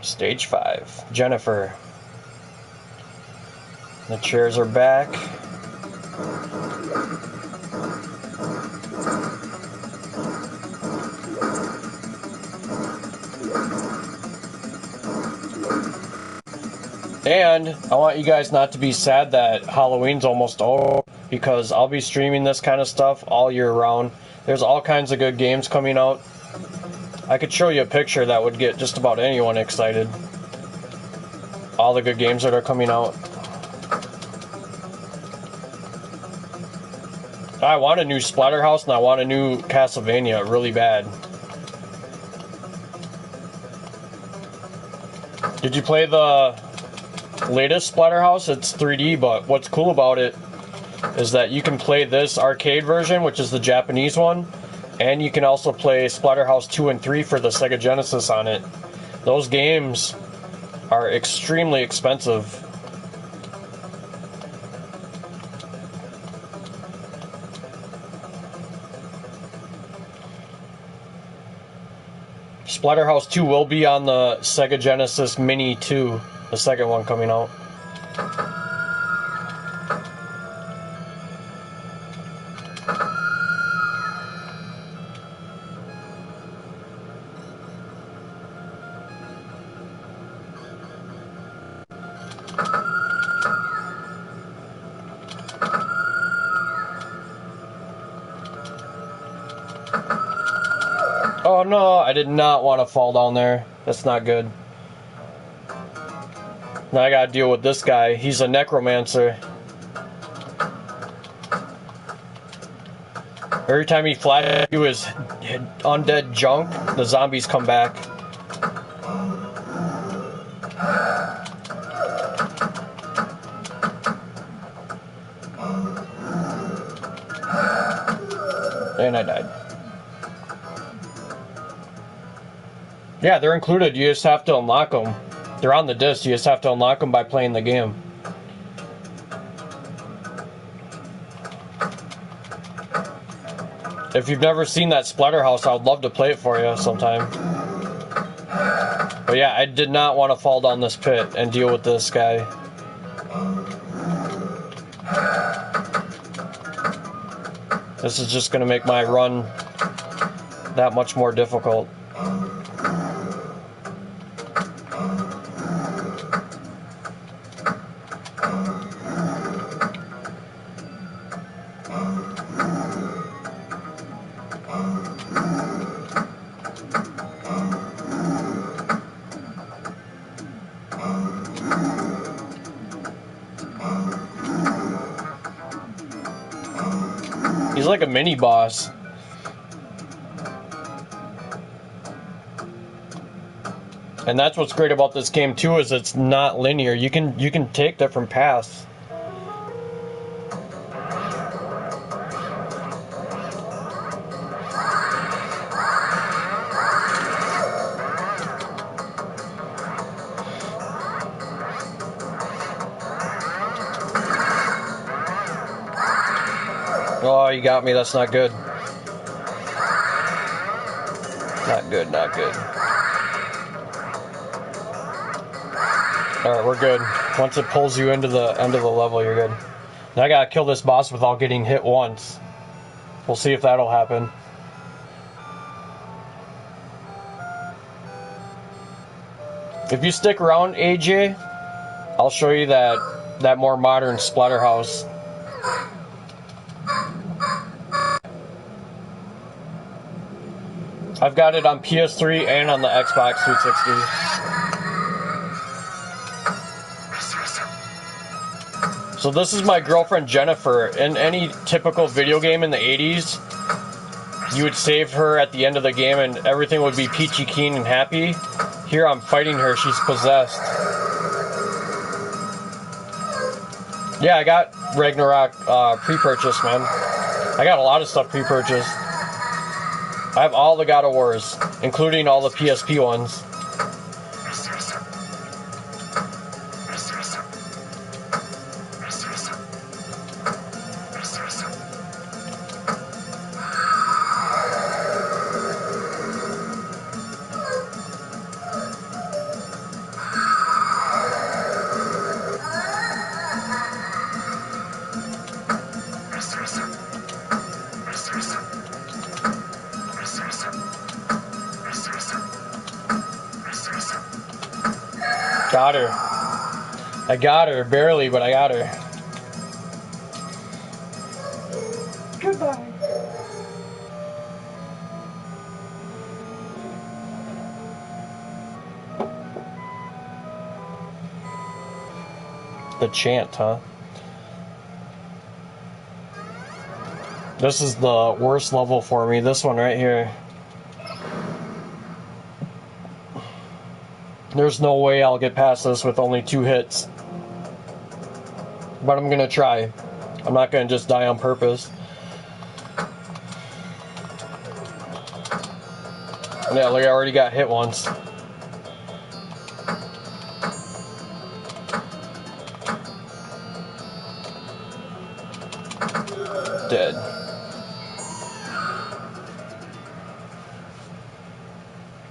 Stage 5. Jennifer. The chairs are back. And I want you guys not to be sad that Halloween's almost over, because I'll be streaming this kind of stuff all year round. There's all kinds of good games coming out. I could show you a picture that would get just about anyone excited. All the good games that are coming out. I want a new Splatterhouse and I want a new Castlevania really bad. Did you play the latest Splatterhouse? It's 3D, but what's cool about it is that you can play this arcade version, which is the Japanese one, and you can also play Splatterhouse 2 and 3 for the Sega Genesis on it. Those games are extremely expensive. Splatterhouse 2 will be on the Sega Genesis Mini 2, the second one coming out. Oh no, I did not want to fall down there. That's not good. Now I gotta deal with this guy. He's a necromancer. Every time he flies through his undead junk, the zombies come back. And I died. Yeah, they're included. You just have to unlock them. They're on the disc. You just have to unlock them by playing the game. If you've never seen that Splatterhouse, I would love to play it for you sometime. But yeah, I did not want to fall down this pit and deal with this guy. This is just going to make my run that much more difficult. He's like a mini boss. And that's what's great about this game too, is it's not linear. You can take different paths. Oh, you got me. That's not good. Not good, not good. Alright, we're good. Once it pulls you into the end of the level, you're good. Now I gotta kill this boss without getting hit once. We'll see if that'll happen. If you stick around, AJ, I'll show you that more modern Splatterhouse. I've got it on PS3 and on the Xbox 360. So this is my girlfriend Jennifer. In any typical video game in the 80s, you would save her at the end of the game and everything would be peachy keen and happy. Here I'm fighting her, she's possessed. Yeah, I got Ragnarok pre-purchased, man. I got a lot of stuff pre-purchased. I have all the God of Wars, including all the PSP ones. Got her. I got her, barely, but I got her. Goodbye. The chant, huh? This is the worst level for me, this one right here. There's no way I'll get past this with only 2 hits. But I'm gonna try. I'm not gonna just die on purpose. Yeah, look, I already got hit once. Dead.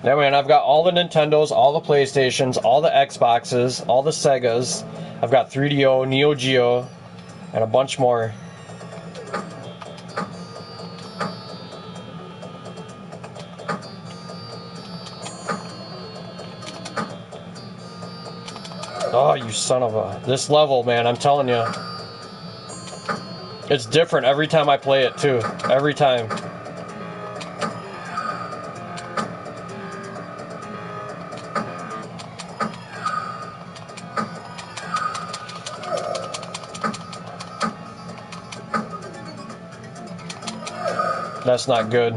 Yeah, man, I've got all the Nintendos, all the PlayStations, all the Xboxes, all the Segas. I've got 3DO, Neo Geo, and a bunch more. Oh, you son of a... This level, man, I'm telling you. It's different every time I play it, too. Every time. That's not good.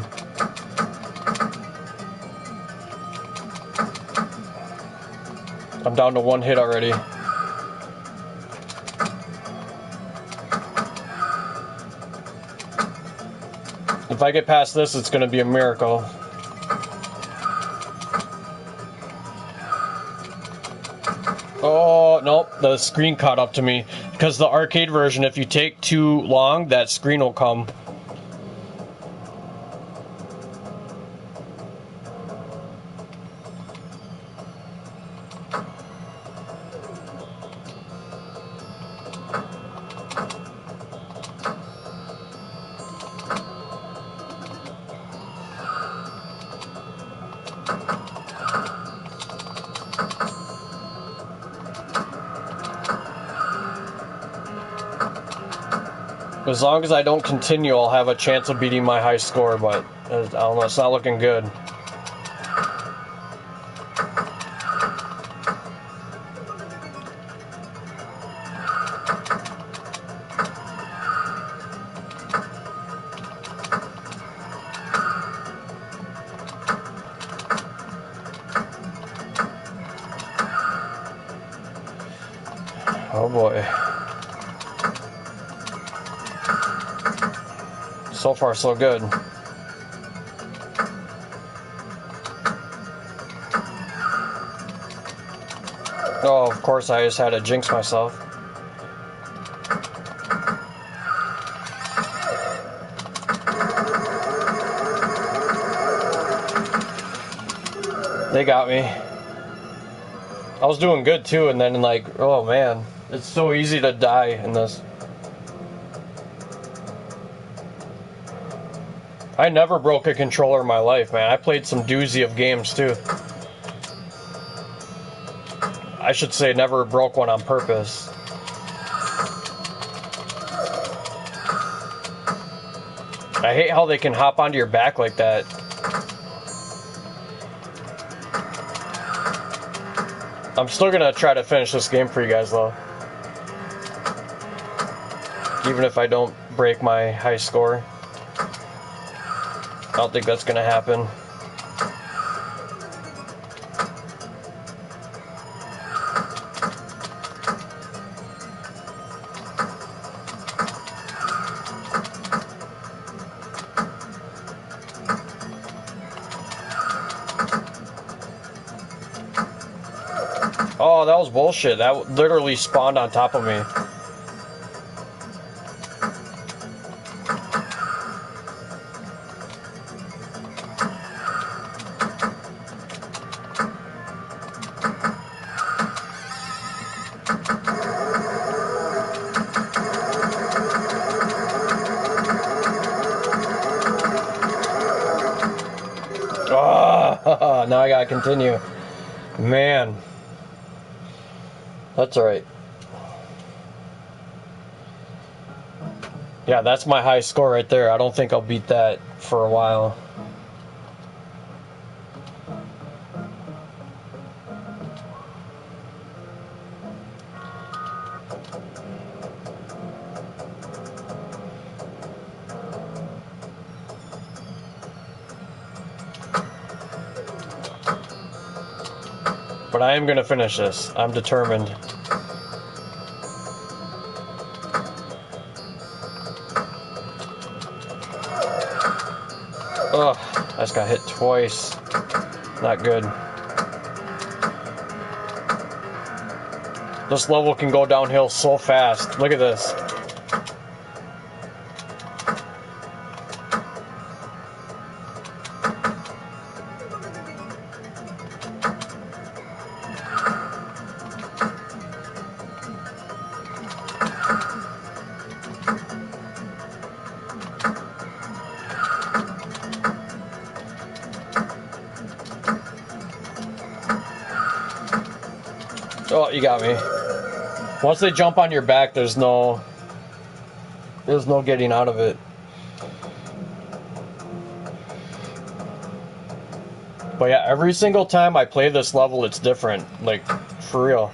I'm down to 1 hit already. If I get past this, it's going to be a miracle. Oh, nope, the screen caught up to me. Because the arcade version, if you take too long, that screen will come. As long as I don't continue, I'll have a chance of beating my high score, but I don't know, it's not looking good. Oh boy. So far, so good. Oh, of course, I just had to jinx myself. They got me. I was doing good too, and then like, oh man, it's so easy to die in this. I never broke a controller in my life, man. I played some doozy of games too. I should say never broke one on purpose. I hate how they can hop onto your back like that. I'm still gonna try to finish this game for you guys though. Even if I don't break my high score. I don't think that's gonna happen. Oh, that was bullshit. That literally spawned on top of me. Oh, now I gotta continue. Man. That's alright. Yeah, that's my high score right there. I don't think I'll beat that for a while. But I am gonna finish this. I'm determined. Ugh, I just got hit twice. Not good. This level can go downhill so fast. Look at this. Oh, you got me. Once they jump on your back, there's no getting out of it. But yeah, every single time I play this level, it's different. Like, for real.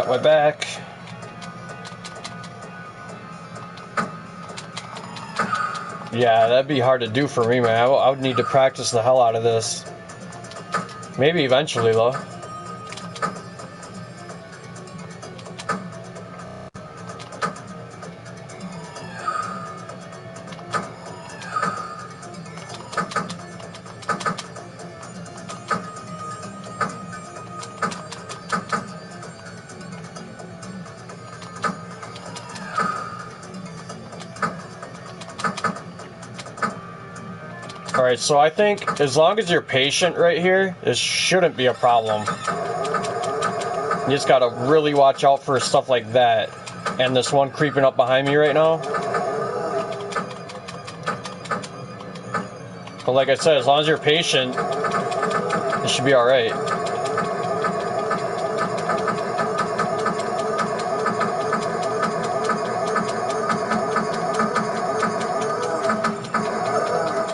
got my back. Yeah, that'd be hard to do for me, man. I would need to practice the hell out of this. Maybe eventually, though. Alright, so I think as long as you're patient right here, this shouldn't be a problem. You just gotta really watch out for stuff like that. And this one creeping up behind me right now. But like I said, as long as you're patient, it should be alright.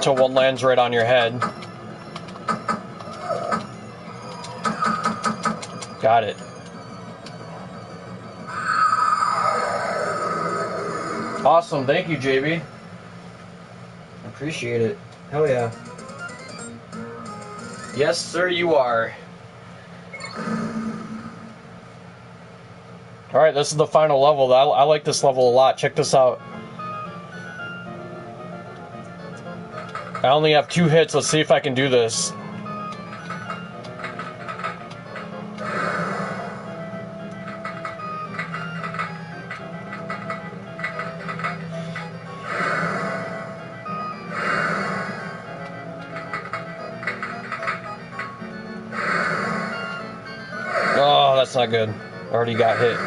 Till one lands right on your head. Got it. Awesome, thank you, JB. Appreciate it. Hell yeah. Yes, sir, you are. Alright, this is the final level. I like this level a lot. Check this out. I only have 2 hits. Let's see if I can do this. Oh, that's not good. Already got hit.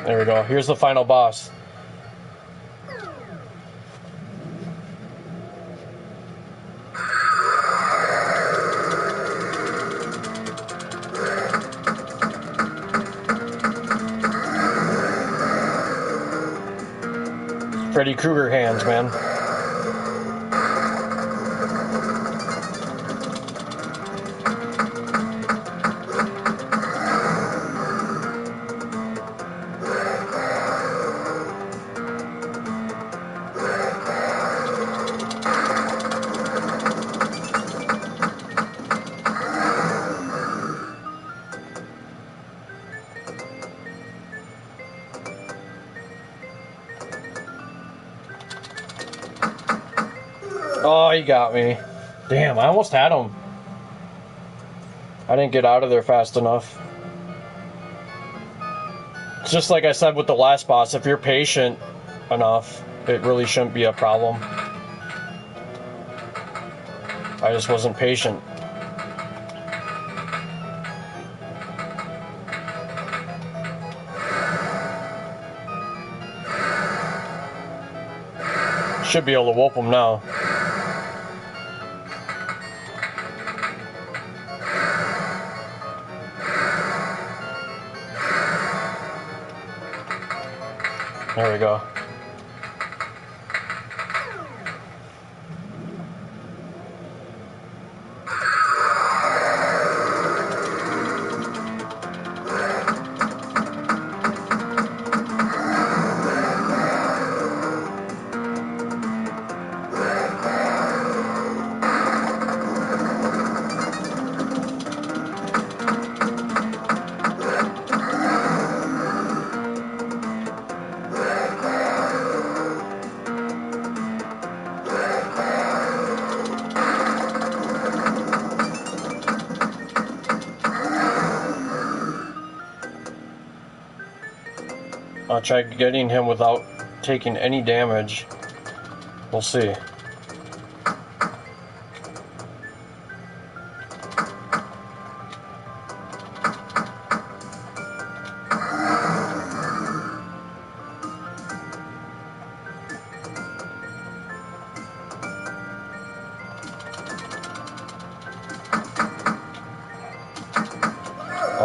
There we go. Here's the final boss. Freddy Krueger hands, man. Oh, he got me. Damn, I almost had him. I didn't get out of there fast enough. It's just like I said with the last boss, if you're patient enough, it really shouldn't be a problem. I just wasn't patient. Should be able to whoop him now. There we go. I'll try getting him without taking any damage. We'll see.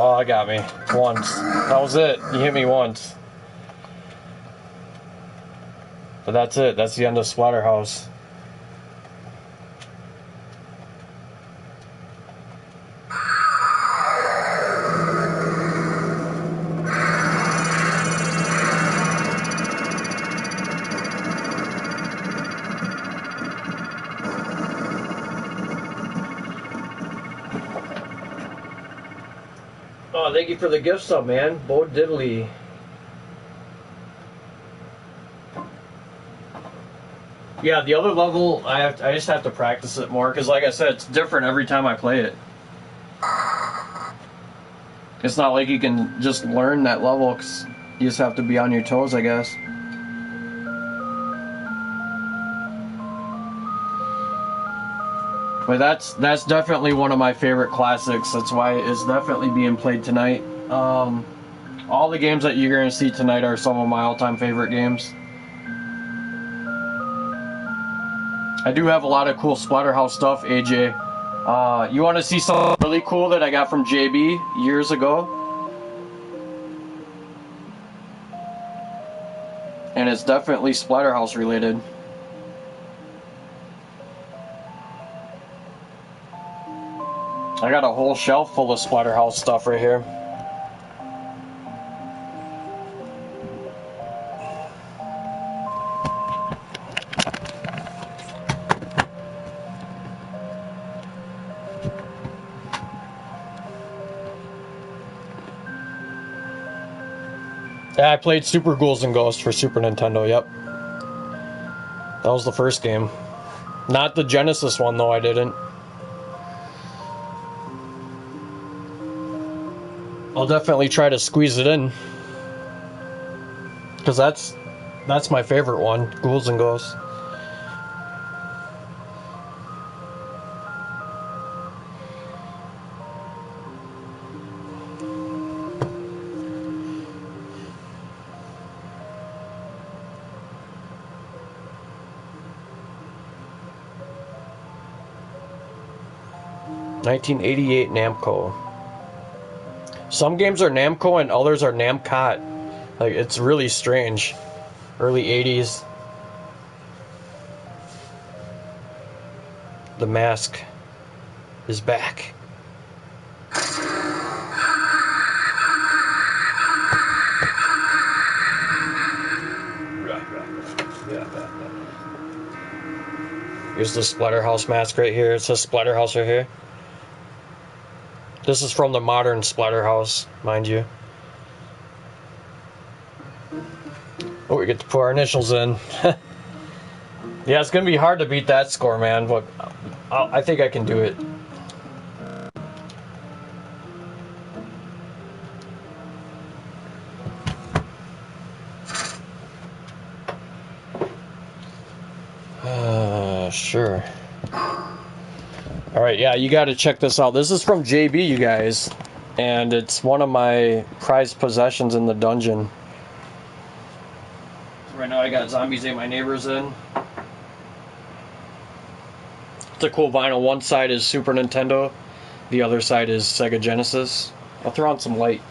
Oh, I got me. Once. That was it. You hit me once. But that's it. That's the end of Splatterhouse. Oh, thank you for the gift sub, man. Bo Diddley. Yeah, the other level, I just have to practice it more, because like I said, it's different every time I play it. It's not like you can just learn that level, because you just have to be on your toes, I guess. But that's definitely one of my favorite classics. That's why it's definitely being played tonight. All the games that you're going to see tonight are some of my all-time favorite games. I do have a lot of cool Splatterhouse stuff, AJ. You want to see something really cool that I got from JB years ago? And it's definitely Splatterhouse related. I got a whole shelf full of Splatterhouse stuff right here. Yeah, I played Super Ghouls and Ghosts for Super Nintendo, yep. That was the first game. Not the Genesis one, though, I didn't. I'll definitely try to squeeze it in. Because that's my favorite one, Ghouls and Ghosts. (1988) Namco. Some games are Namco and others are Namcot. Like, it's really strange. Early 80s. The Mask is back. Here's the Splatterhouse mask right here. It says Splatterhouse right here. This is from the modern Splatterhouse, mind you. Oh, we get to put our initials in. Yeah, it's going to be hard to beat that score, man, but I think I can do it. Sure. Alright, yeah, you got to check this out. This is from JB, you guys. And it's one of my prized possessions in the dungeon. Right now I got Zombies Ate My Neighbors in. It's a cool vinyl. One side is Super Nintendo. The other side is Sega Genesis. I'll throw on some light.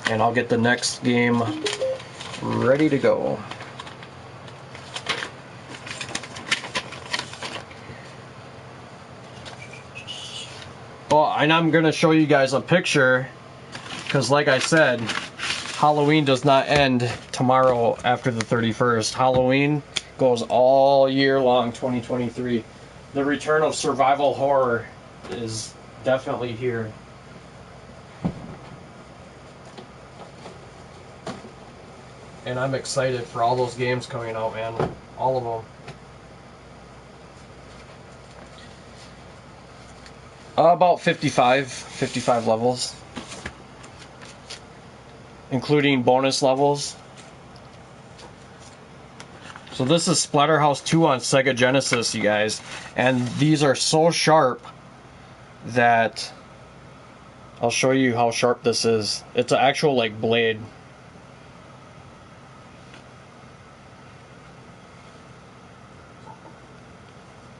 And I'll get the next game ready to go. Well, and I'm going to show you guys a picture, because like I said, Halloween does not end tomorrow after the 31st. Halloween goes all year long, 2023. The return of survival horror is definitely here. And I'm excited for all those games coming out, man. All of them. About 55 levels. Including bonus levels. So this is Splatterhouse 2 on Sega Genesis, you guys. And these are so sharp that I'll show you how sharp this is. It's an actual, like, blade.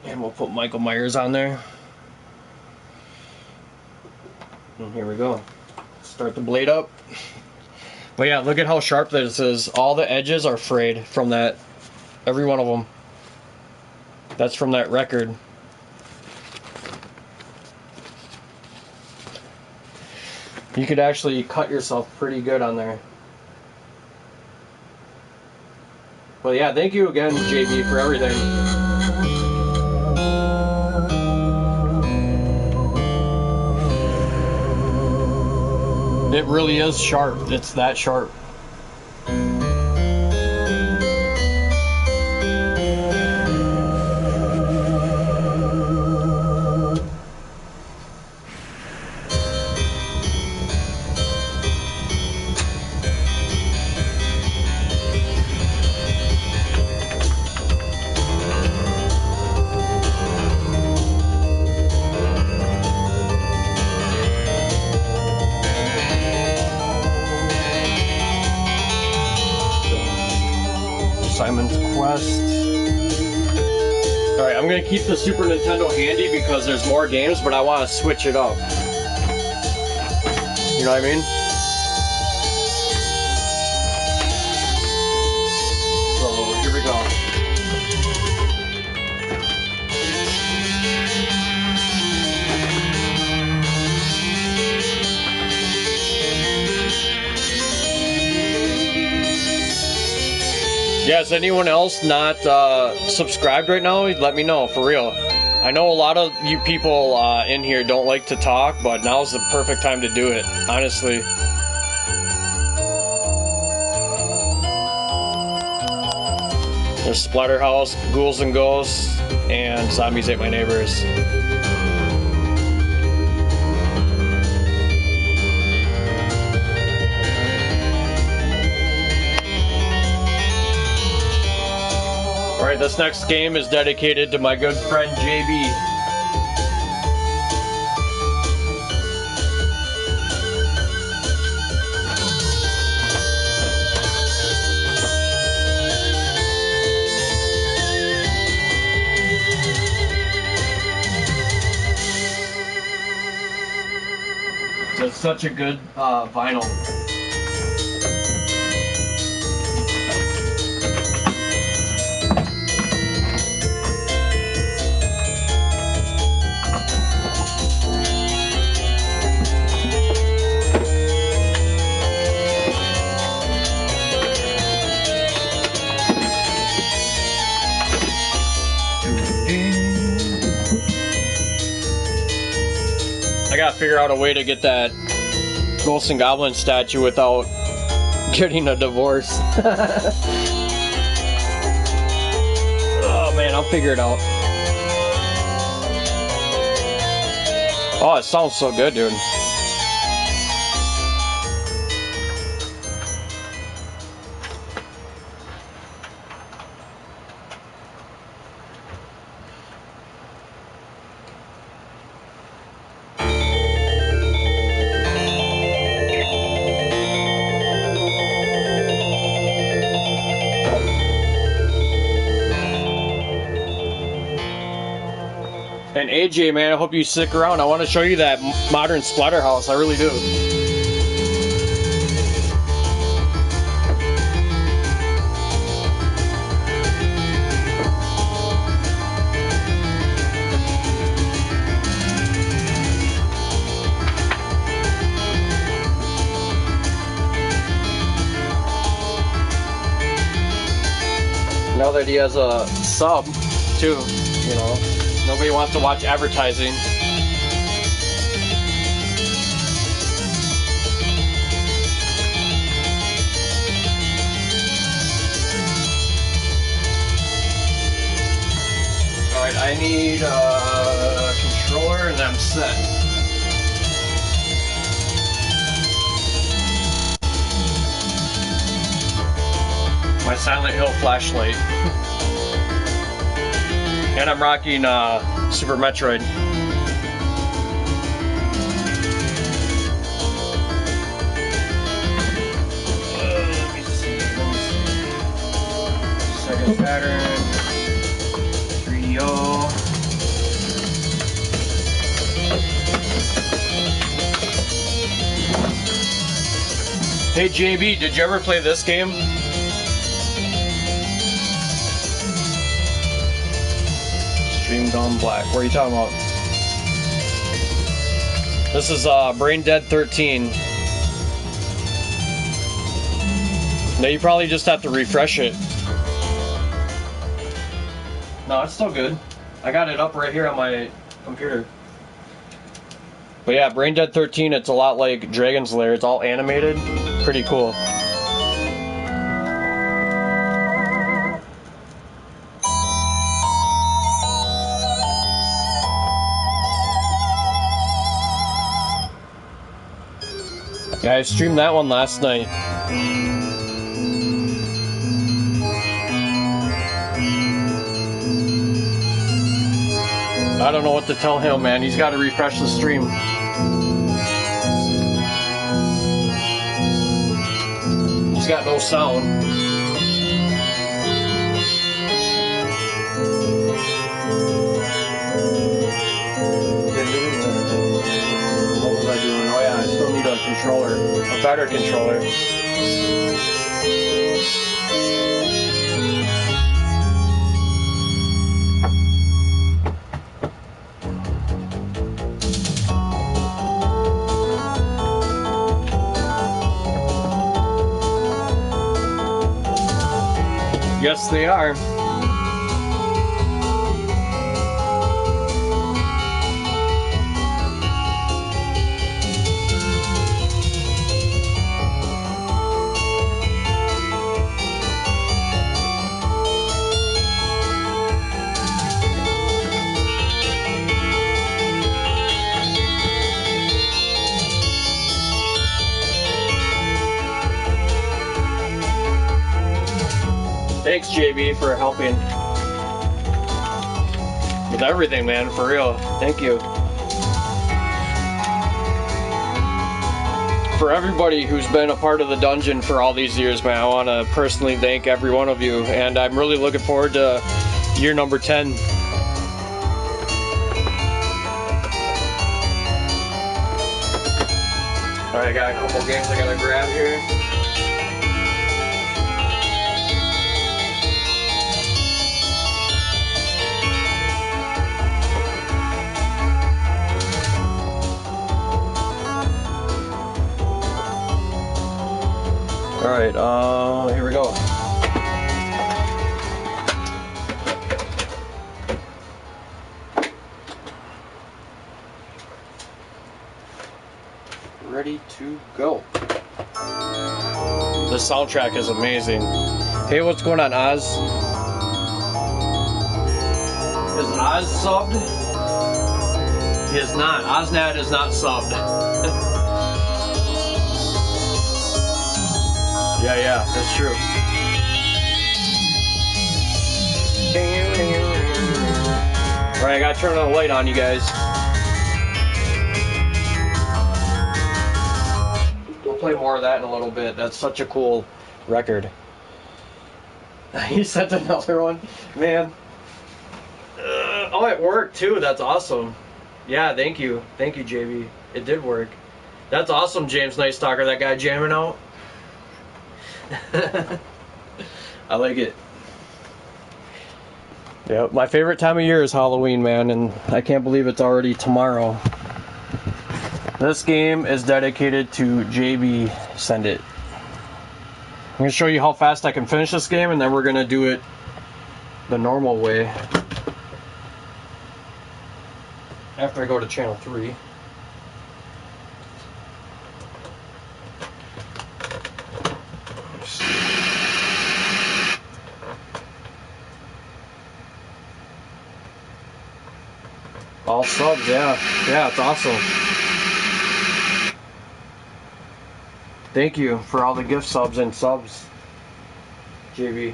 And we'll put Michael Myers on there. And here we go. Start the blade up. But yeah, look at how sharp this is. All the edges are frayed from that. Every one of them. That's from that record. You could actually cut yourself pretty good on there. But yeah, thank you again, JB, for everything. It really is sharp. It's that sharp. Simon's Quest. Alright, I'm gonna keep the Super Nintendo handy because there's more games, but I want to switch it up. You know what I mean? So, here we go. Yeah, is anyone else not subscribed right now? Let me know, for real. I know a lot of you people in here don't like to talk, but now's the perfect time to do it, honestly. There's Splatterhouse, Ghouls and Ghosts, and Zombies Ate My Neighbors. Alright, this next game is dedicated to my good friend JB. It's such a good vinyl. I gotta figure out a way to get that Ghosts and Goblins statue without getting a divorce. Oh man, I'll figure it out. Oh, it sounds so good, dude. And AJ, man, I hope you stick around. I want to show you that modern Splatterhouse. I really do. Now that he has a sub, too, you know. Nobody wants to watch advertising. Alright, I need a controller and I'm set. My Silent Hill flashlight. And I'm rocking Super Metroid. Let me see. Second pattern. 3DO. Hey JB, did you ever play this game? Stream Gone Black. What are you talking about? This is Brain Dead 13. Now you probably just have to refresh it. No, it's still good. I got it up right here on my computer. But yeah, Brain Dead 13, it's a lot like Dragon's Lair. It's all animated. Pretty cool. Yeah, I streamed that one last night. I don't know what to tell him, man. He's got to refresh the stream. He's got no sound. What was I doing? Oh yeah, I still need a controller. A better controller. Yes, they are. Thanks, JB, for helping with everything, man, for real. Thank you. For everybody who's been a part of the dungeon for all these years, man, I want to personally thank every one of you, and I'm really looking forward to year number 10. Alright, I got a couple games I gotta grab here. Alright, here we go. Ready to go. The soundtrack is amazing. Hey, what's going on, Oz? Is Oz subbed? He is not. Oznat is not subbed. Yeah, that's true. Alright, I gotta turn the light on, you guys. We'll play more of that in a little bit. That's such a cool record. You sent another one? Man. Oh, it worked too. That's awesome. Yeah, thank you. Thank you, JB. It did work. That's awesome, James Night Stalker. That guy jamming out. I like it. Yep, my favorite time of year is Halloween, man, and I can't believe it's already tomorrow. This game is dedicated to JB. Send it. I'm going to show you how fast I can finish this game, and then we're going to do it the normal way after I go to channel 3. All subs, yeah. Yeah, it's awesome. Thank you for all the gift subs and subs, JB.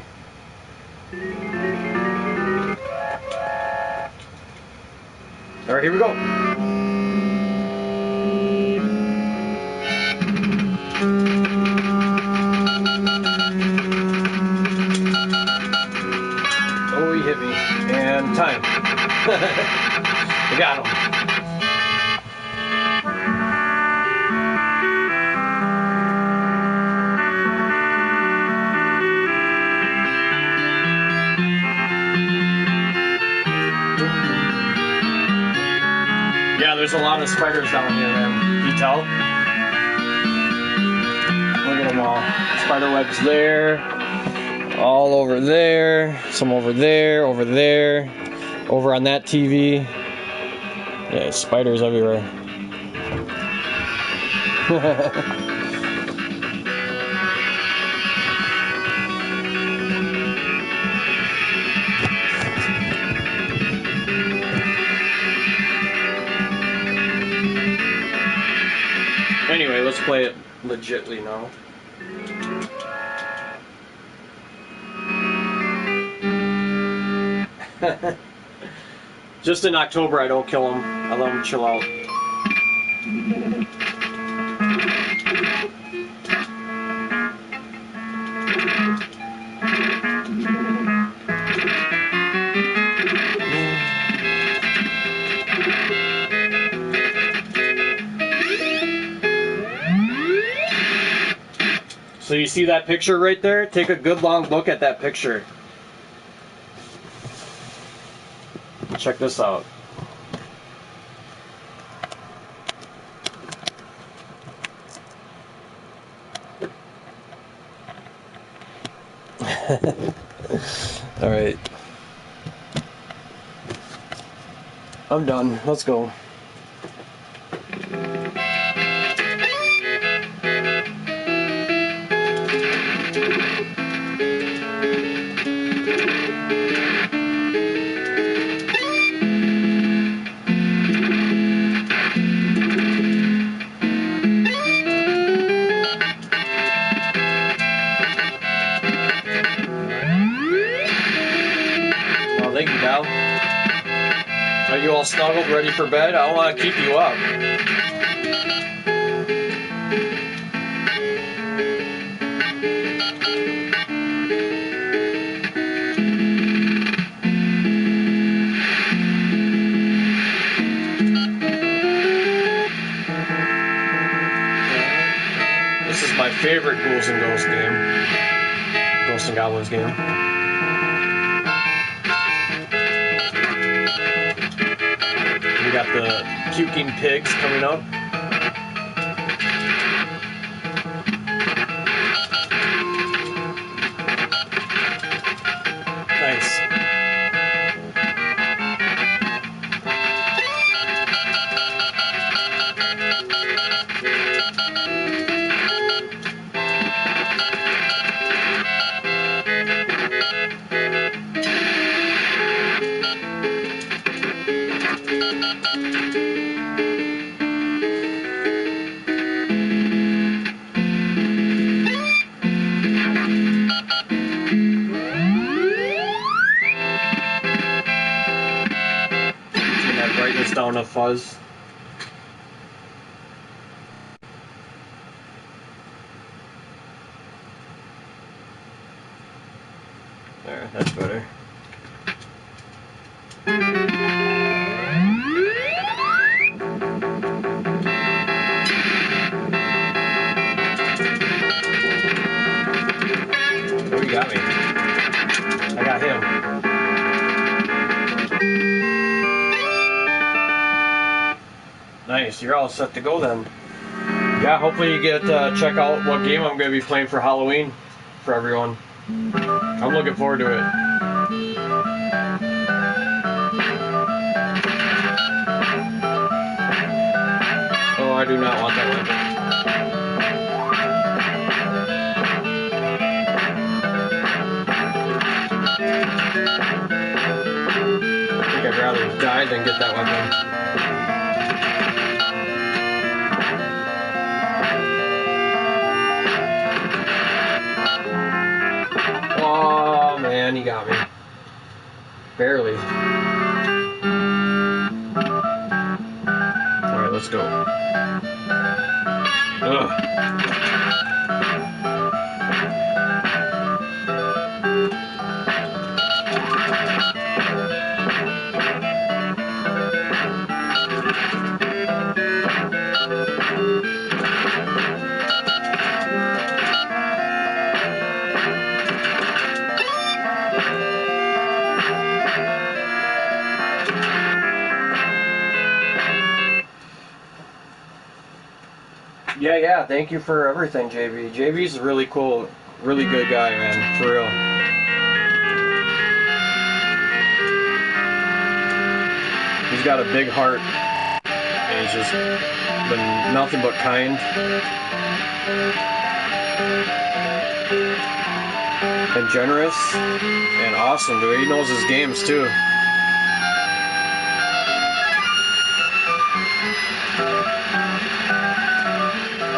Alright, here we go. Oh, he hit me. And time. I got him. Yeah, there's a lot of spiders down here, man. Can you tell? Look at them all. Spider webs there. All over there. Some over there. Over there. Over on that TV. Yeah, spiders everywhere. Anyway, let's play it legitly now. Just in October, I don't kill them. I let them chill out. So you see that picture right there? Take a good long look at that picture. Check this out. All right. I'm done. Let's go. Thank you, Val. Are you all snuggled, ready for bed? I don't want to keep you up. This is my favorite Ghouls and Ghosts game. Ghosts and Goblins game. We got the puking pigs coming up. Nice. Down a fuzz. There, that's better. Oh, you got me. I got him. Nice, you're all set to go then. Yeah, hopefully you get check out what game I'm going to be playing for Halloween for everyone. I'm looking forward to it. Oh, I do not want that weapon. I think I'd rather die than get that weapon. Oh man, he got me. Barely. Alright, let's go. Ugh. Yeah, thank you for everything, JB. JB's a really cool, really good guy, man, for real. He's got a big heart, and he's has just been nothing but kind and generous and awesome, dude. He knows his games too.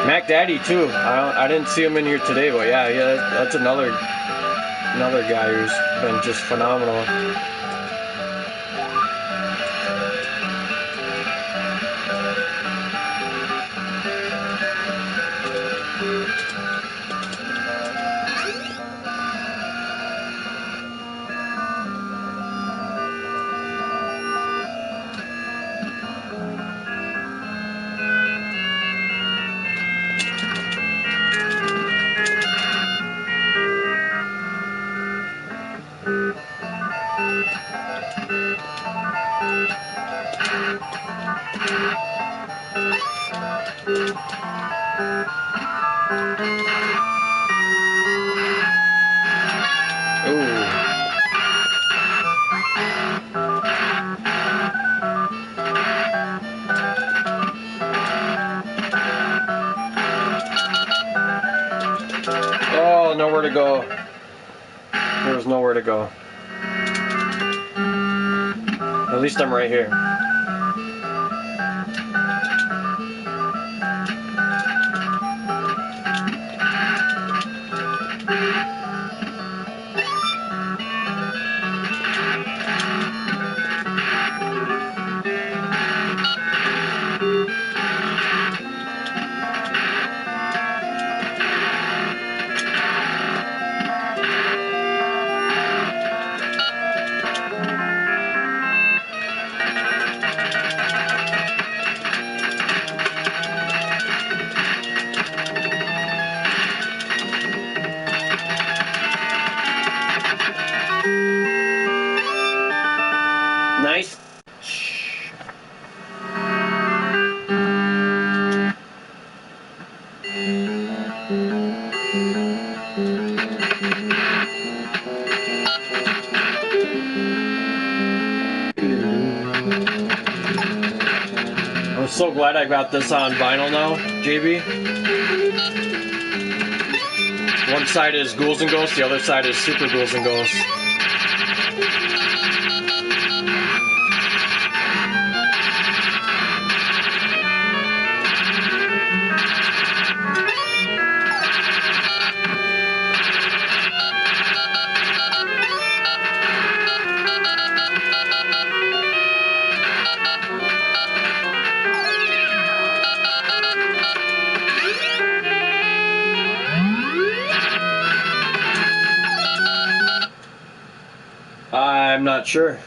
Mac Daddy too. I didn't see him in here today, but yeah, that's another guy who's been just phenomenal. Oh, nowhere to go. There was nowhere to go. At least I'm right here. Nice. I'm so glad I got this on vinyl now, JB. One side is Ghouls and Ghosts, the other side is Super Ghouls and Ghosts. I'm not sure.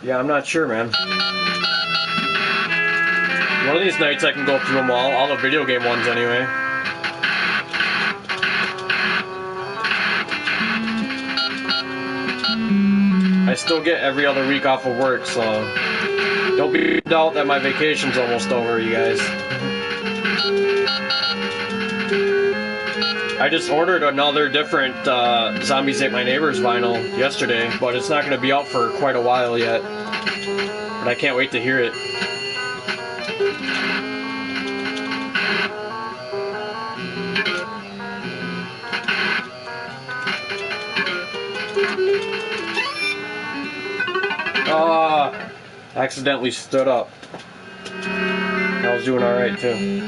Yeah, I'm not sure, man. One of these nights I can go through them all the video game ones anyway. I still get every other week off of work, so don't be bummed out that my vacation's almost over, you guys. I just ordered another different Zombies Ate My Neighbors vinyl yesterday, but it's not going to be out for quite a while yet. But I can't wait to hear it. Accidentally stood up. I was doing alright too.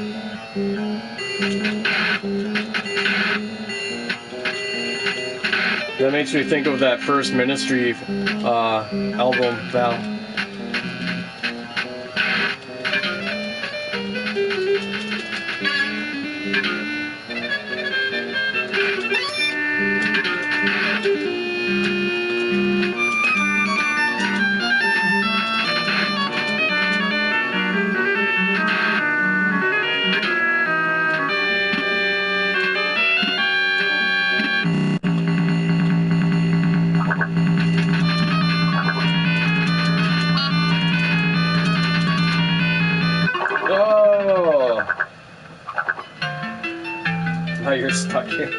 That makes me think of that first Ministry album, Val. Now you're stuck here.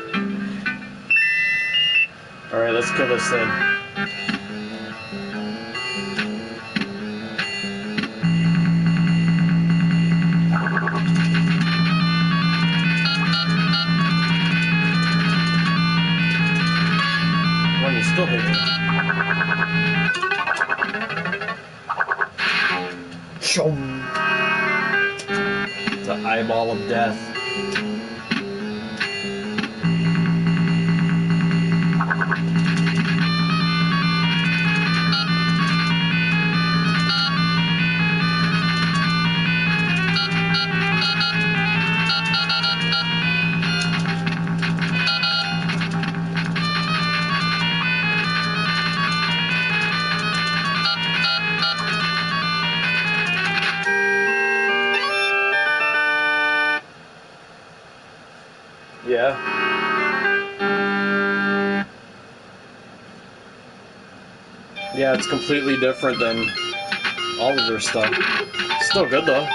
Alright, let's kill this thing. Shum. The eyeball of death. Yeah. Yeah, it's completely different than all of their stuff. Still good though.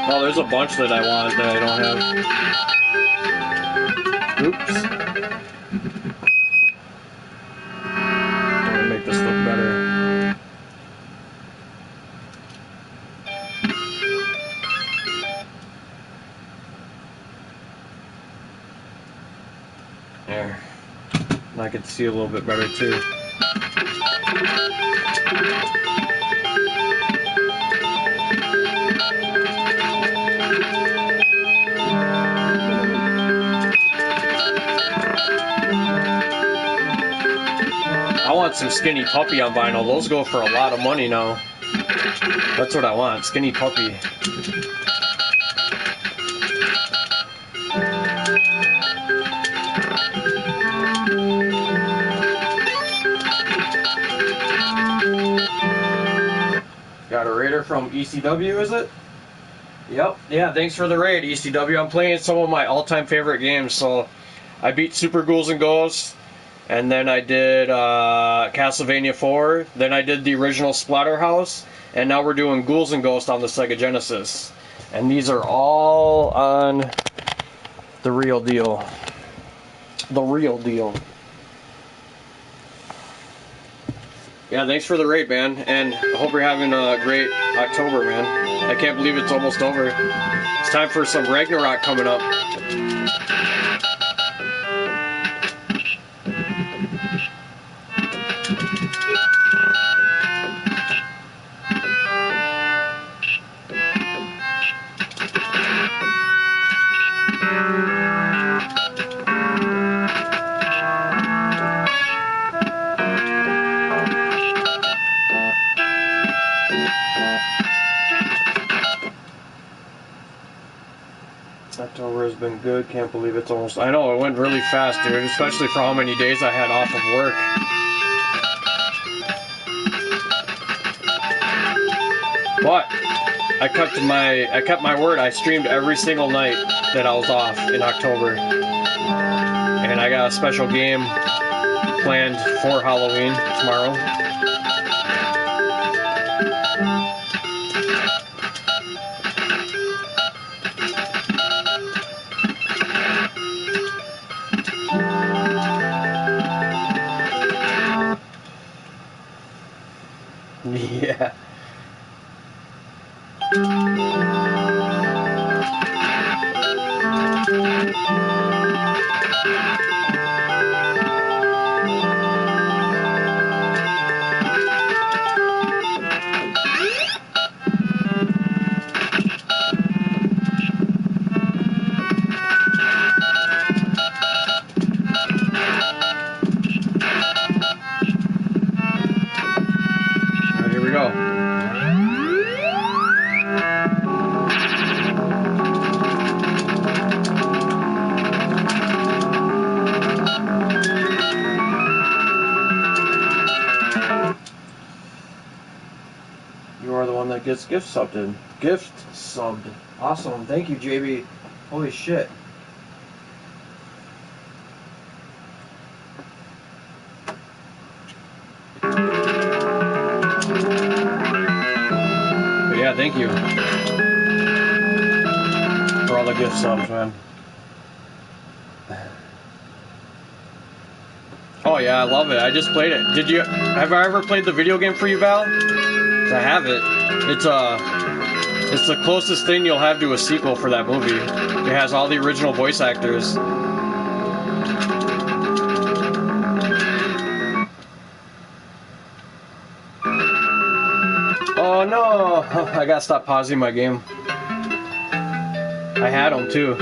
Oh, there's a bunch that I want that I don't have. Oops. I'm gonna make this look better. There. And I can see a little bit better too. I want some Skinny Puppy on vinyl. Those go for a lot of money now. That's what I want, Skinny Puppy. Got a raider from ECW, is it? Yep. Yeah, thanks for the raid, ECW. I'm playing some of my all-time favorite games. So I beat Super Ghouls and Ghosts, and then I did Castlevania 4, then I did the original Splatterhouse, and now we're doing Ghouls and Ghosts on the Sega Genesis. And these are all on the real deal. The real deal. Yeah, thanks for the raid, man, and I hope you're having a great October, man. I can't believe it's almost over. It's time for some Ragnarok coming up. October has been good. Can't believe it's almost... I know, it went really fast, dude, especially for how many days I had off of work. But I kept my word. I streamed every single night that I was off in October. And I got a special game planned for Halloween tomorrow. Yeah. Alright, here we go. You are the one that gets gift subbed. Gift subbed. Awesome. Thank you, JB. Holy shit. But yeah, thank you for all the gift subs, man. Oh yeah, I love it. I just played it. Have I ever played the video game for you, Val? 'Cause I have it. It's the closest thing you'll have to a sequel for that movie. It has all the original voice actors. Oh no! I gotta stop pausing my game. I had them too.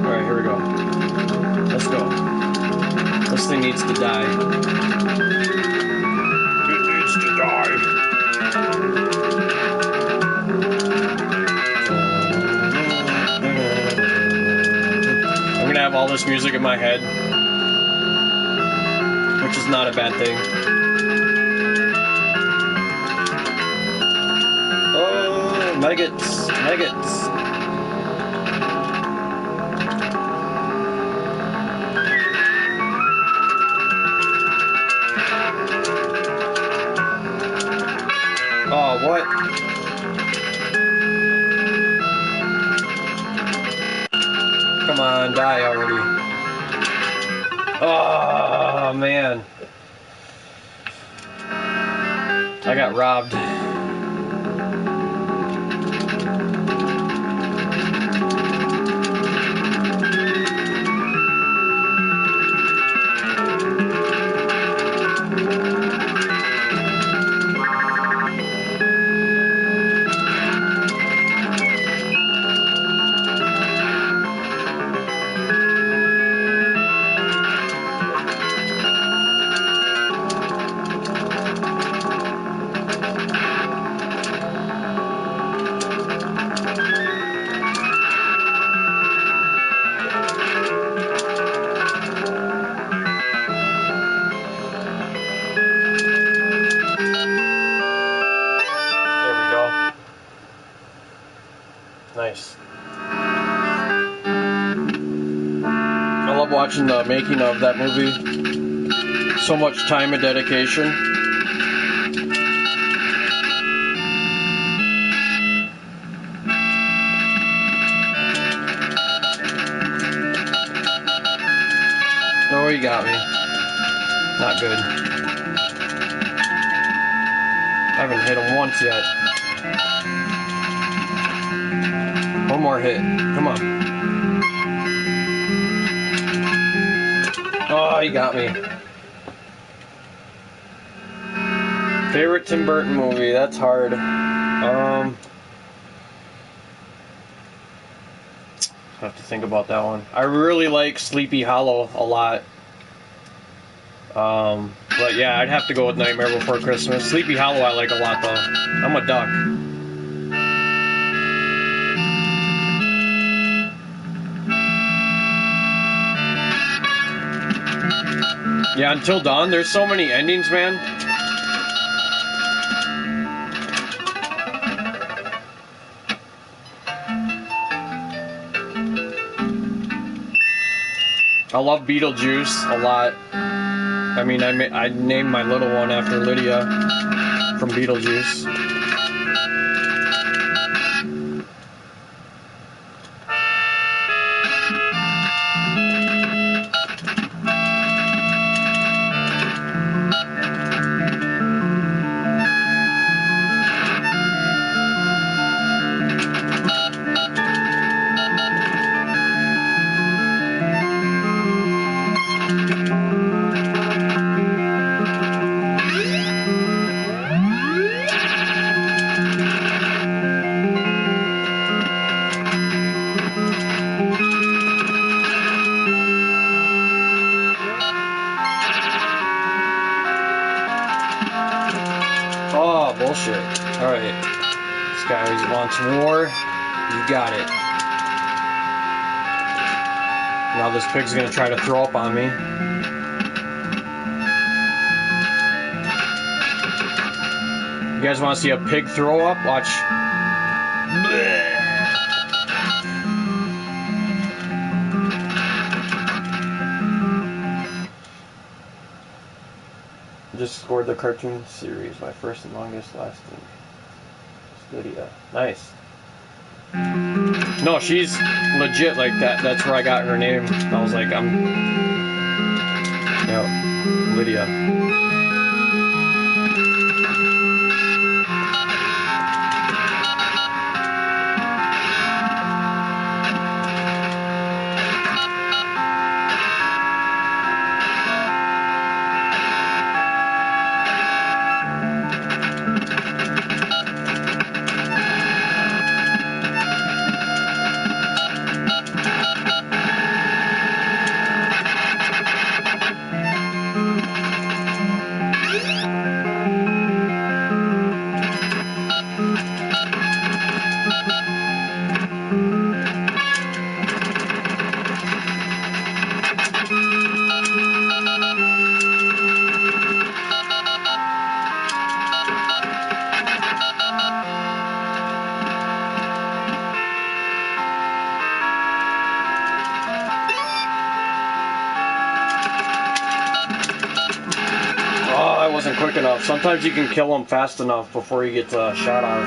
Alright, here we go. Let's go. This thing needs to die. It needs to die. I'm gonna have all this music in my head, which is not a bad thing. Oh, maggots, maggots. Oh, what? Come on, die already. Oh, man. I got robbed. Nice. I love watching the making of that movie. So much time and dedication. Oh, you got me. Not good. I haven't hit him once yet. One more hit. Come on. Oh, he got me. Favorite Tim Burton movie? That's hard. I have to think about that one. I really like Sleepy Hollow a lot. But yeah, I'd have to go with Nightmare Before Christmas. Sleepy Hollow I like a lot though. I'm a duck. Yeah, Until Dawn, there's so many endings, man. I love Beetlejuice a lot. I mean, I named my little one after Lydia from Beetlejuice. Oh, bullshit. Alright. This guy always wants war. You got it. Now this pig's gonna try to throw up on me. You guys wanna see a pig throw up? Watch. Blech. Just scored the cartoon series, my first and longest lasting. Lydia. Nice. No, she's legit like that. That's where I got her name. I was like, yeah, Lydia. Wasn't quick enough. Sometimes you can kill him fast enough before he gets a shot off.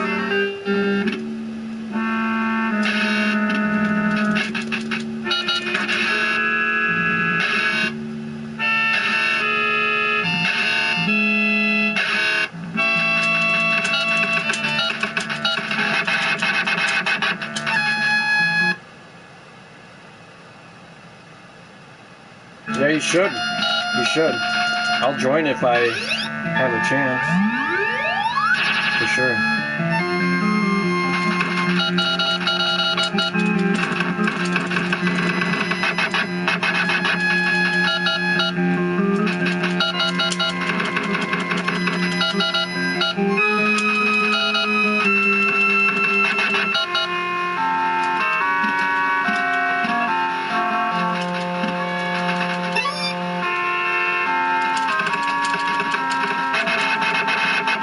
Yeah, you should. You should. I'll join if I have a chance. For sure.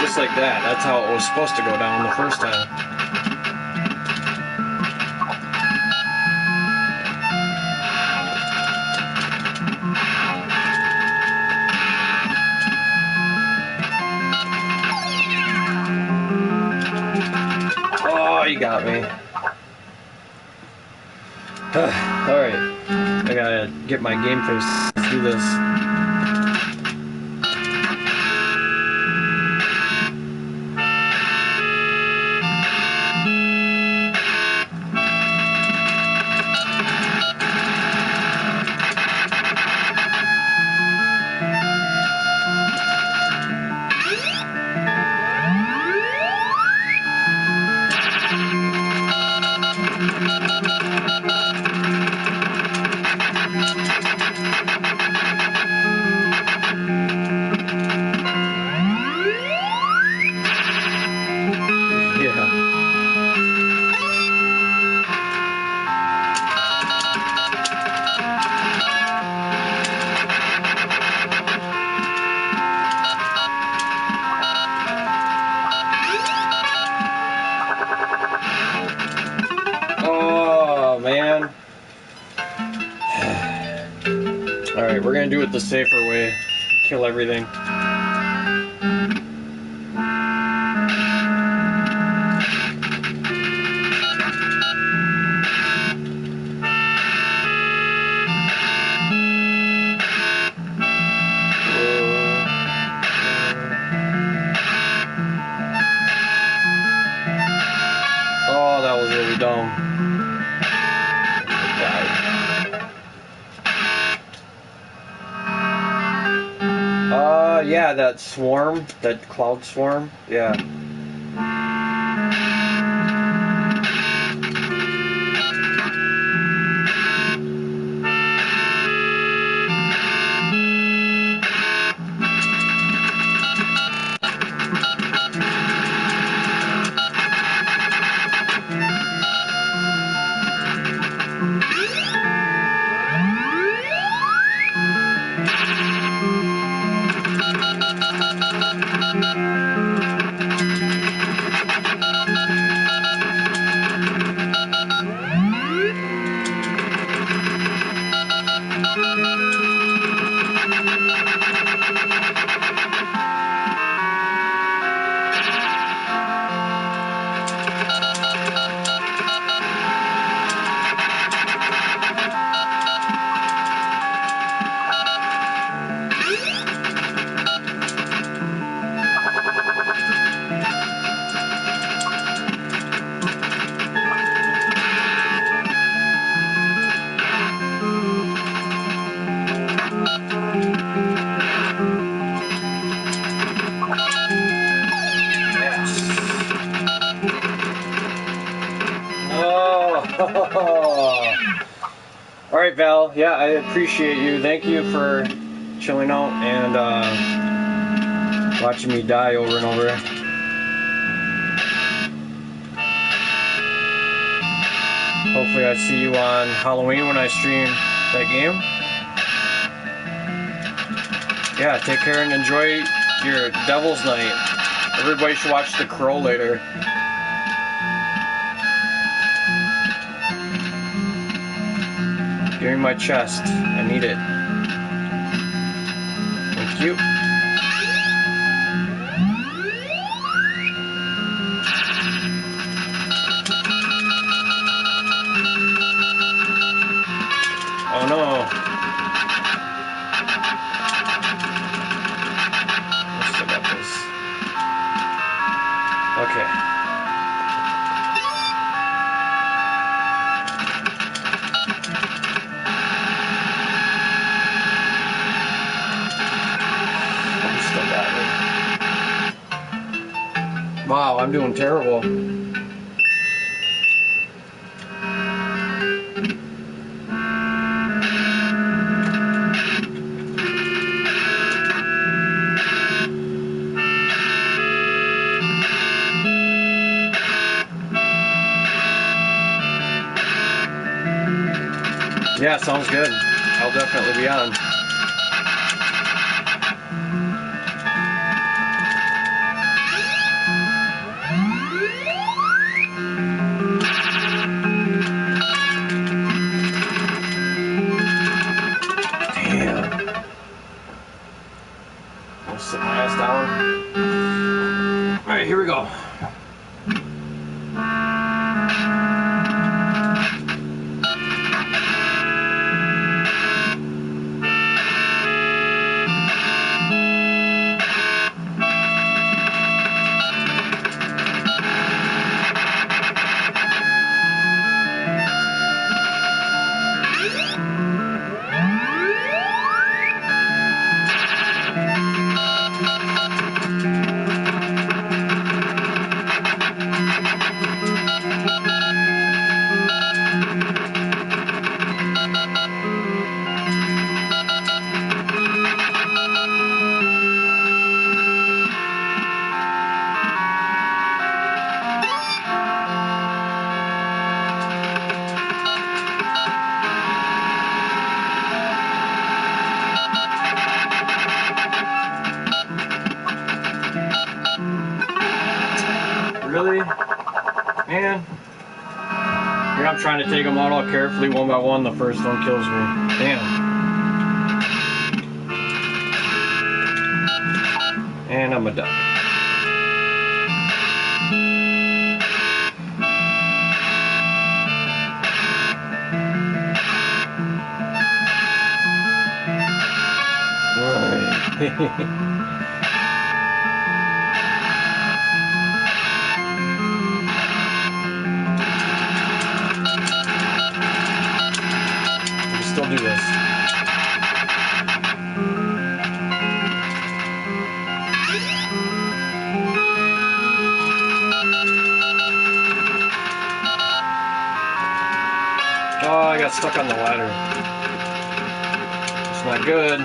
Just like that. That's how it was supposed to go down the first time. Oh, you got me. Alright. I gotta get my game face. Let's do this. Man. Alright, we're gonna do it the safer way. Kill everything. Oh, that was really dumb. Yeah, that swarm, that cloud swarm, yeah. All right, Val. Yeah, I appreciate you. Thank you for chilling out and watching me die over and over. Hopefully, I see you on Halloween when I stream that game. Yeah, take care and enjoy your Devil's Night. Everybody should watch The Crow later. Give me my chest. I need it. Thank you. Oh no. I still got this. Okay. Still got it. Wow, I'm doing terrible. Yeah, sounds good. I'll definitely be on. Damn. I'll sit my ass down. Alright, here we go. Really? Man. Here I'm trying to take them out all carefully one by one. The first one kills me. Damn. And I'm a duck. Still do this. Oh, I got stuck on the ladder. It's not good.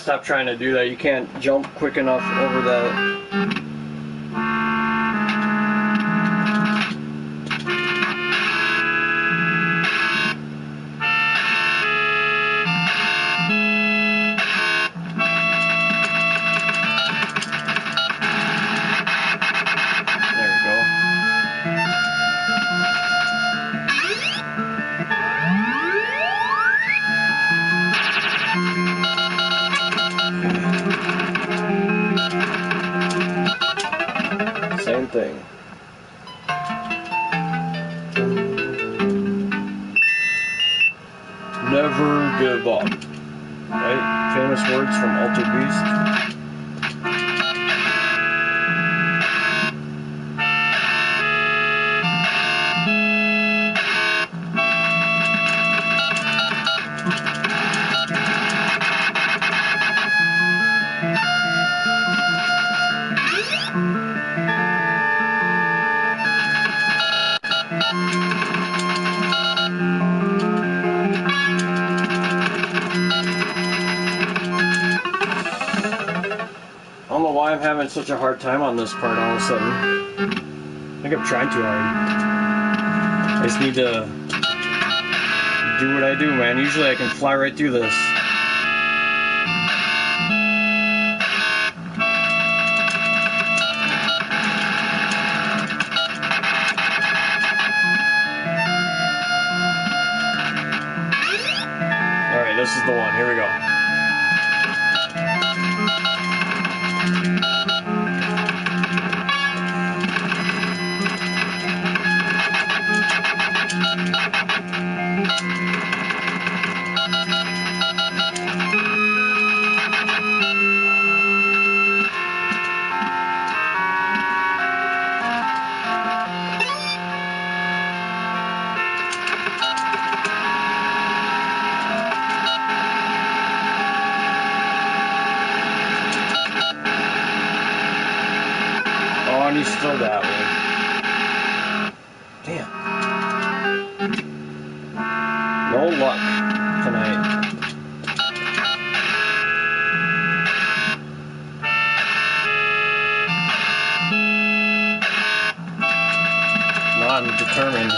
stop trying to do that. You can't jump quick enough over that. Same thing. Never give up. Right? Famous words from Altered Beast. I don't know why I'm having such a hard time on this part all of a sudden. I think I'm trying too hard. I just need to do what I do, man. Usually I can fly right through this. Alright, this is the one. Here we go. And he's still that way. Damn. No luck tonight. No, I'm determined.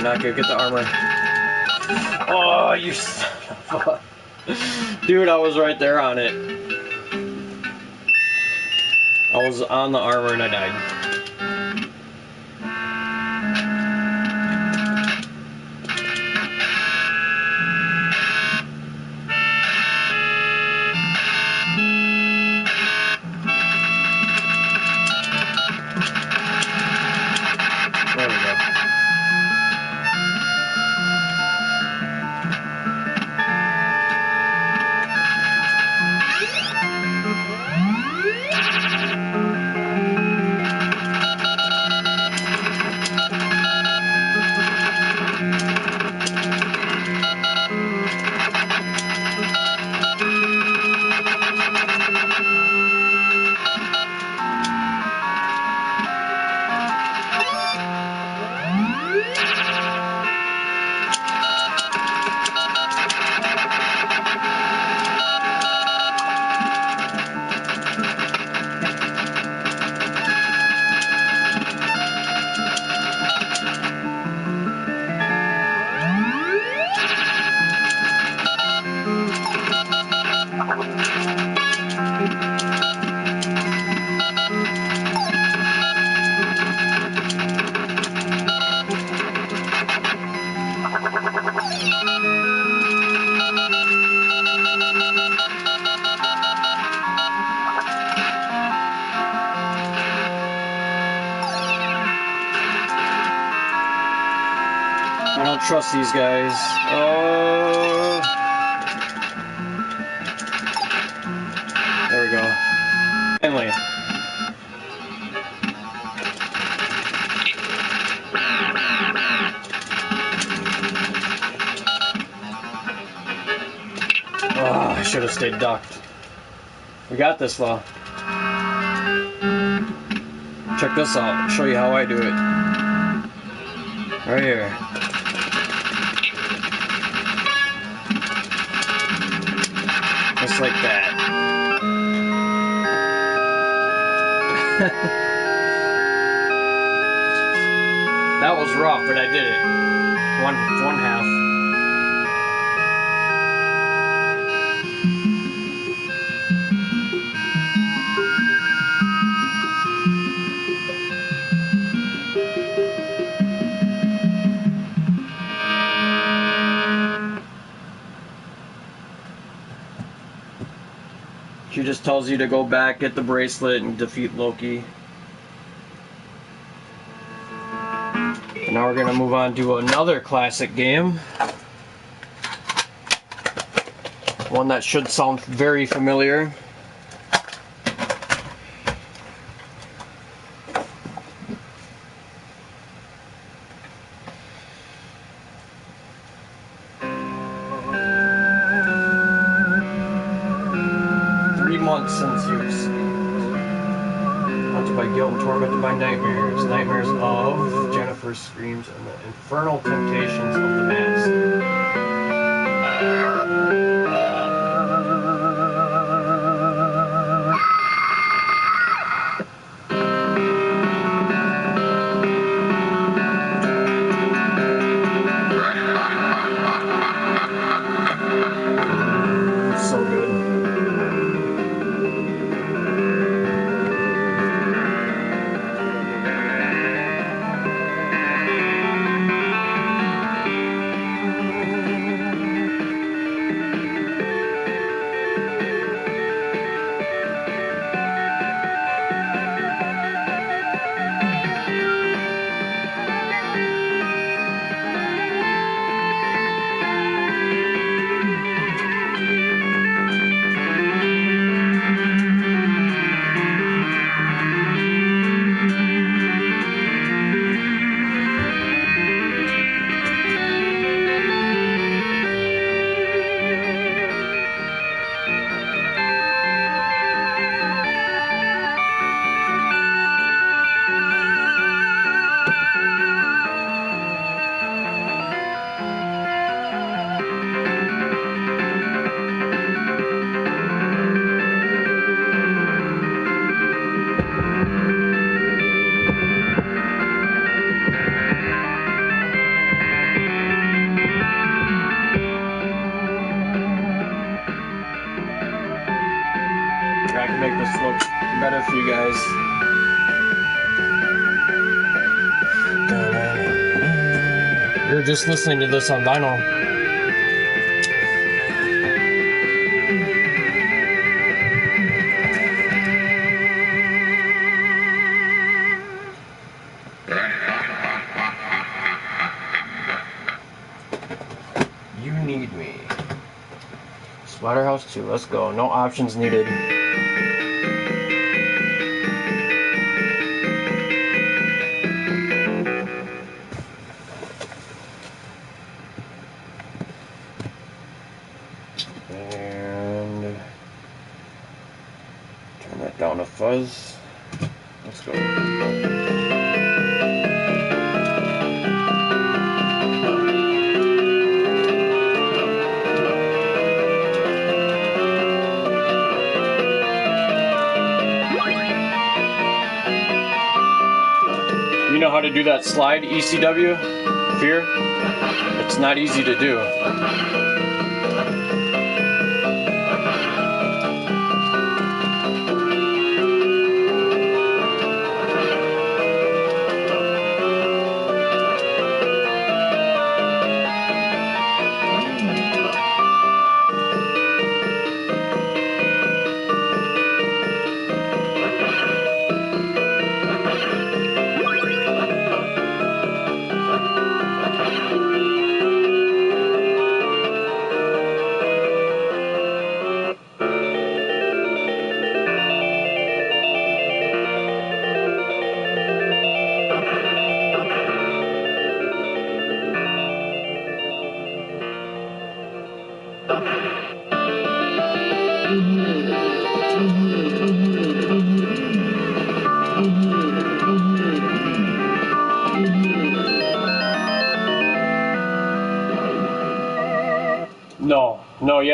Not good. Get the armor. Oh, you son of a... Dude, I was right there on it. I was on the armor and I died. There we go. trust these guys. There we go. Finally. Oh, I should have stayed ducked. We got this though. Check this out. I'll show you how I do it. Right here. Just like that. That was rough, but I did it. One half. She just tells you to go back, get the bracelet, and defeat Loki. And now we're going to move on to another classic game. One that should sound very familiar. Since use. Haunted by guilt and tormented by nightmares. Nightmares of Jennifer's screams and the infernal temptations of the mask. So good. I can make this look better for you guys. You're just listening to this on vinyl. You Need Me. Splatterhouse 2, let's go. No options needed. And turn that down to fuzz. Let's go. You know how to do that slide, ECW? Fear? It's not easy to do.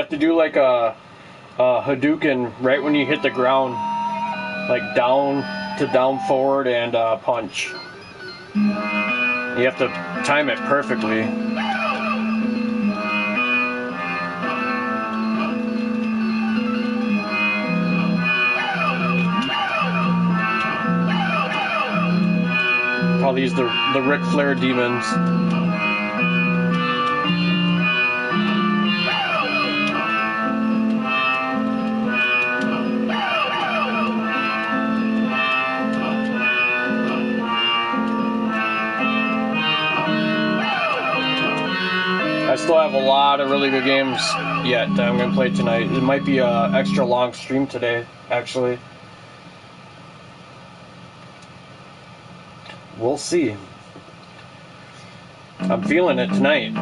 have to do like a Hadouken right when you hit the ground, like down to down forward and punch. You have to time it perfectly. Call these the Ric Flair demons. I still have a lot of really good games yet that I'm going to play tonight. It might be an extra long stream today, actually. We'll see. I'm feeling it tonight.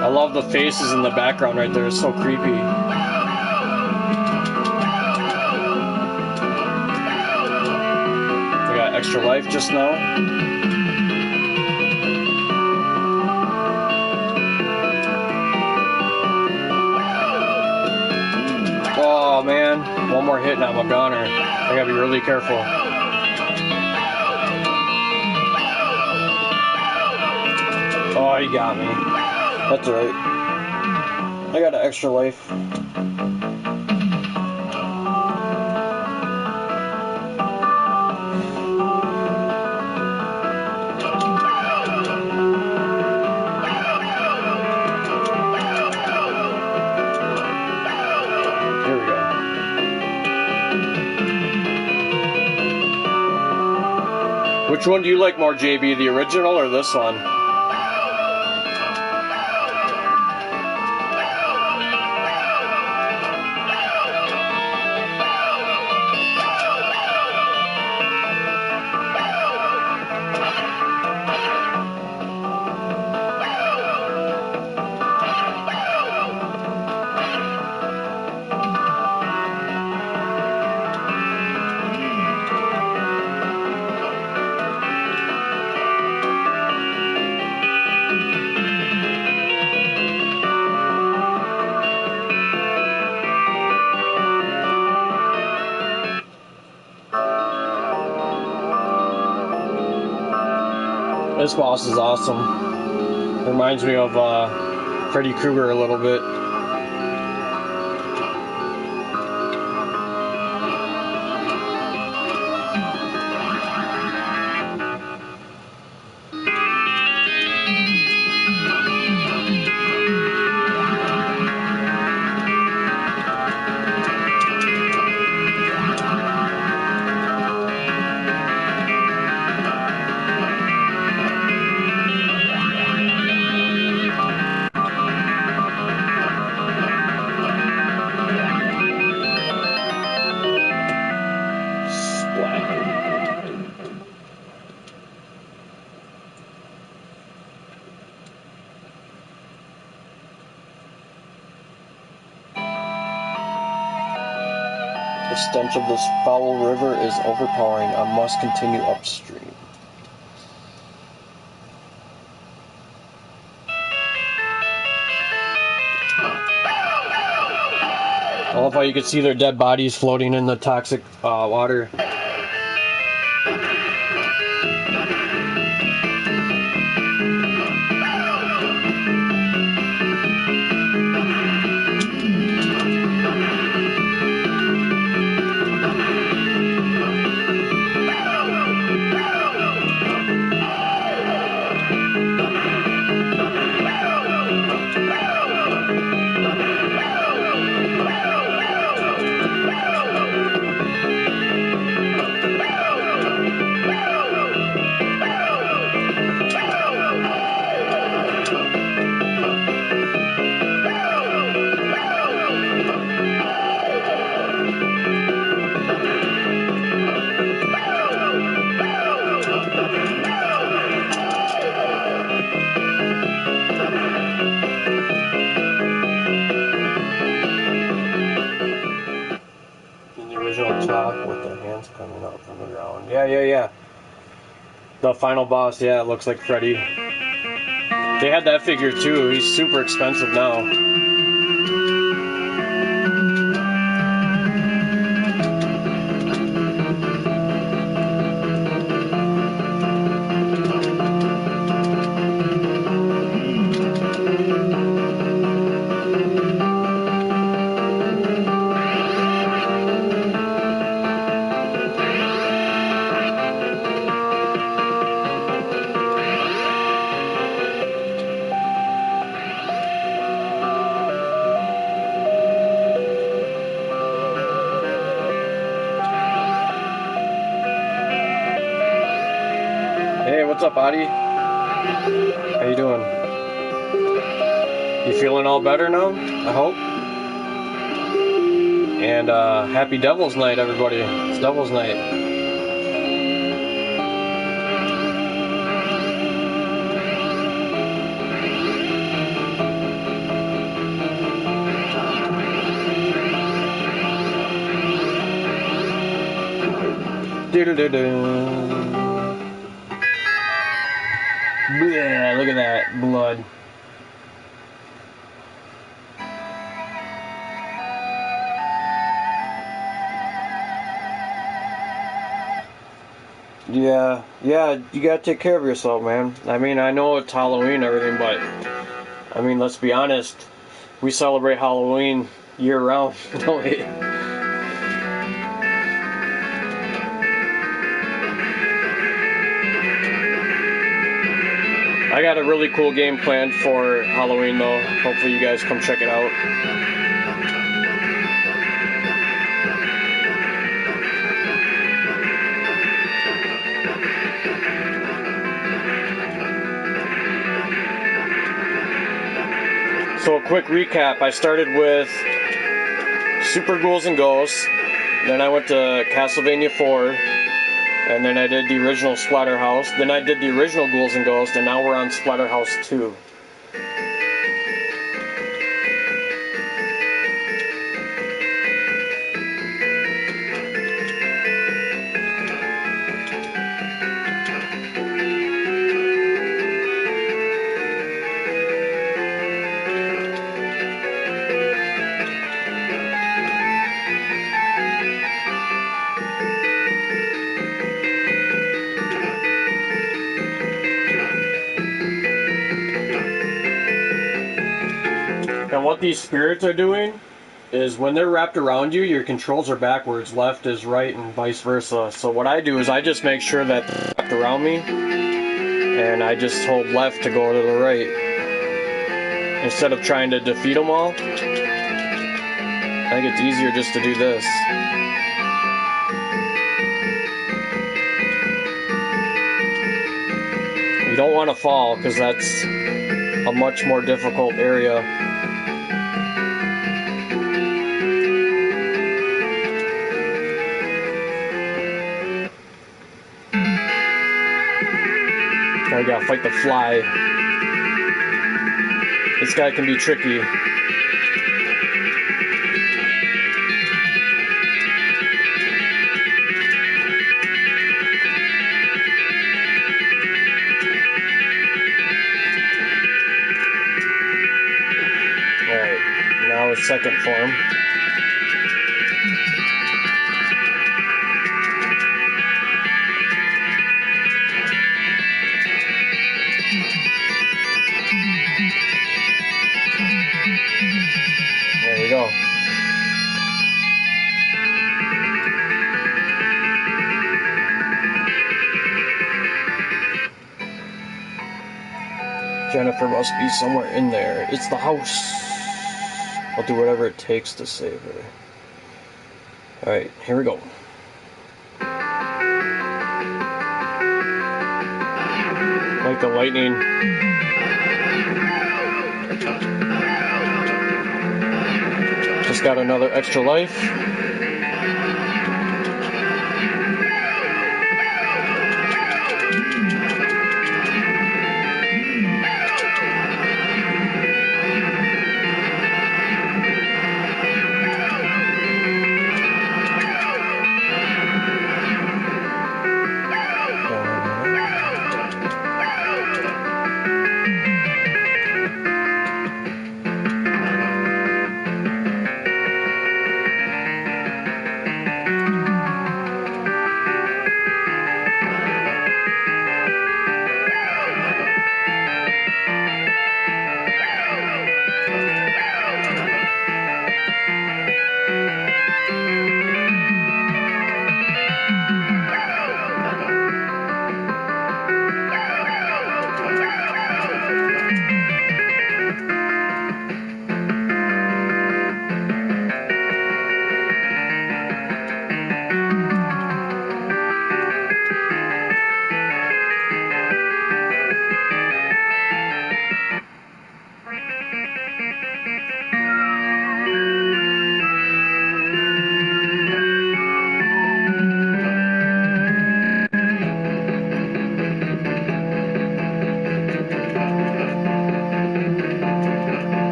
I love the faces in the background right there. It's so creepy. I got extra life just now. Oh man, one more hit and I'm a goner. I gotta be really careful. Oh, he got me. That's alright. I got an extra life. Which one do you like more, JB? The original or this one? This boss is awesome. Reminds me of Freddy Krueger a little bit. The stench of this foul river is overpowering. I must continue upstream. I love how you can see their dead bodies floating in the toxic water. Top with their hands coming out from the ground. Yeah. The final boss, yeah, it looks like Freddy. They had that figure too. He's super expensive now. Hey, what's up, Adi? How you doing? You feeling all better now? I hope. And happy Devil's Night, everybody. It's Devil's Night. Yeah, look at that blood. Yeah, you gotta take care of yourself, man. I mean, I know it's Halloween and everything, but I mean, let's be honest. We celebrate Halloween year round, don't we? I got a really cool game planned for Halloween, though. Hopefully, you guys come check it out. So a quick recap, I started with Super Ghouls and Ghosts, then I went to Castlevania 4, and then I did the original Splatterhouse, then I did the original Ghouls and Ghosts, and now we're on Splatterhouse 2. And what these spirits are doing is when they're wrapped around you, your controls are backwards. Left is right and vice versa. So what I do is I just make sure that they're wrapped around me, and I just hold left to go to the right. Instead of trying to defeat them all, I think it's easier just to do this. You don't want to fall, because that's a much more difficult area. Now you gotta fight the fly. This guy can be tricky. Alright, now his second form. There we go. Jennifer must be somewhere in there. It's the house. I'll do whatever it takes to save her. Alright, here we go. Like the lightning. Just got another extra life.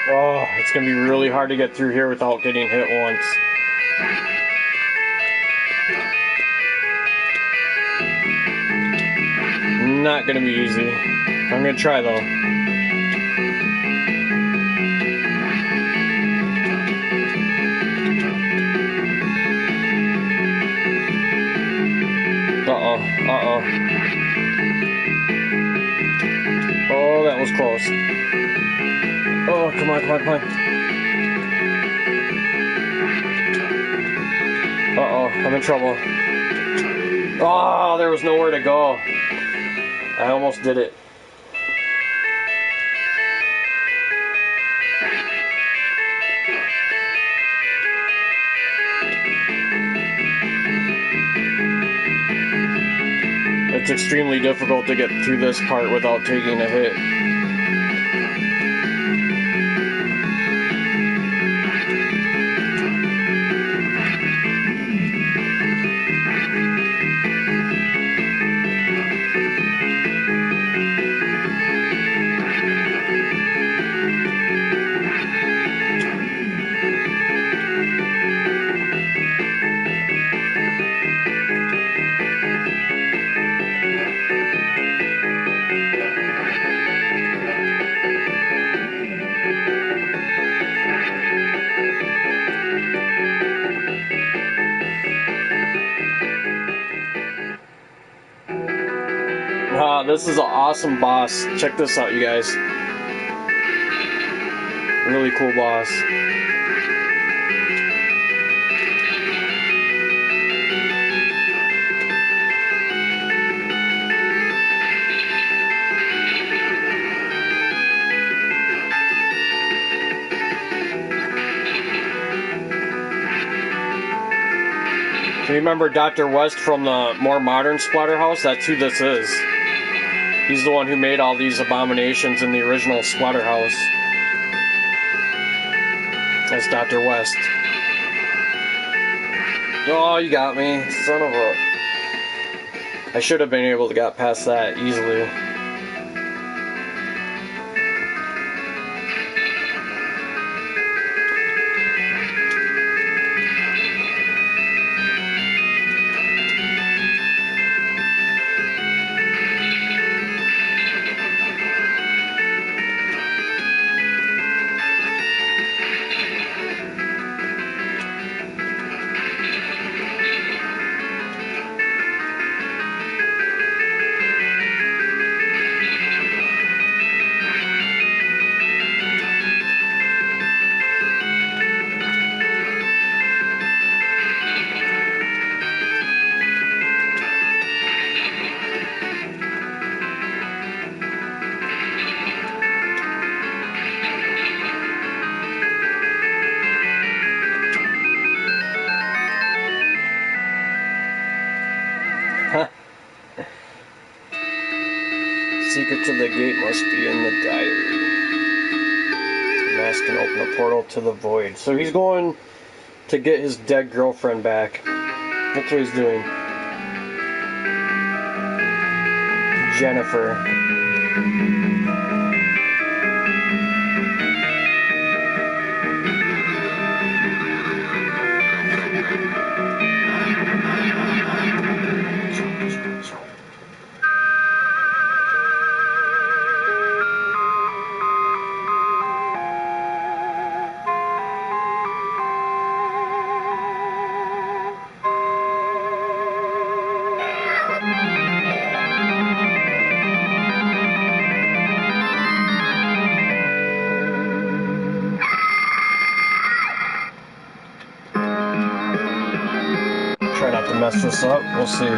Oh, it's gonna be really hard to get through here without getting hit once. Not gonna be easy. I'm gonna try though. Uh-oh. Oh, that was close. Oh, come on. Uh-oh, I'm in trouble. Oh, there was nowhere to go. I almost did it. It's extremely difficult to get through this part without taking a hit. This is an awesome boss. Check this out, you guys. Really cool boss. So you remember Dr. West from the more modern Splatterhouse? That's who this is. He's the one who made all these abominations in the original Splatterhouse. That's Dr. West. Oh, you got me. Son of a... I should have been able to get past that easily. secret to the gate must be in the diary. The mask can open a portal to the void. So he's going to get his dead girlfriend back. That's what he's doing. Jennifer. Try not to mess this up. We'll see.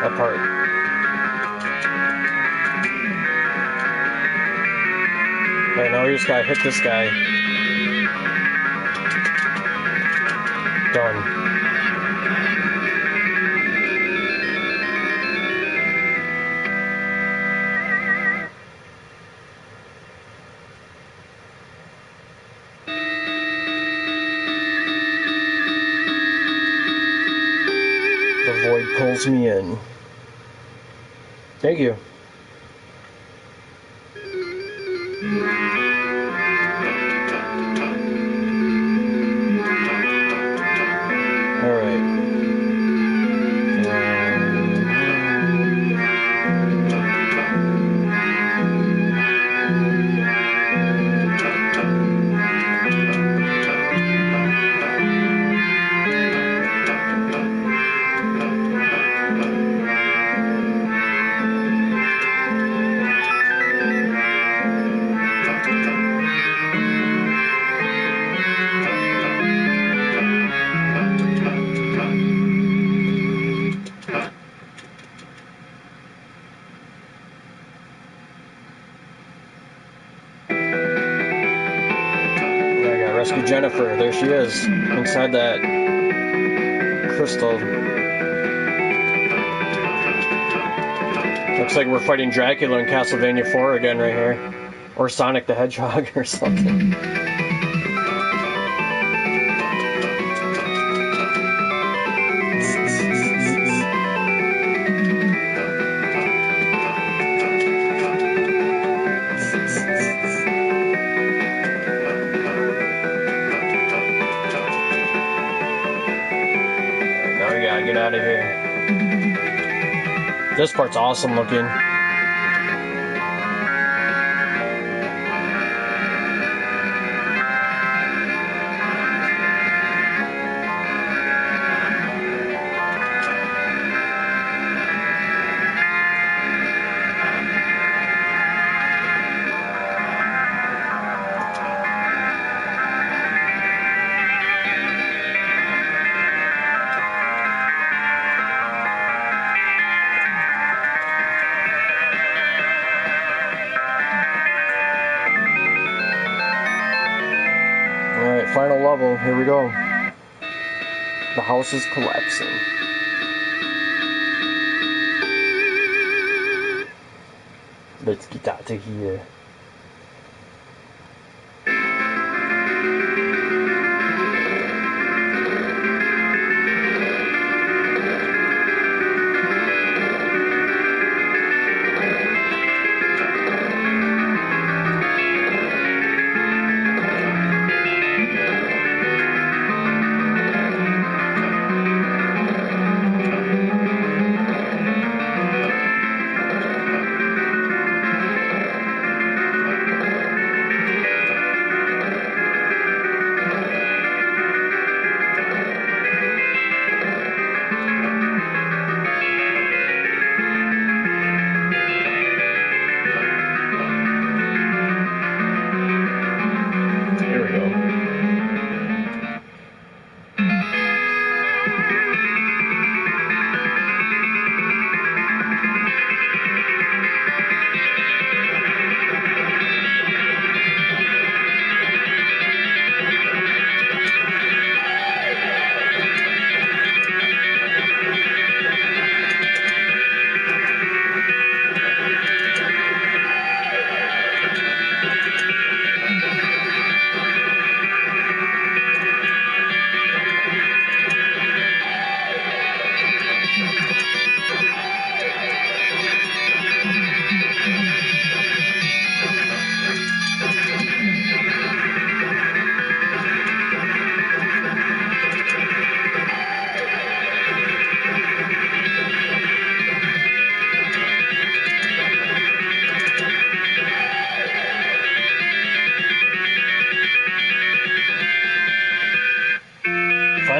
That part. Alright, now we just gotta hit this guy. Done. The void pulls me in. Thank you. Alright. Rescue Jennifer. There she is, inside that crystal. Looks like we're fighting Dracula in Castlevania 4 again right here. Or Sonic the Hedgehog or something. Get out of here. This part's awesome looking. Alright, final level. Here we go. The house is collapsing. Let's get out of here.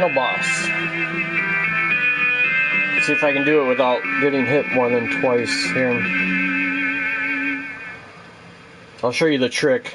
Final boss. Let's see if I can do it without getting hit more than twice here. I'll show you the trick.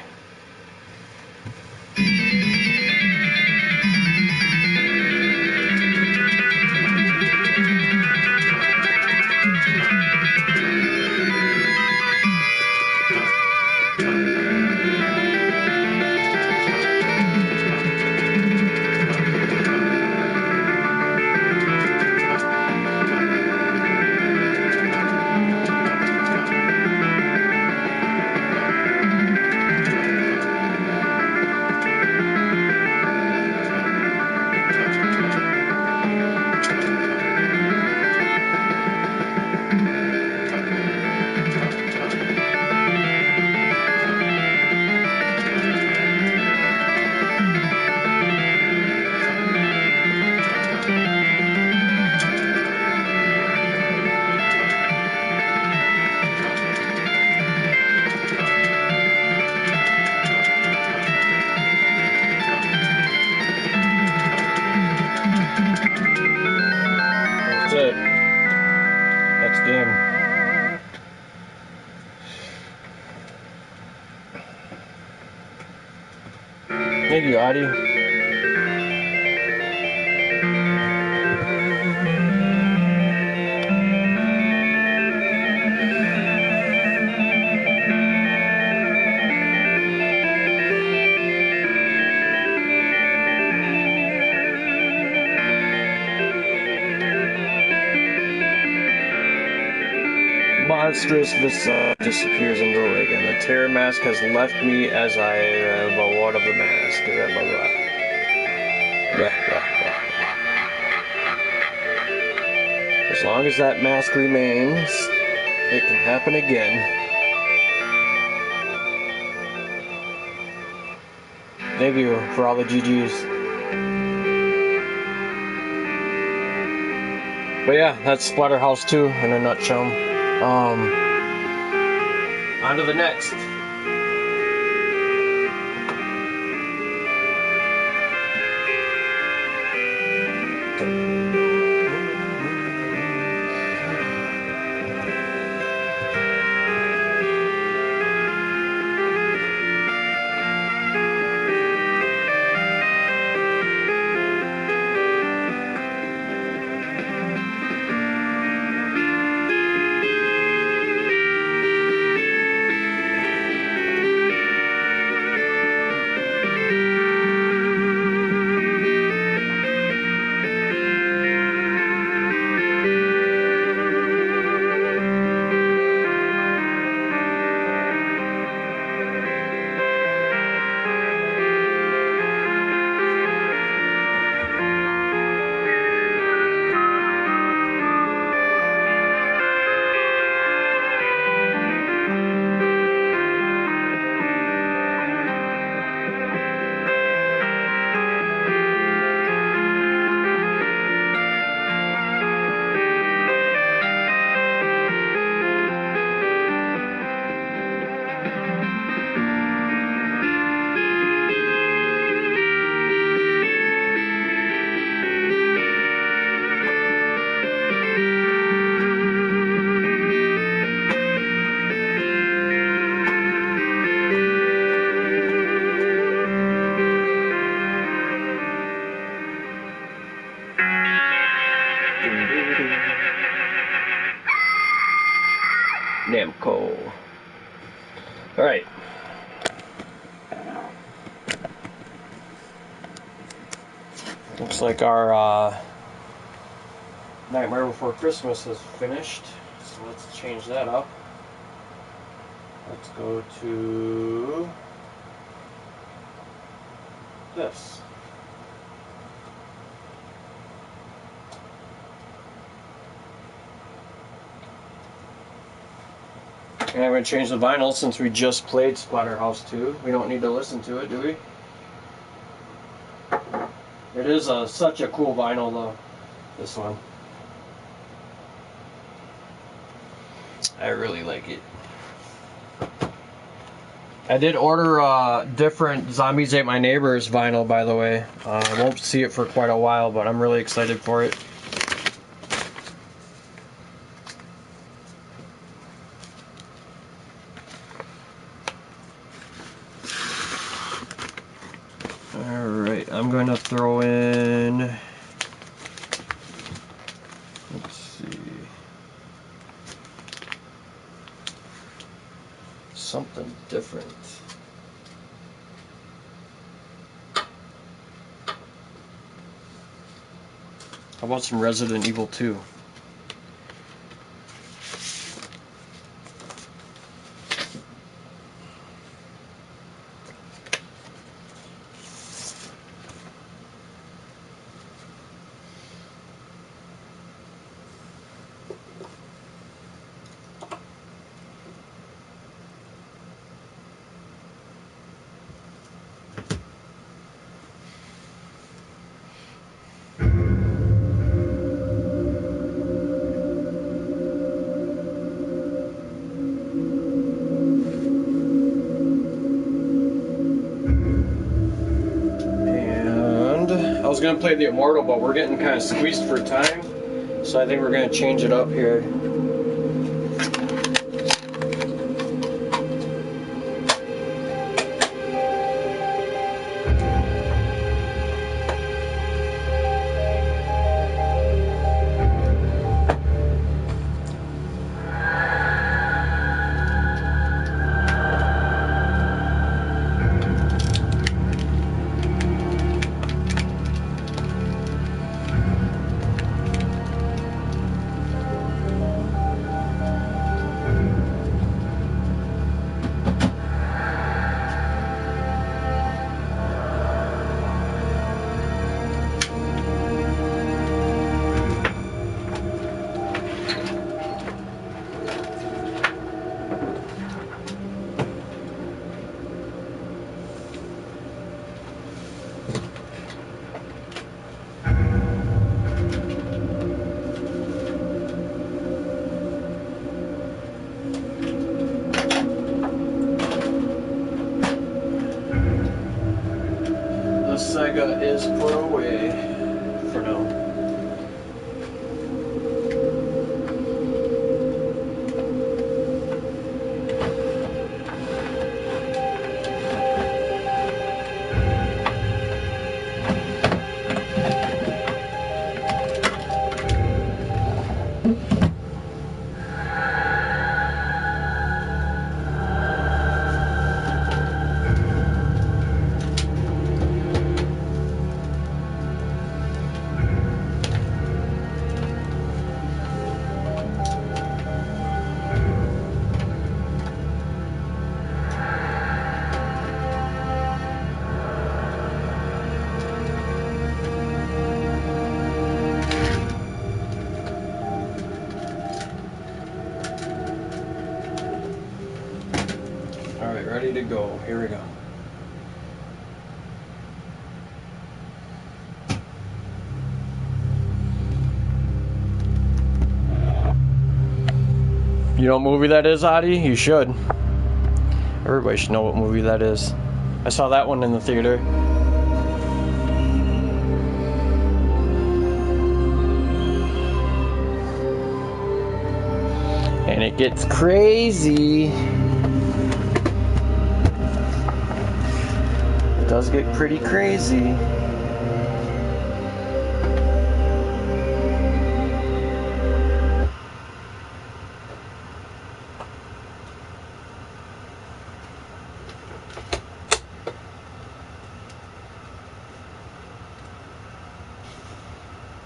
That's it. That's game. Thank you, Adi. Monstrous Vista disappears into the lake, and the terror mask has left me as I what of the mask. Blah, blah, blah. Blah, blah, blah. As long as that mask remains, it can happen again. Thank you for all the GGs. But yeah, that's Splatterhouse 2 in a nutshell. On to the next. Namco. Alright. Looks like our Nightmare Before Christmas is finished. So let's change that up. Let's go to this. And I'm going to change the vinyl since we just played Splatterhouse 2. We don't need to listen to it, do we? It is such a cool vinyl though, this one. I really like it. I did order different Zombies Ate My Neighbors vinyl, by the way. I won't see it for quite a while, but I'm really excited for it. Alright, I'm going to throw in... Let's see... something different. How about some Resident Evil 2? I was going to play the Immortal, but we're getting kind of squeezed for time, so I think we're going to change it up here. Sega is put away for now. Alright, ready to go. Here we go. You know what movie that is, Adi? You should. Everybody should know what movie that is. I saw that one in the theater. And it gets crazy. It does get pretty crazy.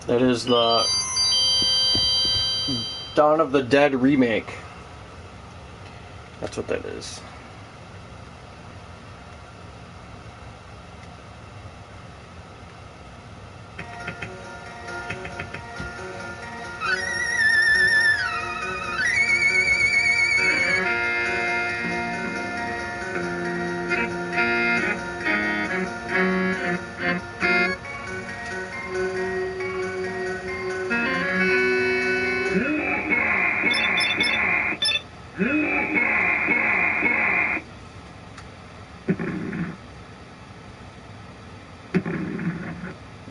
That is the Dawn of the Dead remake. That's what that is.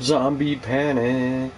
Zombie panic.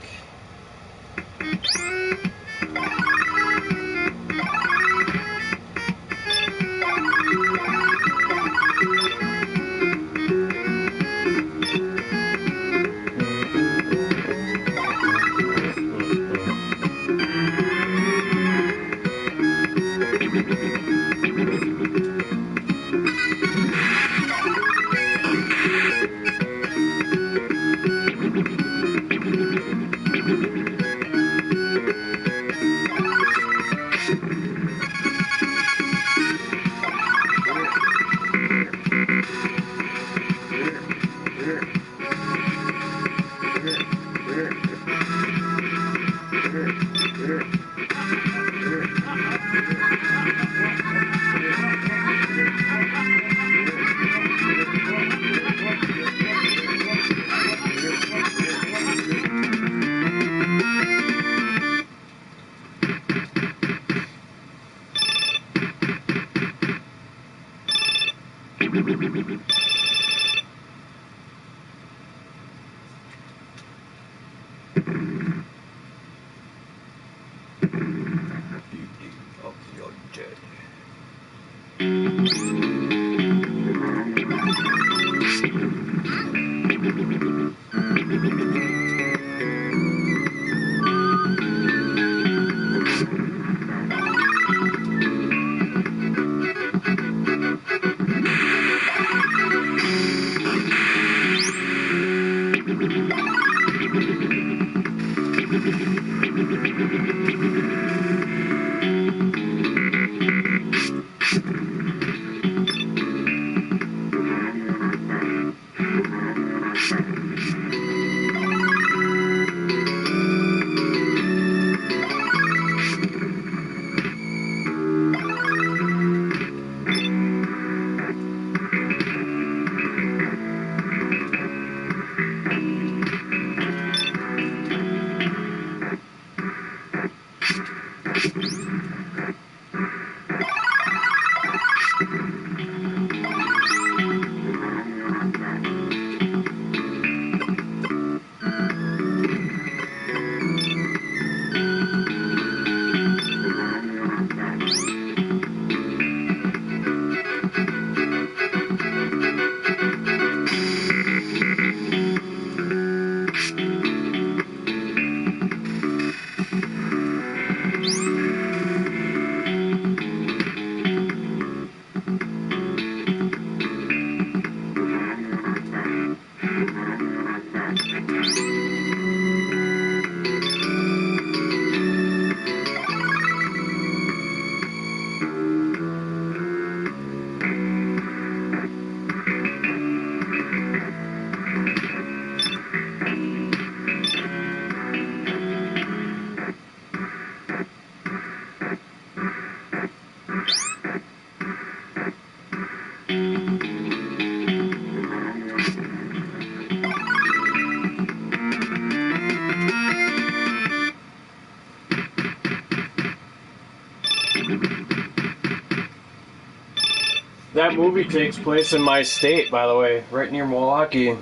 That movie takes place in my state, by the way, right near Milwaukee. Have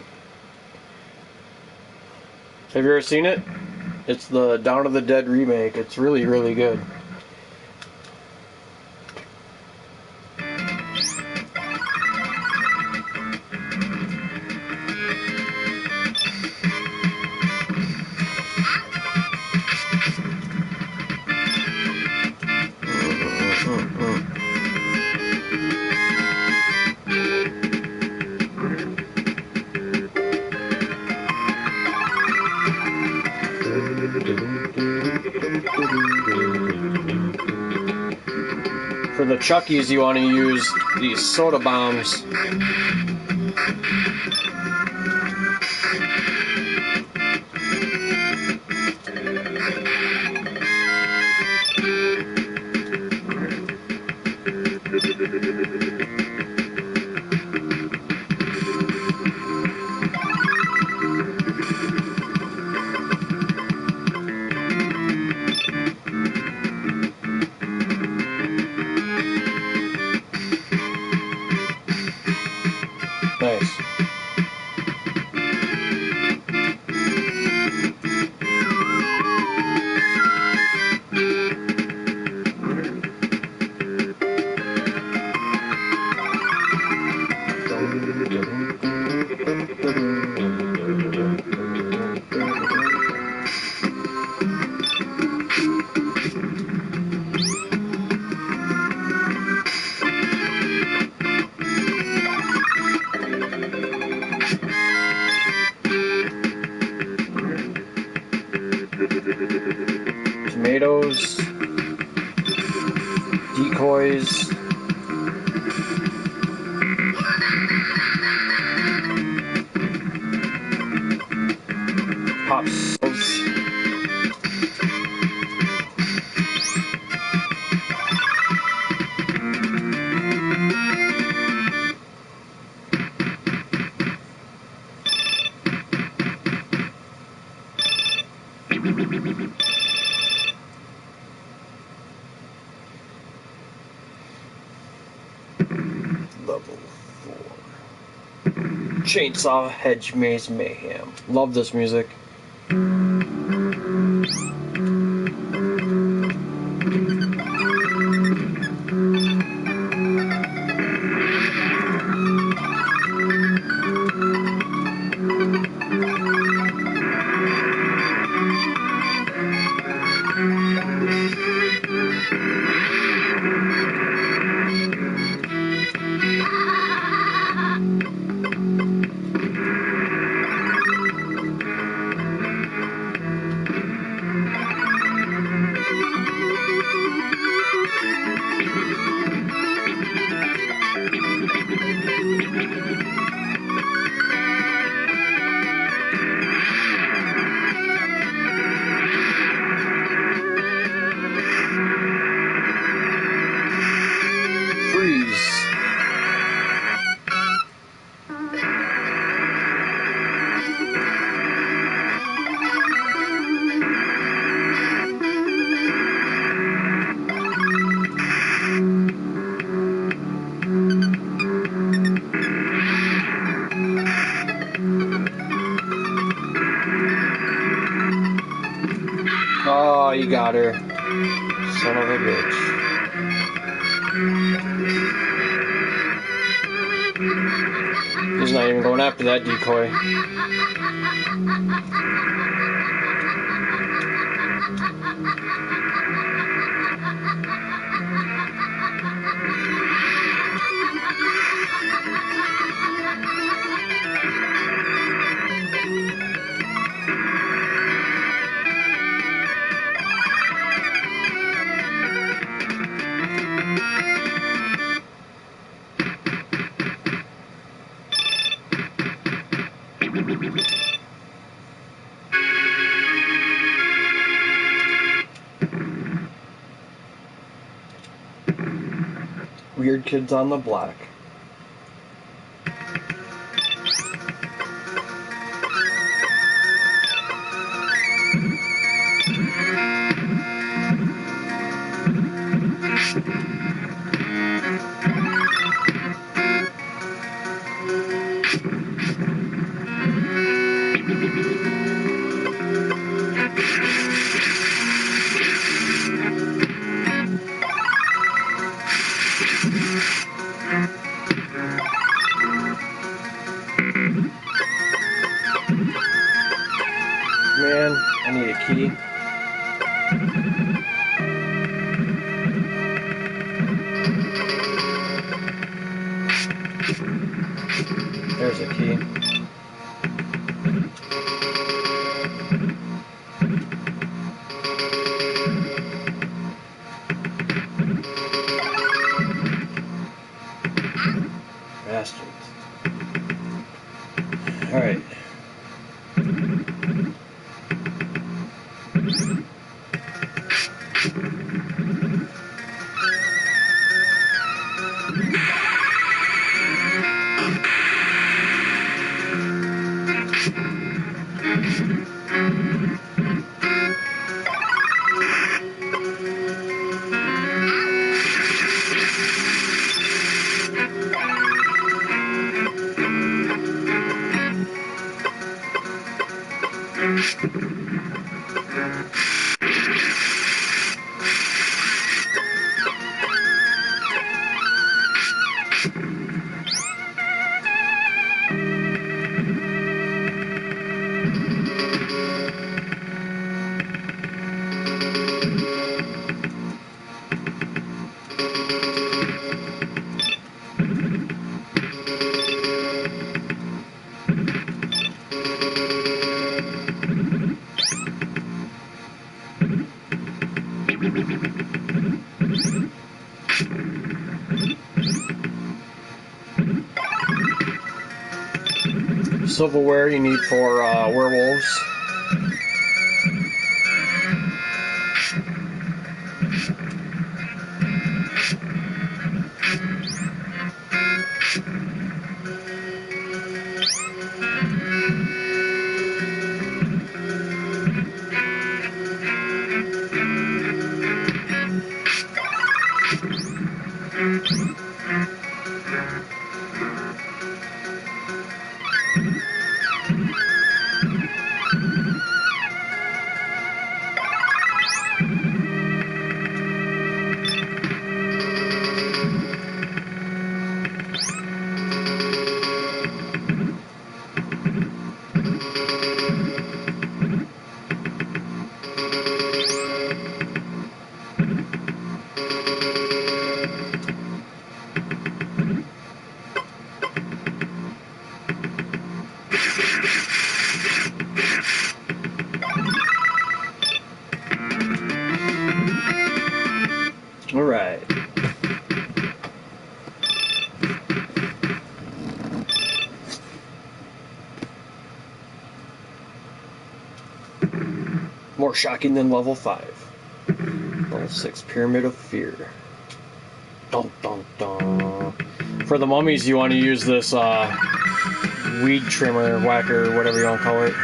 you ever seen it? It's the Dawn of the Dead remake. It's really, really good. For the Chuckies, you want to use these soda bombs. Nice. Tomatoes. Decoys. Popsicles. Level 4. Chainsaw Hedge Maze Mayhem. Love this music. Oh, you got her. Son of a bitch. He's not even going after that decoy. Weird Kids on the Block. Man, I need a key. There's a key. Bastards. Alright. silverware you need for werewolves. All right. More shocking than level 5. Level 6, Pyramid of Fear. Dun dun dun. For the mummies, you want to use this weed trimmer, whacker, whatever you want to call it.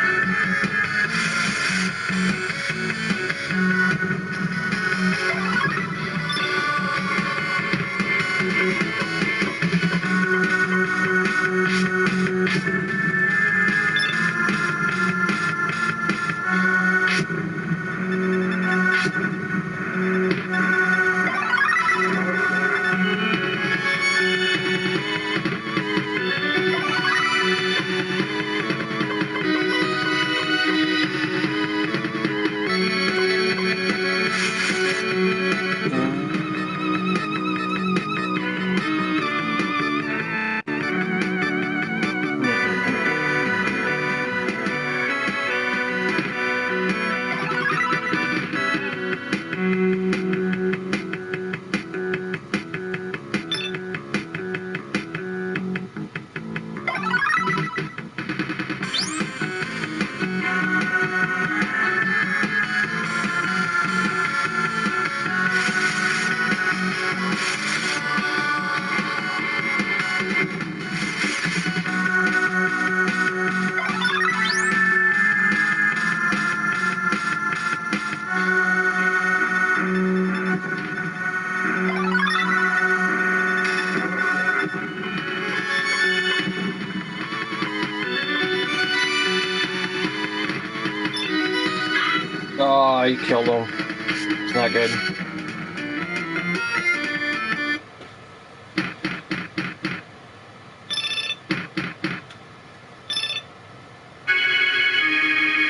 Oh, you killed him. It's not good.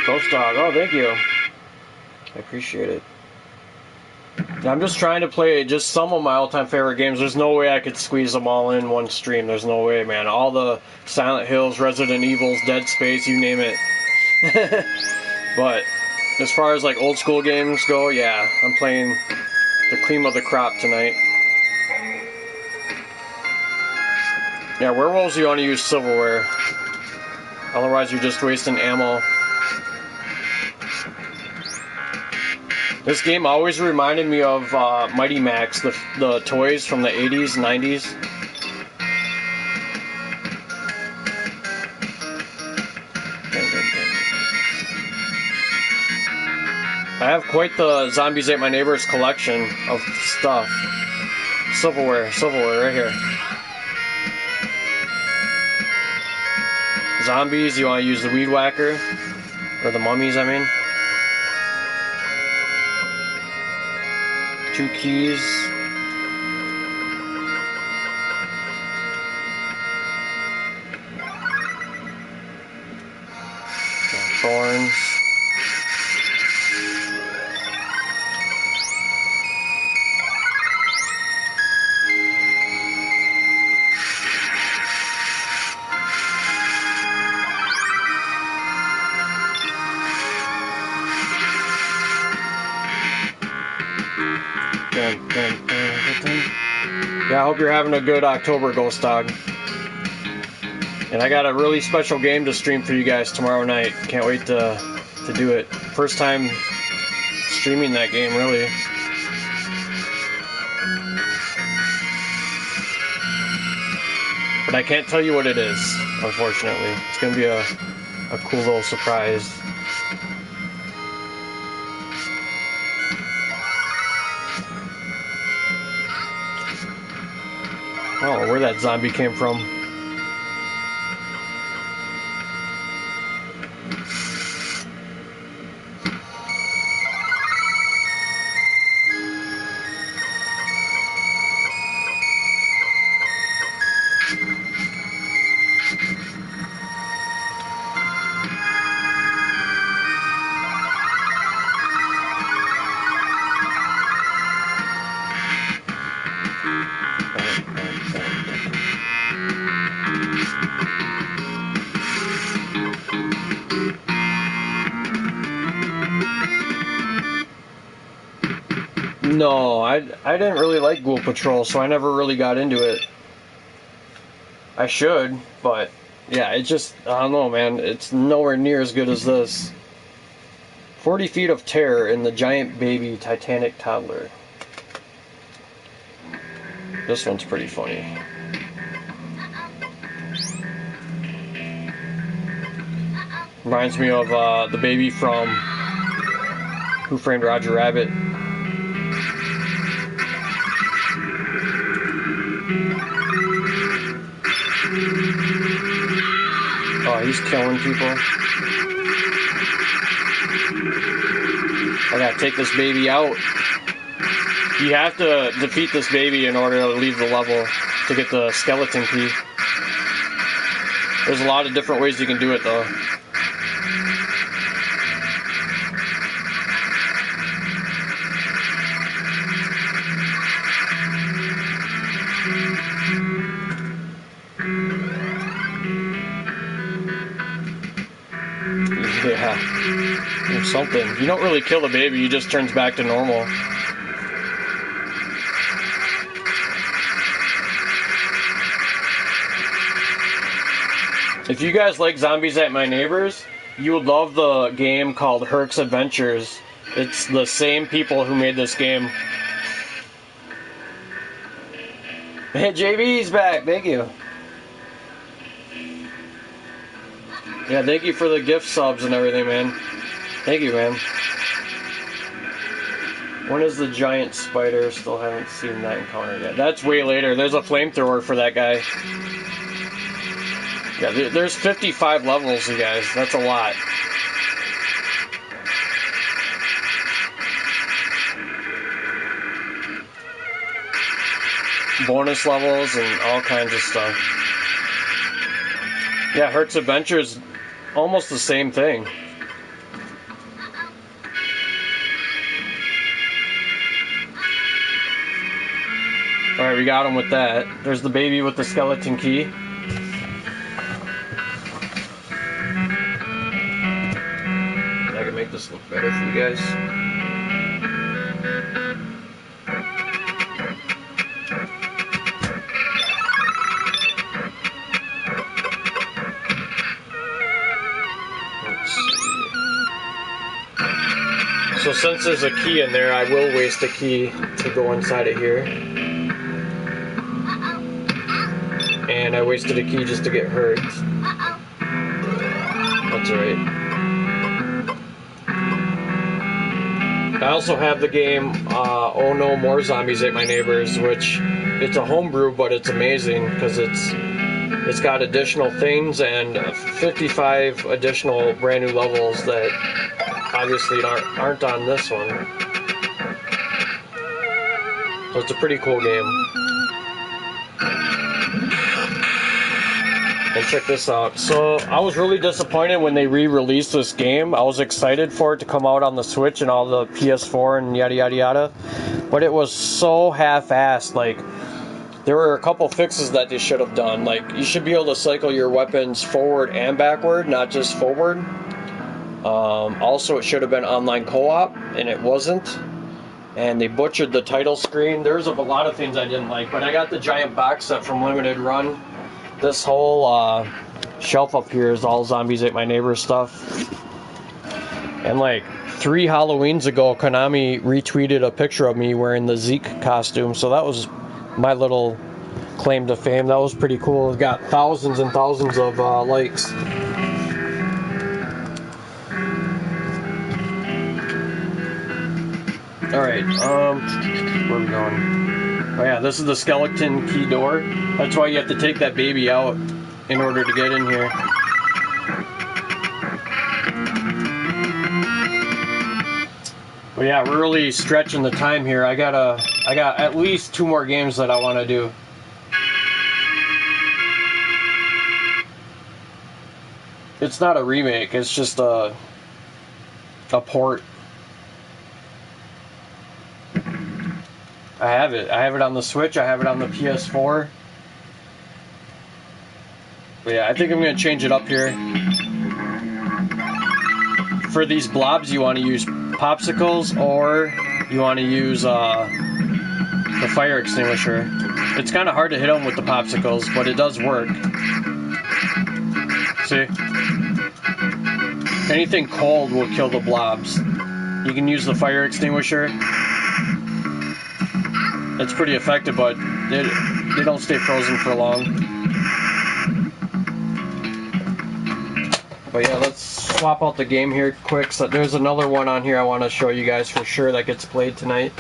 Ghost Dog, oh, thank you. I appreciate it. Yeah, I'm just trying to play just some of my all-time favorite games. There's no way I could squeeze them all in one stream. There's no way, man. All the Silent Hills, Resident Evils, Dead Space, you name it. But as far as like old school games go, yeah, I'm playing the cream of the crop tonight. Yeah, werewolves you want to use silverware. Otherwise you're just wasting ammo. This game always reminded me of Mighty Max, the toys from the 80s, 90s. I have quite the Zombies Ate My Neighbors collection of stuff. Silverware right here. Zombies, you want to use the weed whacker, or the mummies, I mean. 2 keys. Thorns. Yeah, I hope you're having a good October, Ghost Dog. And I got a really special game to stream for you guys tomorrow night. Can't wait to do it. First time streaming that game, really. But I can't tell you what it is, unfortunately. It's going to be a cool little surprise. I don't know where that zombie came from. No, I didn't really like Ghoul Patrol, so I never really got into it. I should, but yeah, it just, I don't know, man. It's nowhere near as good as this. 40 Feet of Terror in the Giant Baby Titanic Toddler. This one's pretty funny. Reminds me of the baby from Who Framed Roger Rabbit. Oh, he's killing people. I gotta take this baby out. You have to defeat this baby in order to leave the level to get the skeleton key. There's a lot of different ways you can do it, though. Yeah, or something. You don't really kill the baby, he just turns back to normal. If you guys like Zombies at My Neighbor's, you would love the game called Herc's Adventures. It's the same people who made this game. Hey, JB's back, thank you. Yeah, thank you for the gift subs and everything, man. Thank you, man. When is the giant spider? Still haven't seen that encounter yet. That's way later. There's a flamethrower for that guy. Yeah, there's 55 levels, you guys. That's a lot. Bonus levels and all kinds of stuff. Yeah, Herc's Adventures, almost the same thing. Alright, we got him with that. There's the baby with the skeleton key. I can make this look better for you guys. So since there's a key in there, I will waste a key to go inside of here. And I wasted a key just to get hurt. That's alright. I also have the game Oh No More Zombies at My Neighbor's, which it's a homebrew, but it's amazing because it's got additional things and 55 additional brand new levels that obviously aren't on this one. So it's a pretty cool game. And check this out. So I was really disappointed when they re-released this game. I was excited for it to come out on the Switch and all the PS4 and yada yada yada. But it was so half-assed. Like, there were a couple fixes that they should have done. Like, you should be able to cycle your weapons forward and backward, not just forward. Also, it should have been online co-op, and it wasn't. And they butchered the title screen. There's a lot of things I didn't like, but I got the giant box set from Limited Run This whole shelf up here is all Zombies Ate My Neighbor stuff. And like 3 Halloweens ago, Konami retweeted a picture of me wearing the Zeke costume, so that was my little claim to fame. That was pretty cool. It got thousands and thousands of likes. Alright, where are we going? Oh yeah, this is the skeleton key door. That's why you have to take that baby out in order to get in here. But yeah, we're really stretching the time here. I got at least 2 more games that I want to do. It's not a remake, it's just a port. I have it on the Switch, I have it on the PS4. But yeah, I think I'm going to change it up here. For these blobs, you want to use popsicles, or you want to use the fire extinguisher. It's kind of hard to hit them with the popsicles, but it does work. See? Anything cold will kill the blobs. You can use the fire extinguisher. It's pretty effective, but they don't stay frozen for long. But yeah, let's swap out the game here quick. So there's another one on here I want to show you guys for sure that gets played tonight.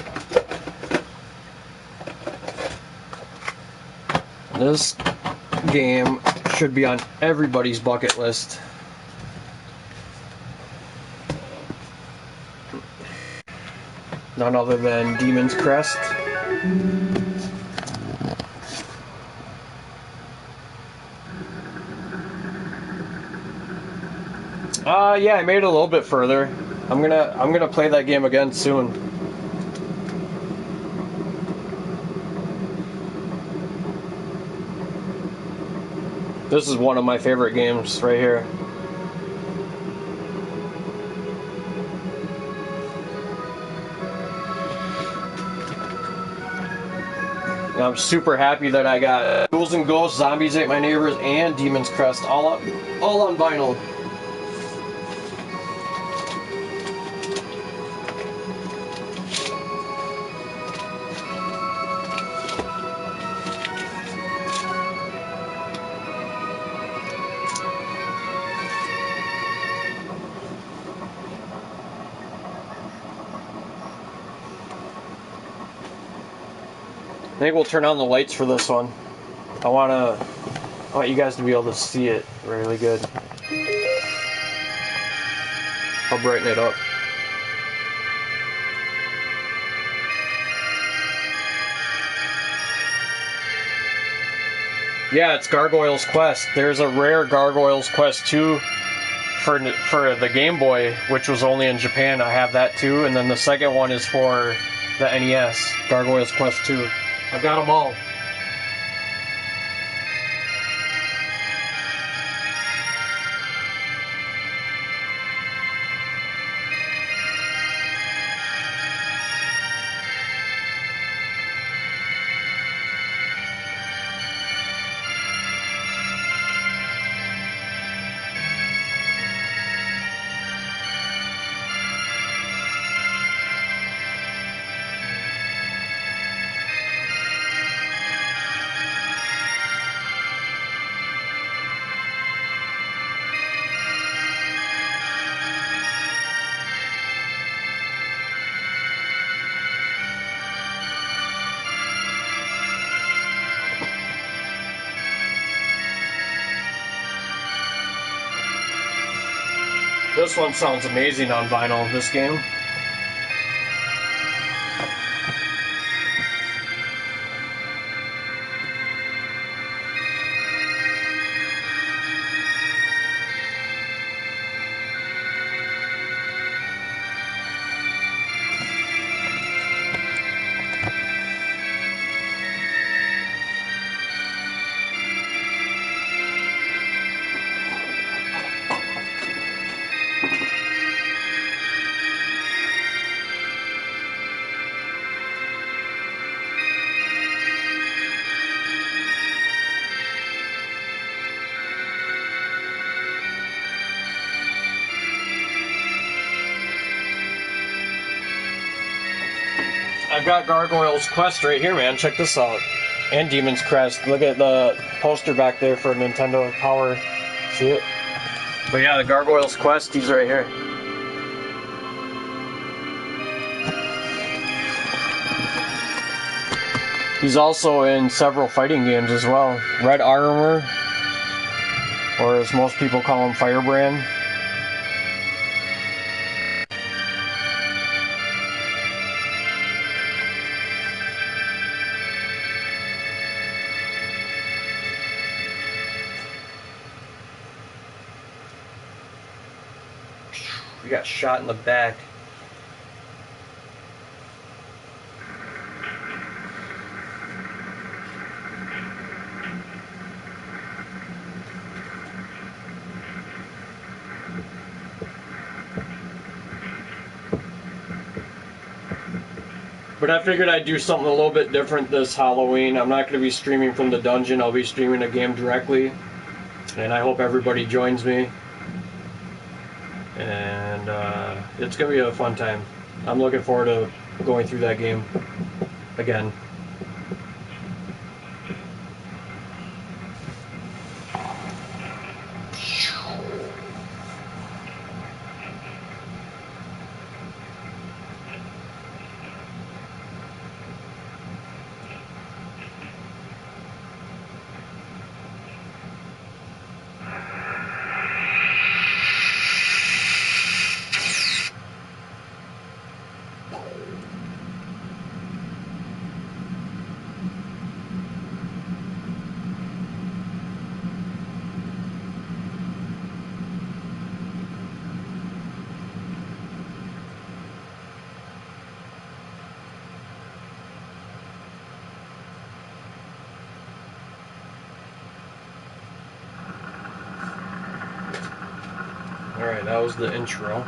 This game should be on everybody's bucket list. None other than Demon's Crest. Yeah, I made it a little bit further. I'm gonna play that game again soon. This is one of my favorite games right here. And I'm super happy that I got Ghouls and Ghosts, Zombies Ate My Neighbors, and Demon's Crest all on vinyl. I think we'll turn on the lights for this one. I want you guys to be able to see it really good. I'll brighten it up. Yeah, it's Gargoyle's Quest. There's a rare Gargoyle's Quest 2 for the Game Boy, which was only in Japan. I have that too, and then the second one is for the NES, Gargoyle's Quest 2. I've got them all. This one sounds amazing on vinyl, this game. I've got Gargoyle's Quest right here, man. Check this out. And Demon's Crest. Look at the poster back there for Nintendo Power. See it? But yeah, the Gargoyle's Quest, he's right here. He's also in several fighting games as well. Red Armor, or as most people call him, Firebrand. We got shot in the back. But I figured I'd do something a little bit different this Halloween. I'm not going to be streaming from the dungeon. I'll be streaming a game directly. And I hope everybody joins me. And it's going to be a fun time. I'm looking forward to going through that game again. Alright, that was the intro.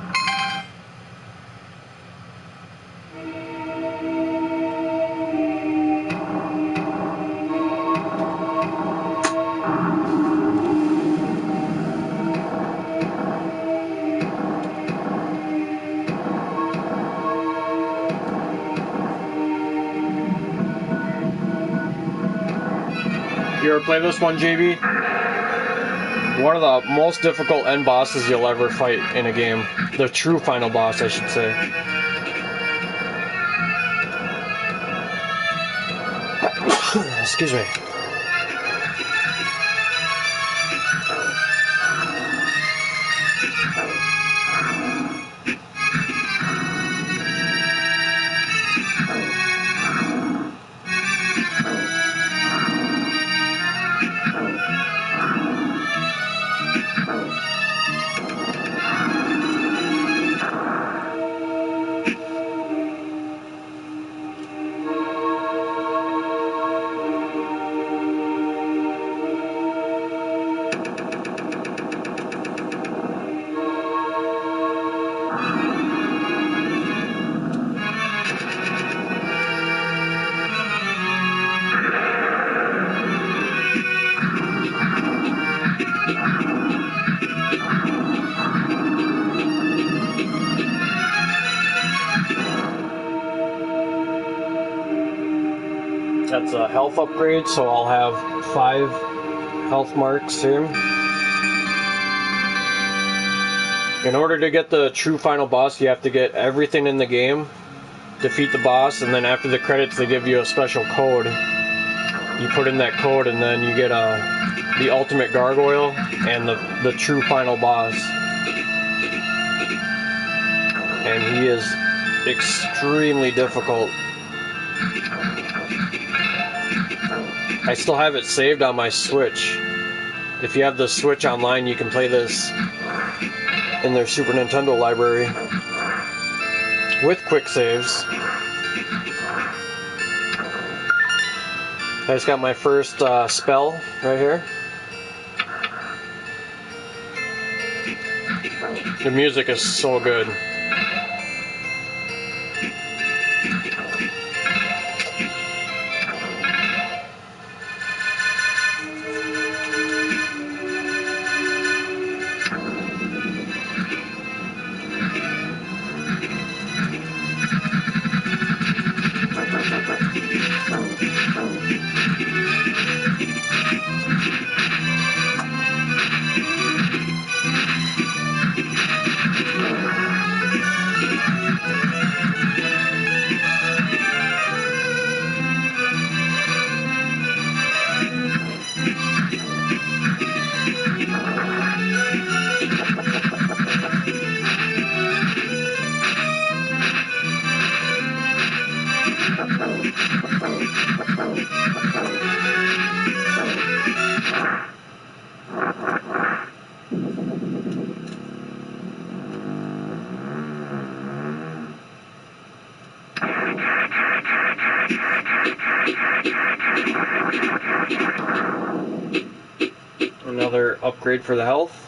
You ever play this one, JB? One of the most difficult end bosses you'll ever fight in a game. The true final boss, I should say. Excuse me. That's a health upgrade, so I'll have 5 health marks here. In order to get the true final boss, you have to get everything in the game, defeat the boss, and then after the credits they give you a special code. You put in that code and then you get the ultimate gargoyle and the true final boss. And he is extremely difficult. I still have it saved on my Switch. If you have the Switch online, you can play this in their Super Nintendo library with quick saves. I just got my first spell right here. The music is so good. upgrade for the health.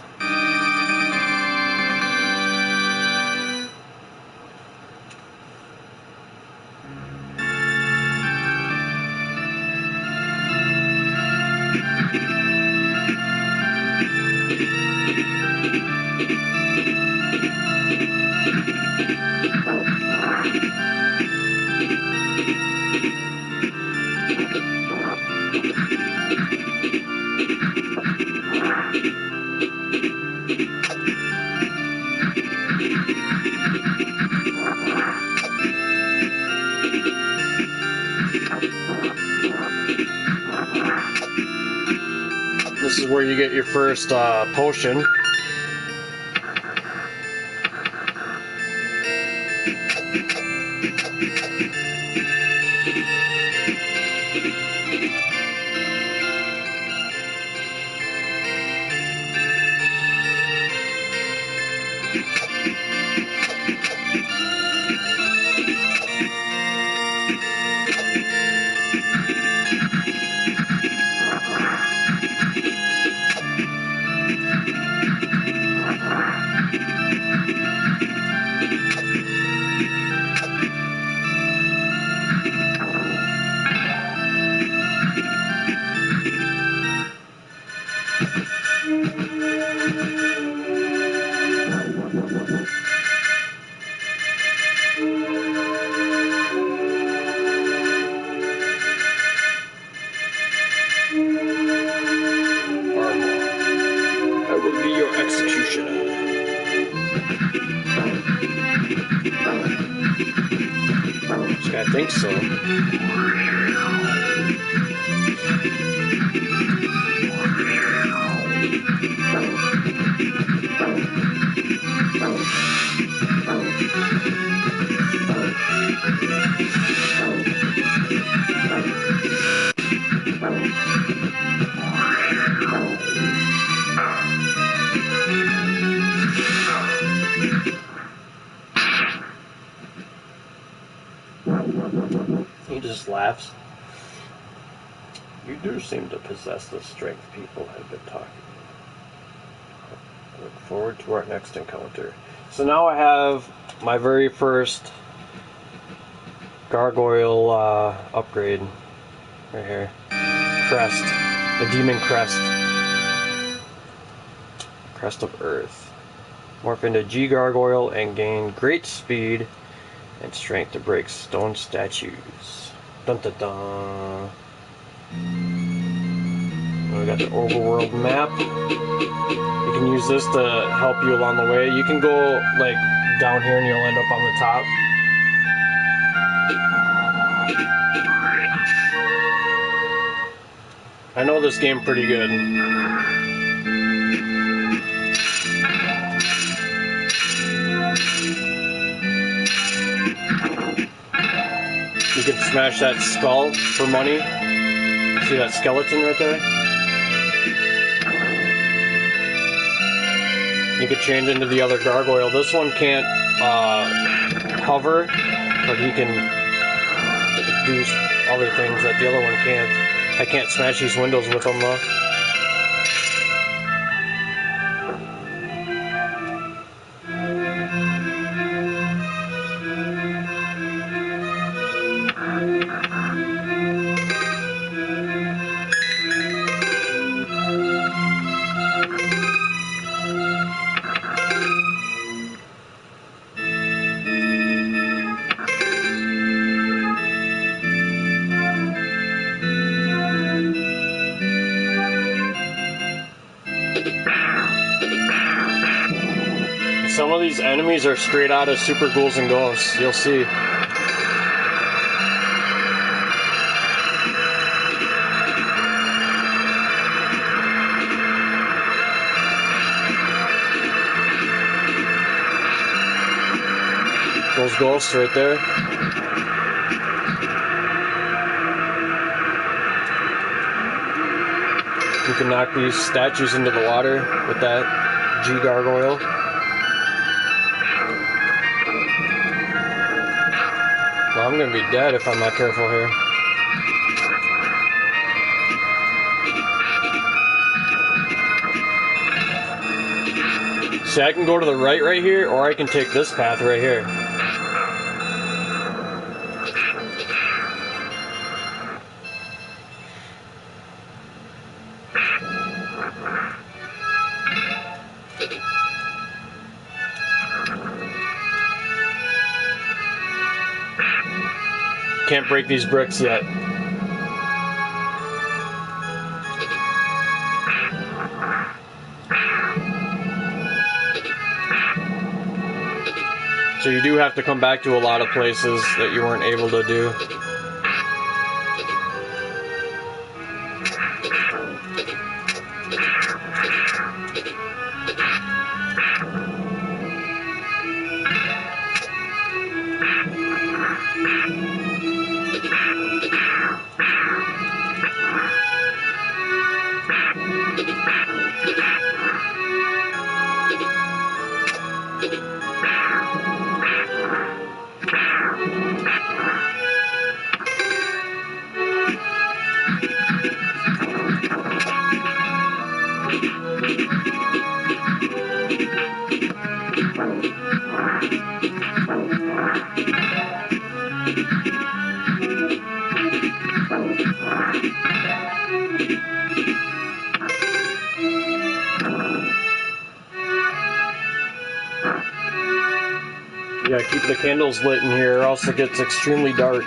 This is where you get your first potion. I think so. He just laughs. You do seem to possess the strength people have been talking about. I look forward to our next encounter. So now I have my very first gargoyle upgrade right here. Crest. The demon crest. Crest of Earth. Morph into G gargoyle and gain great speed and strength to break stone statues. Dun dun dun. We got the overworld map. You can use this to help you along the way. You can go like down here and you'll end up on the top. I know this game pretty good. You can smash that skull for money. See that skeleton right there? You can change into the other gargoyle. This one can't hover, but he can do other things that the other one can't. I can't smash these windows with them though. Some of these enemies are straight out of Super Ghouls and Ghosts, you'll see. Those ghosts right there. You can knock these statues into the water with that G gargoyle. Well, I'm gonna be dead if I'm not careful here. See, I can go to the right here, or I can take this path right here. Can't break these bricks yet. So you do have to come back to a lot of places that you weren't able to do. Yeah, keep the candles lit in here or else it gets extremely dark.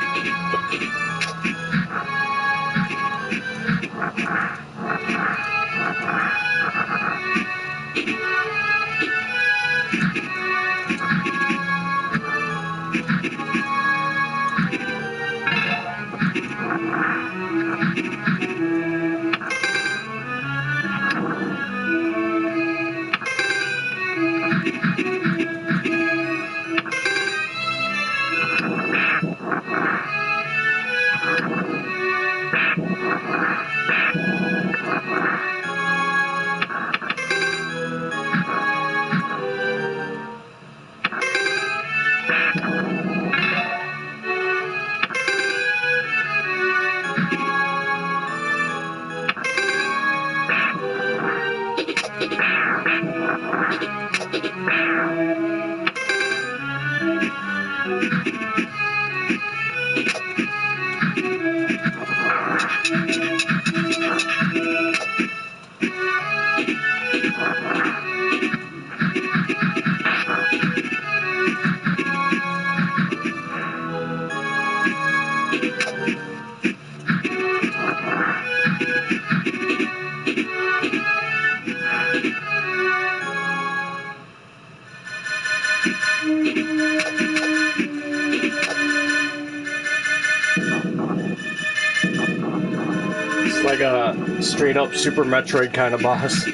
It's like a straight up Super Metroid kind of boss.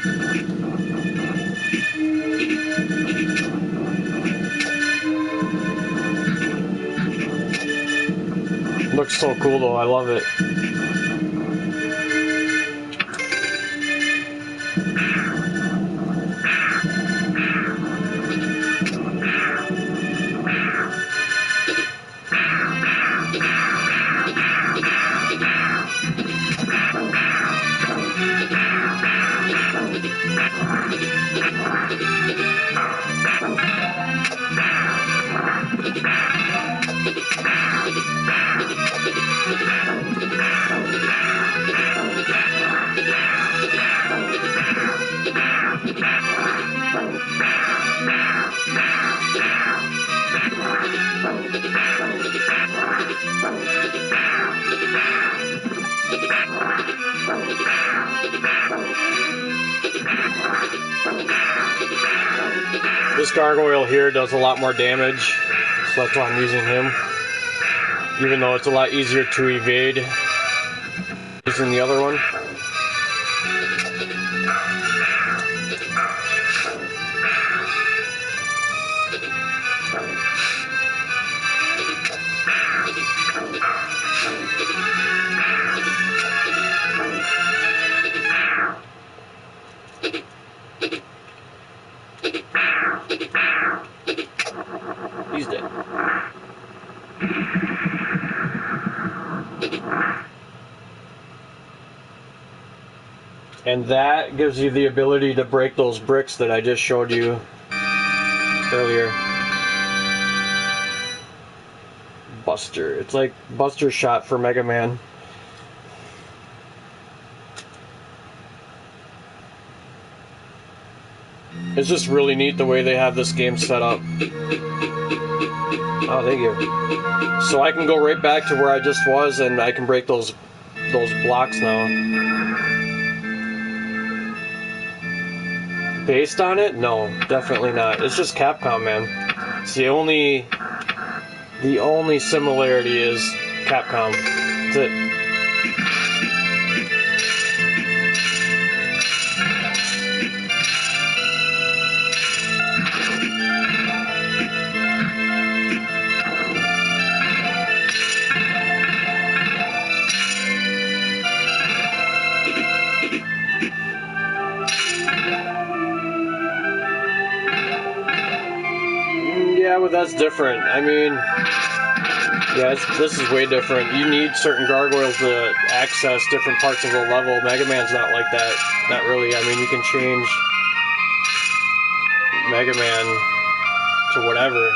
Looks so cool though, I love it. This gargoyle here does a lot more damage, so that's why I'm using him. Even though it's a lot easier to evade using the other one. He's dead. And that gives you the ability to break those bricks that I just showed you. earlier. Buster. It's like Buster Shot for Mega Man. It's just really neat the way they have this game set up. Oh, thank you. So I can go right back to where I just was, and I can break those blocks now. Based on it? No, definitely not. It's just Capcom, man. It's the only similarity is Capcom. That's it. Yeah, but that's different. I mean, yeah, this is way different. You need certain gargoyles to access different parts of the level. Mega Man's not like that. Not really. I mean, you can change Mega Man to whatever.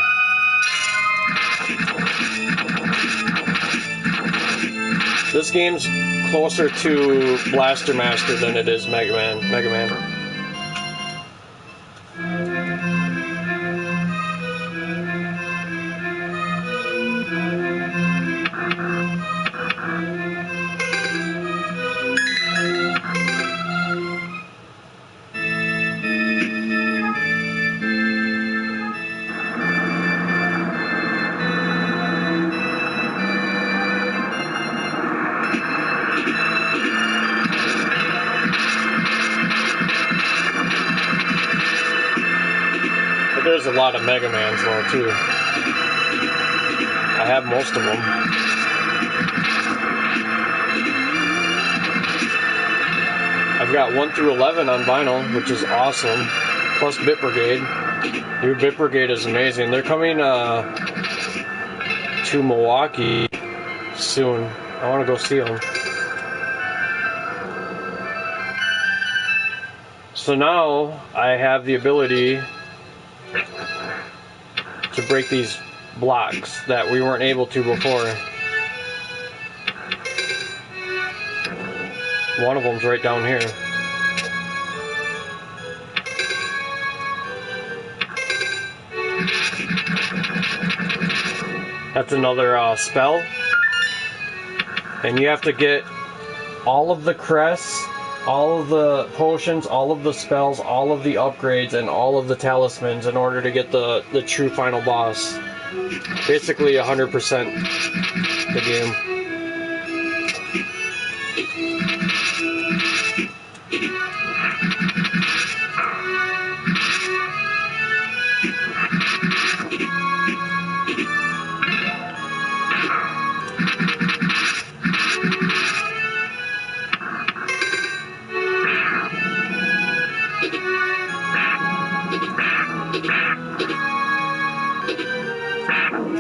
This game's closer to Blaster Master than it is Mega Man. But there's a lot of Mega Mans though too. I have most of them. I've got 1 through 11 on vinyl, which is awesome. Plus Bit Brigade. New Bit Brigade is amazing. They're coming to Milwaukee soon. I want to go see them. So now I have the ability to break these blocks that we weren't able to before. One of them's right down here. That's another spell. And you have to get all of the crests, all of the potions, all of the spells, all of the upgrades, and all of the talismans in order to get the true final boss. Basically 100% the game.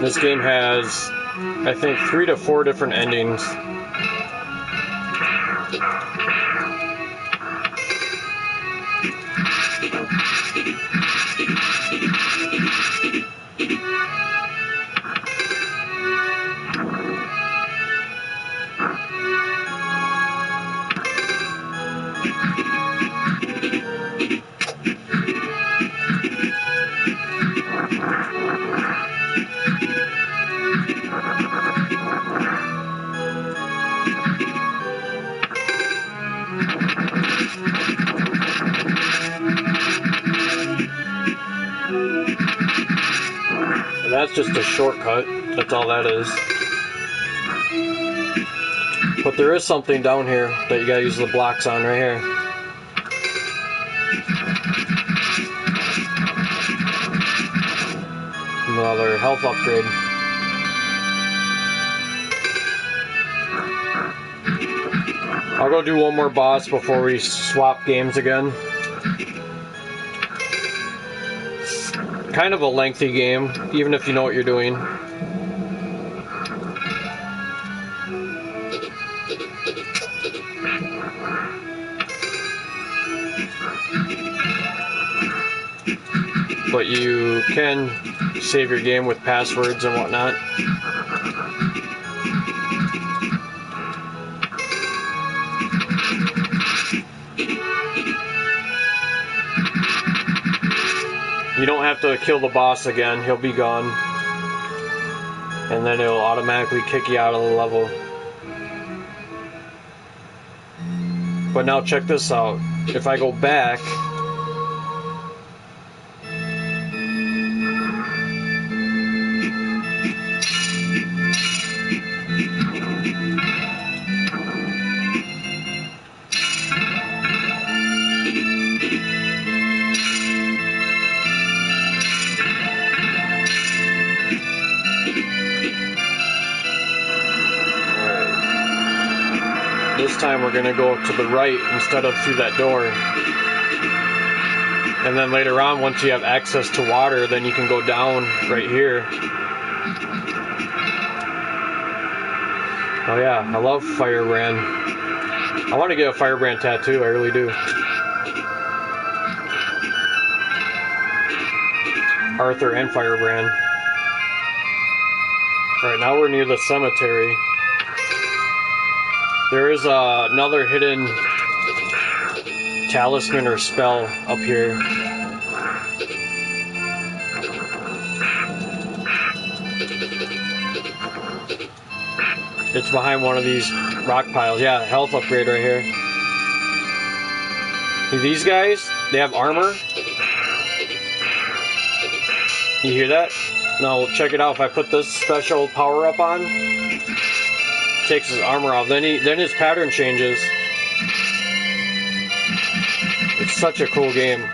This game has, I think, 3 to 4 different endings. That's just a shortcut. That's all that is. But there is something down here that you gotta use the blocks on right here. Another health upgrade. I'll go do one more boss before we swap games again. Kind of a lengthy game, even if you know what you're doing. but you can save your game with passwords and whatnot. You don't have to kill the boss again, he'll be gone. And then it'll automatically kick you out of the level. But now check this out. If I go back, this time we're going to go to the right instead of through that door. And then later on, once you have access to water, then you can go down right here. Oh yeah, I love Firebrand. I want to get a Firebrand tattoo, I really do. Arthur and Firebrand. Alright, now we're near the cemetery. There is another hidden talisman or spell up here. It's behind one of these rock piles. Yeah, health upgrade right here. See, these guys, they have armor. You hear that? Now check it out. If I put this special power up on, takes his armor off. Then his pattern changes. It's such a cool game.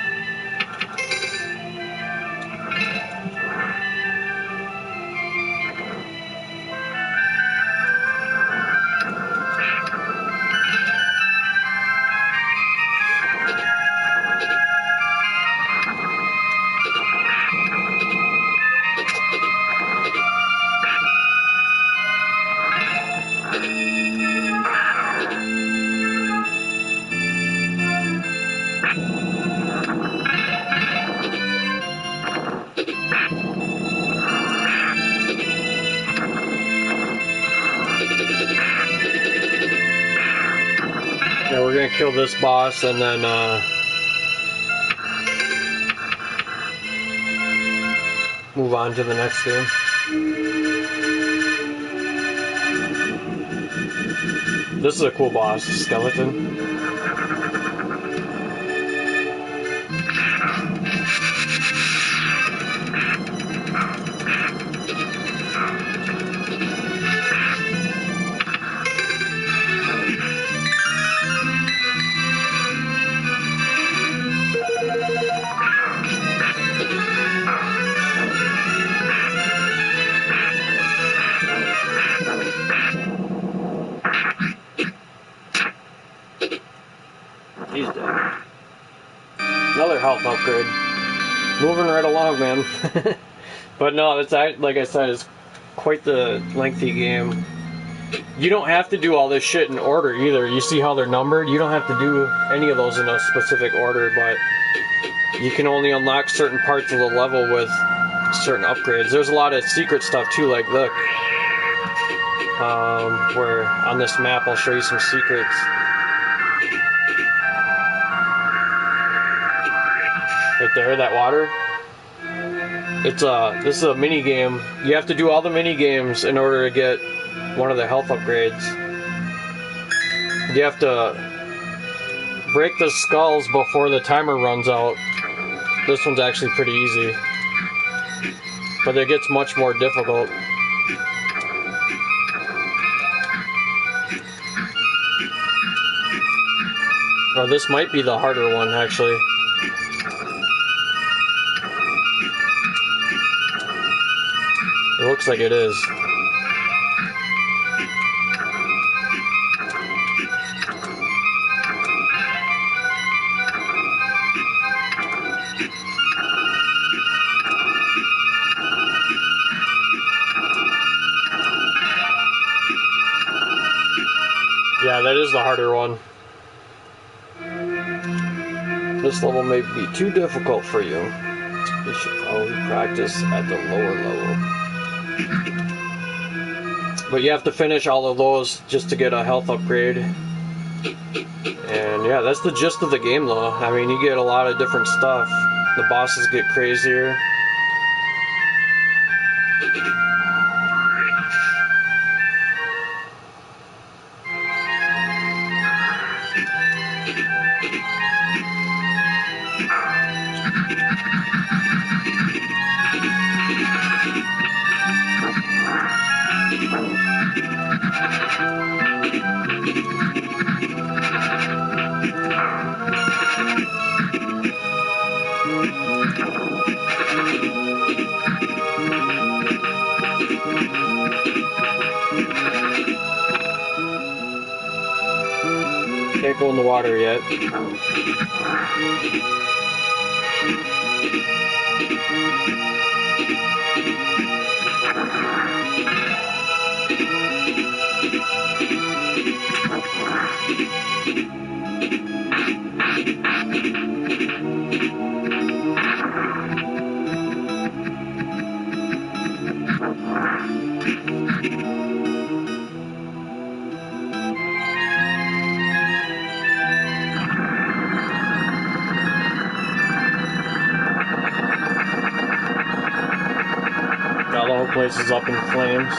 Yeah, we're gonna kill this boss and then move on to the next game. This is a cool boss, skeleton. He's dead. Another health upgrade. Moving right along, man. But no, it's like I said, it's quite the lengthy game. You don't have to do all this shit in order either. You see how they're numbered? You don't have to do any of those in a specific order, but you can only unlock certain parts of the level with certain upgrades. There's a lot of secret stuff too, like look. Where on this map I'll show you some secrets. Right there, that water. This is a mini game. You have to do all the mini games in order to get one of the health upgrades. You have to break the skulls before the timer runs out. This one's actually pretty easy, but it gets much more difficult. Or this might be the harder one, actually. It looks like it is. Yeah, that is the harder one. This level may be too difficult for you. They should probably practice at the lower level. But you have to finish all of those just to get a health upgrade. And yeah, that's the gist of the game though. I mean, you get a lot of different stuff. The bosses get crazier. Can't go in the water yet. The whole place is up in flames.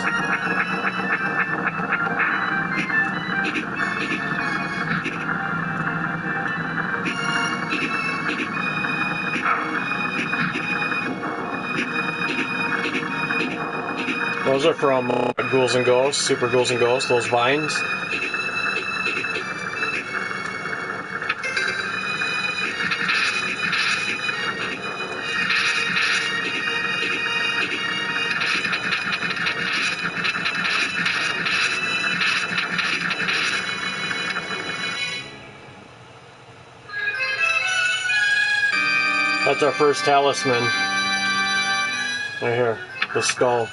Those are from Ghouls and Ghosts, Super Ghouls and Ghosts, those vines. That's our first talisman. Right here, the skull.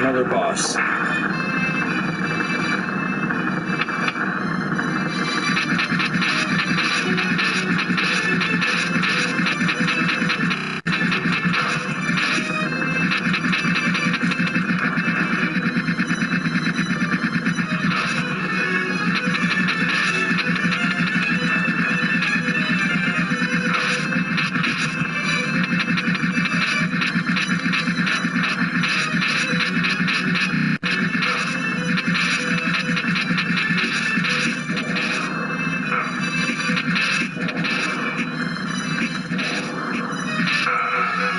Another boss.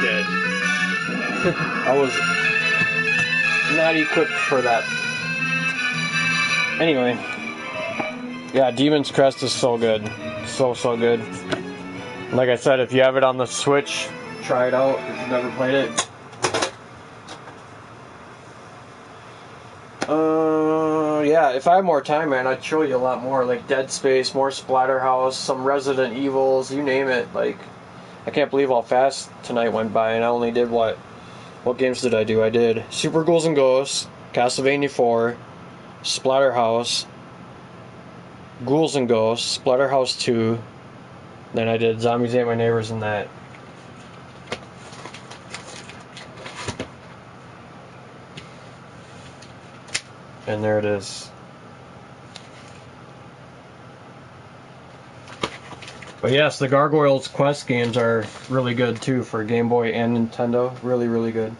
Dead. I was not equipped for that. Anyway, yeah, Demon's Crest is so good. So good. Like I said, if you have it on the Switch, try it out if you've never played it. Yeah, if I had more time, man, I'd show you a lot more, like Dead Space, more Splatterhouse, some Resident Evils, you name it. Like, I can't believe how fast tonight went by, and I only did what games did I do? I did Super Ghouls and Ghosts, Castlevania 4, Splatterhouse, Ghouls and Ghosts, Splatterhouse 2, then I did Zombies Ate My Neighbors and that. And there it is. But yes, the Gargoyles Quest games are really good too for Game Boy and Nintendo. Really good.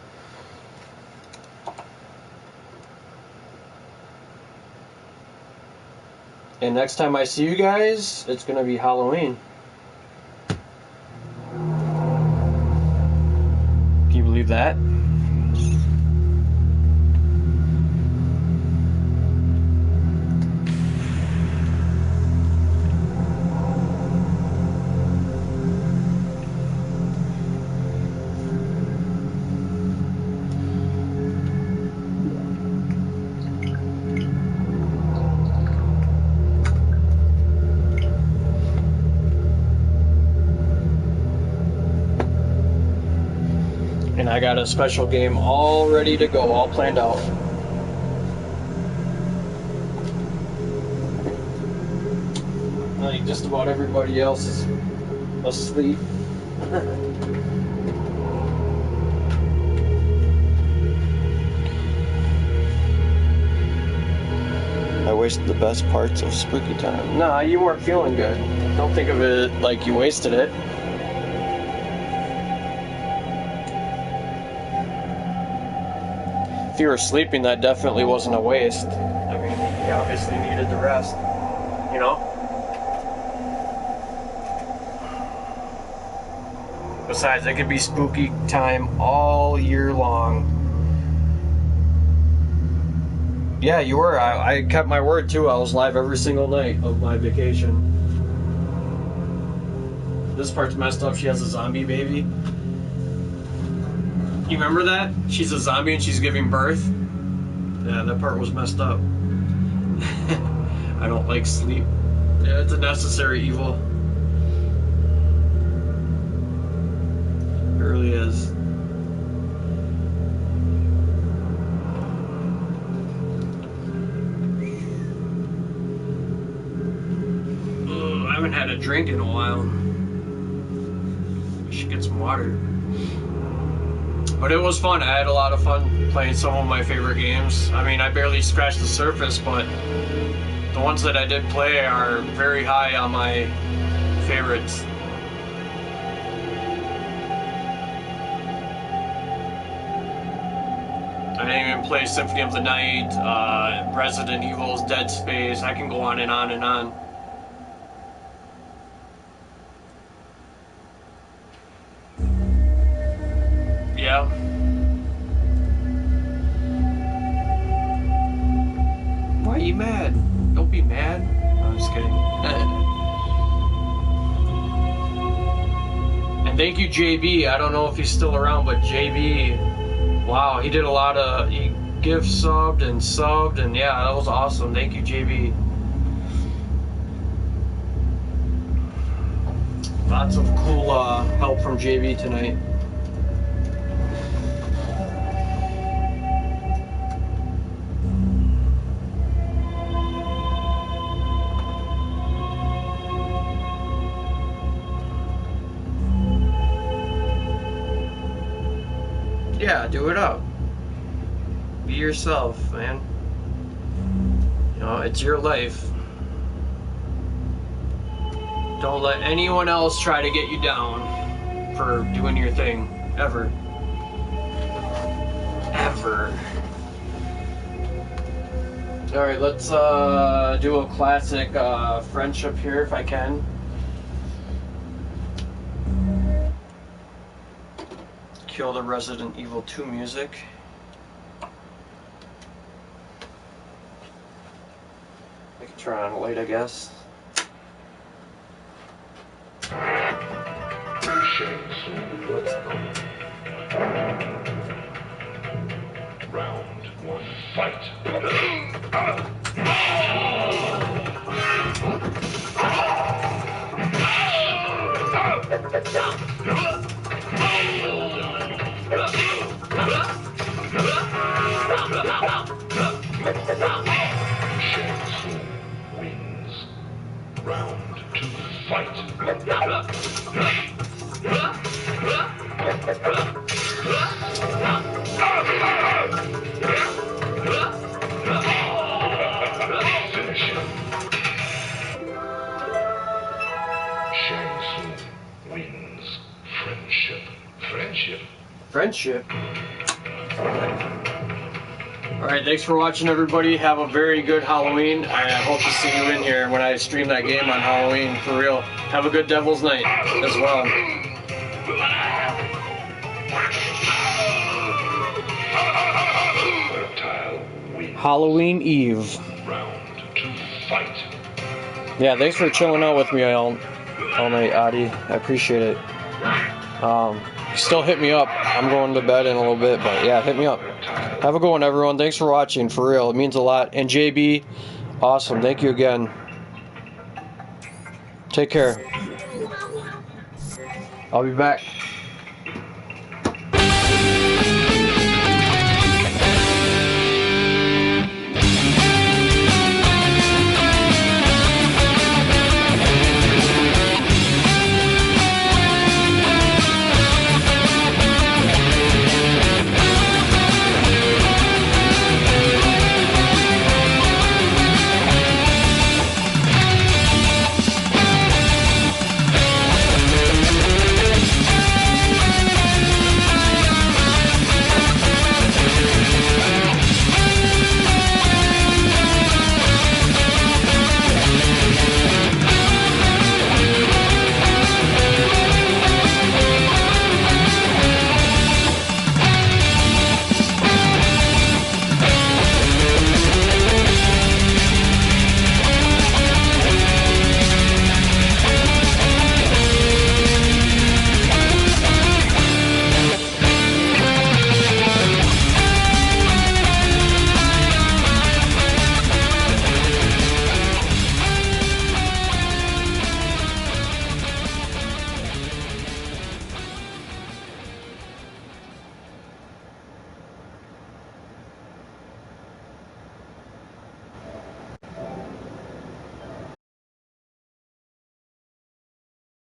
And next time I see you guys, it's gonna be Halloween. Can you believe that? I got a special game all ready to go, all planned out. Like just about everybody else is asleep. I wasted the best parts of spooky time. Nah, you weren't feeling good. Don't think of it like you wasted it. If you were sleeping, that definitely wasn't a waste. I mean, you obviously needed the rest, you know? Besides, it could be spooky time all year long. Yeah, you were. I kept my word too. I was live every single night of my vacation. This part's messed up. She has a zombie baby. You remember that? She's a zombie and she's giving birth? Yeah, that part was messed up. I don't like sleep. Yeah, it's a necessary evil. It really is. Ugh, I haven't had a drink in a while. I should get some water. But it was fun. I had a lot of fun playing some of my favorite games. I mean, I barely scratched the surface, but the ones that I did play are very high on my favorites. I didn't even play Symphony of the Night, Resident Evil's Dead Space. I can go on and on and on. Yeah. Why are you mad? Don't be mad. No, I'm just kidding. And thank you, JB. I don't know if he's still around, but JB, wow, he did a lot of, he gift subbed, and yeah, that was awesome. Thank you, JB. Lots of cool help from JB tonight. Yeah, do it up. Be yourself, man. You know, it's your life. Don't let anyone else try to get you down for doing your thing. Ever. Ever. Alright, let's do a classic friendship here if I can. Kill the Resident Evil 2 music. I can turn on light, I guess. Round one, fight. Wins. Round two, fight. Wins. Friendship. Friendship? Alright, thanks for watching, everybody. Have a very good Halloween. I hope to see you in here when I stream that game on Halloween, for real. Have a good Devil's Night as well. Halloween Eve. Round two, fight. Yeah, thanks for chilling out with me all night, Adi. I appreciate it. Still hit me up. I'm going to bed in a little bit, but yeah, hit me up. Have a good one, everyone. Thanks for watching, for real. It means a lot. And JB, awesome. Thank you again. Take care. I'll be back.